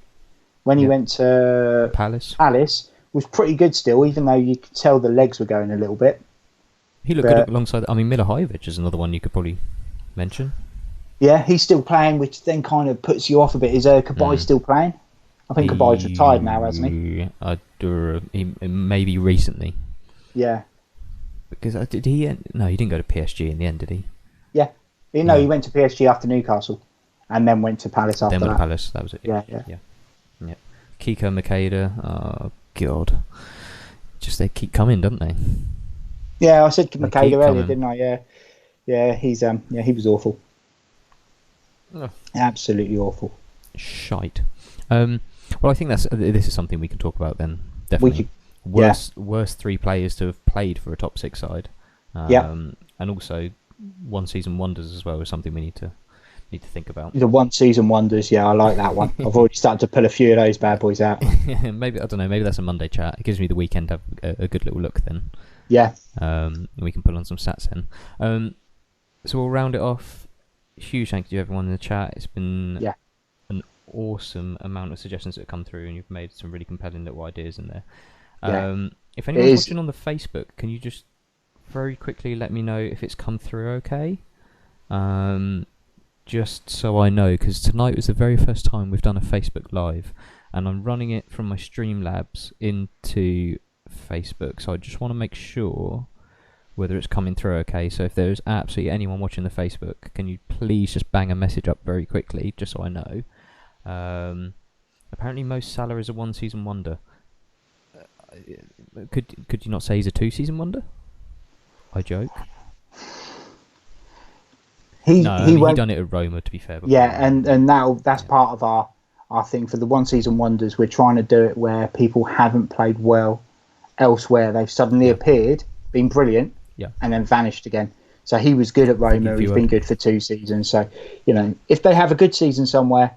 When he went to Palace, was pretty good still, even though you could tell the legs were going a little bit. He looked good alongside. I mean, Milivojevic is another one you could probably mention. Yeah, he's still playing, which then kind of puts you off a bit. Is Cabaye still playing? I think Cabaye's retired now, hasn't he? He maybe recently. Yeah. Because did he? No, he didn't go to PSG in the end, did he? Yeah. He went to PSG after Newcastle, and then went to Palace after that. Then went to Palace. That was it. Yeah. Kiko Makeda. Oh God. Just they keep coming, don't they? Yeah, I said Makeda earlier, didn't I? Yeah. He was awful. Oh. Absolutely awful. Shite. Well, I think this is something we can talk about then. Definitely. Worst 3 players to have played for a top 6 side. And also one season wonders as well is something we need to think about. The one season wonders, yeah, I like that one. I've already started to pull a few of those bad boys out. Maybe I don't know. Maybe that's a Monday chat. It gives me the weekend to have a good little look then. Yeah. We can pull on some stats then. So we'll round it off. Huge thank you to everyone in the chat. It's been an awesome amount of suggestions that have come through, and you've made some really compelling little ideas in there. If anyone's watching on the Facebook, can you just very quickly let me know if it's come through okay? Just so I know, because tonight was the very first time we've done a Facebook Live, and I'm running it from my Streamlabs into Facebook, so I just want to make sure whether it's coming through okay. So if there's absolutely anyone watching the Facebook, can you please just bang a message up very quickly, just so I know. Apparently Mo Salah is a 1 season wonder. Could you not say he's a 2 season wonder? I joke. He done it at Roma, to be fair. Yeah, and that's part of our thing for the 1 season wonders. We're trying to do it where people haven't played well elsewhere. They've suddenly appeared, been brilliant, and then vanished again. So he was good at Roma. He's been good for 2 seasons. So, if they have a good season somewhere,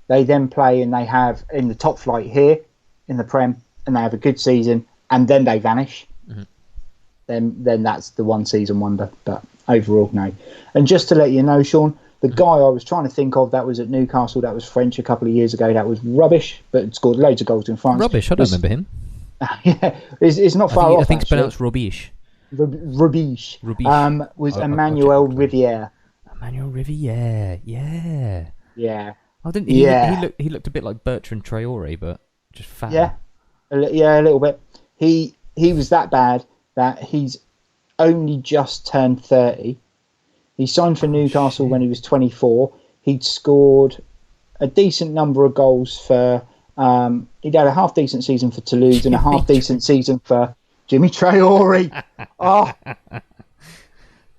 they then play and they have in the top flight here in the Prem, and they have a good season, and then they vanish, mm-hmm. then that's the one season wonder. But overall, no. And just to let you know, Sean, the guy I was trying to think of that was at Newcastle, that was French a couple of years ago, that was rubbish, but scored loads of goals in France. Rubbish? I don't remember him. Yeah, it's not far off. I think it's pronounced rubbish. Rubbish. Was Emmanuel Riviere. Emmanuel Riviere, yeah. Yeah. I didn't. He looked a bit like Bertrand Traore, but just fat. Yeah, a little bit. He was that bad that he's only just turned 30. He signed for Newcastle when he was 24. He'd scored a decent number of goals for. He'd had a half decent season for Toulouse and a half decent season for Jimmy Traore. Oh,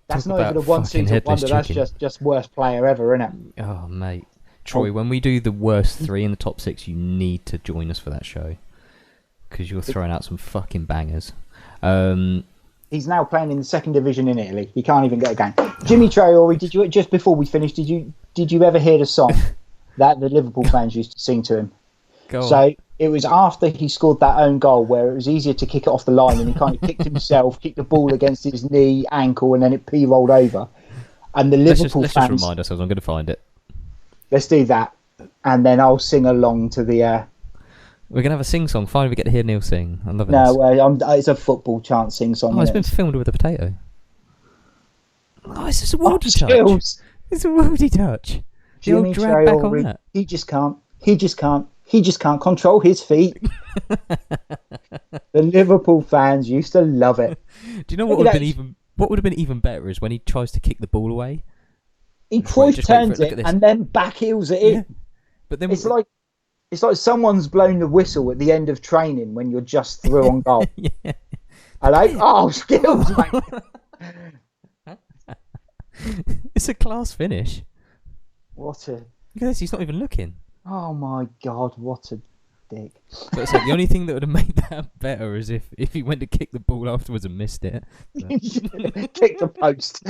that's not even a one season wonder. That's just worst player ever, isn't it? Oh, mate. Troy, when we do the worst 3 in the top 6, you need to join us for that show because you're throwing out some fucking bangers. He's now playing in the second division in Italy. He can't even get a game. Jimmy Traore, did you just before we finished? Did you ever hear the song that the Liverpool fans used to sing to him? So it was after he scored that own goal where it was easier to kick it off the line, and he kind of kicked himself, kicked the ball against his knee, ankle, and then it rolled over. And the Liverpool let's fans. Just remind ourselves. I'm going to find it. Let's do that, and then I'll sing along to the. We're going to have a sing-song. Finally, we get to hear Neil sing. I love it. No, it's a football chant sing-song. Oh, it's been filmed with a potato. Oh, it's just a worldy touch. It's a worldy touch. Jimmy Traore, he just can't control his feet. The Liverpool fans used to love it. Do you know what would have been even better is when he tries to kick the ball away. He turns it and then back heels it in. Yeah. But then it's like someone's blown the whistle at the end of training when you're just through on goal. Yeah. Oh, skills, mate. It's a class finish. What a... Look at this, he's not even looking. Oh my God, what a dick. But so the only thing that would have made that better is if he went to kick the ball afterwards and missed it. Kick the post.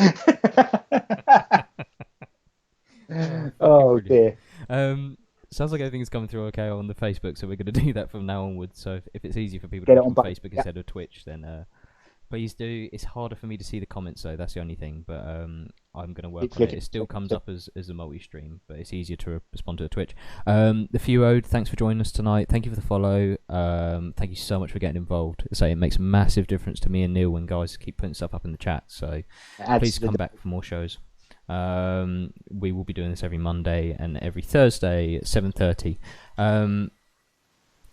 Oh dear. Sounds like everything's coming through okay on the Facebook, so we're going to do that from now onwards. So if it's easier for people to watch on Facebook instead of Twitch, then please do. It's harder for me to see the comments, though. That's the only thing. But I'm going to work on it. It still comes up as a multi-stream, but it's easier to respond to the Twitch. The Fewode, thanks for joining us tonight. Thank you for the follow. Thank you so much for getting involved. It makes a massive difference to me and Neil when guys keep putting stuff up in the chat. So please come back for more shows. We will be doing this every Monday and every Thursday at 7:30.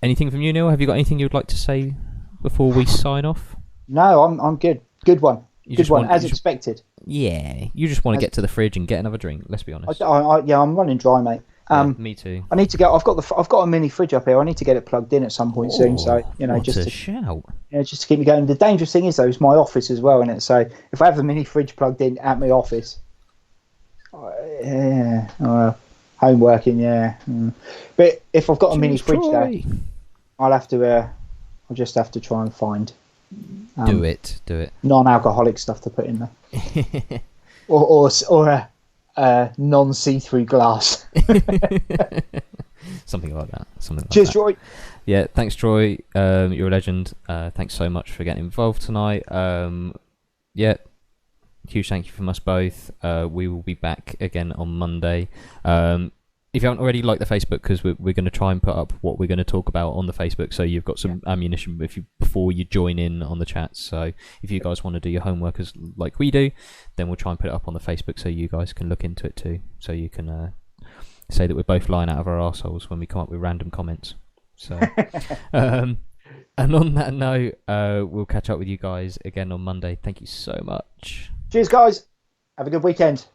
Anything from you, Neil? Have you got anything you'd like to say before we sign off? No, I'm good. Good one. As expected. Yeah, you just want to get to the fridge and get another drink. Let's be honest. I'm running dry, mate. Me too. I need to go. I've got a mini fridge up here. I need to get it plugged in at some point soon. So shout. Just to keep me going. The dangerous thing is though, it's my office as well, isn't it? So if I have the mini fridge plugged in at my office, home working, yeah. But if I've got a mini fridge there, I'll just have to try and find. Do it. Non-alcoholic stuff to put in there, or a non-see-through glass. Something like that. Cheers, Troy. Yeah, thanks, Troy. You're a legend. Thanks so much for getting involved tonight. Huge thank you from us both. We will be back again on Monday. If you haven't already, like the Facebook, because we're going to try and put up what we're going to talk about on the Facebook, so you've got some ammunition before you join in on the chat. So if you guys want to do your homework like we do, then we'll try and put it up on the Facebook so you guys can look into it too. So you can say that we're both lying out of our arseholes when we come up with random comments. So, and on that note, we'll catch up with you guys again on Monday. Thank you so much. Cheers, guys. Have a good weekend.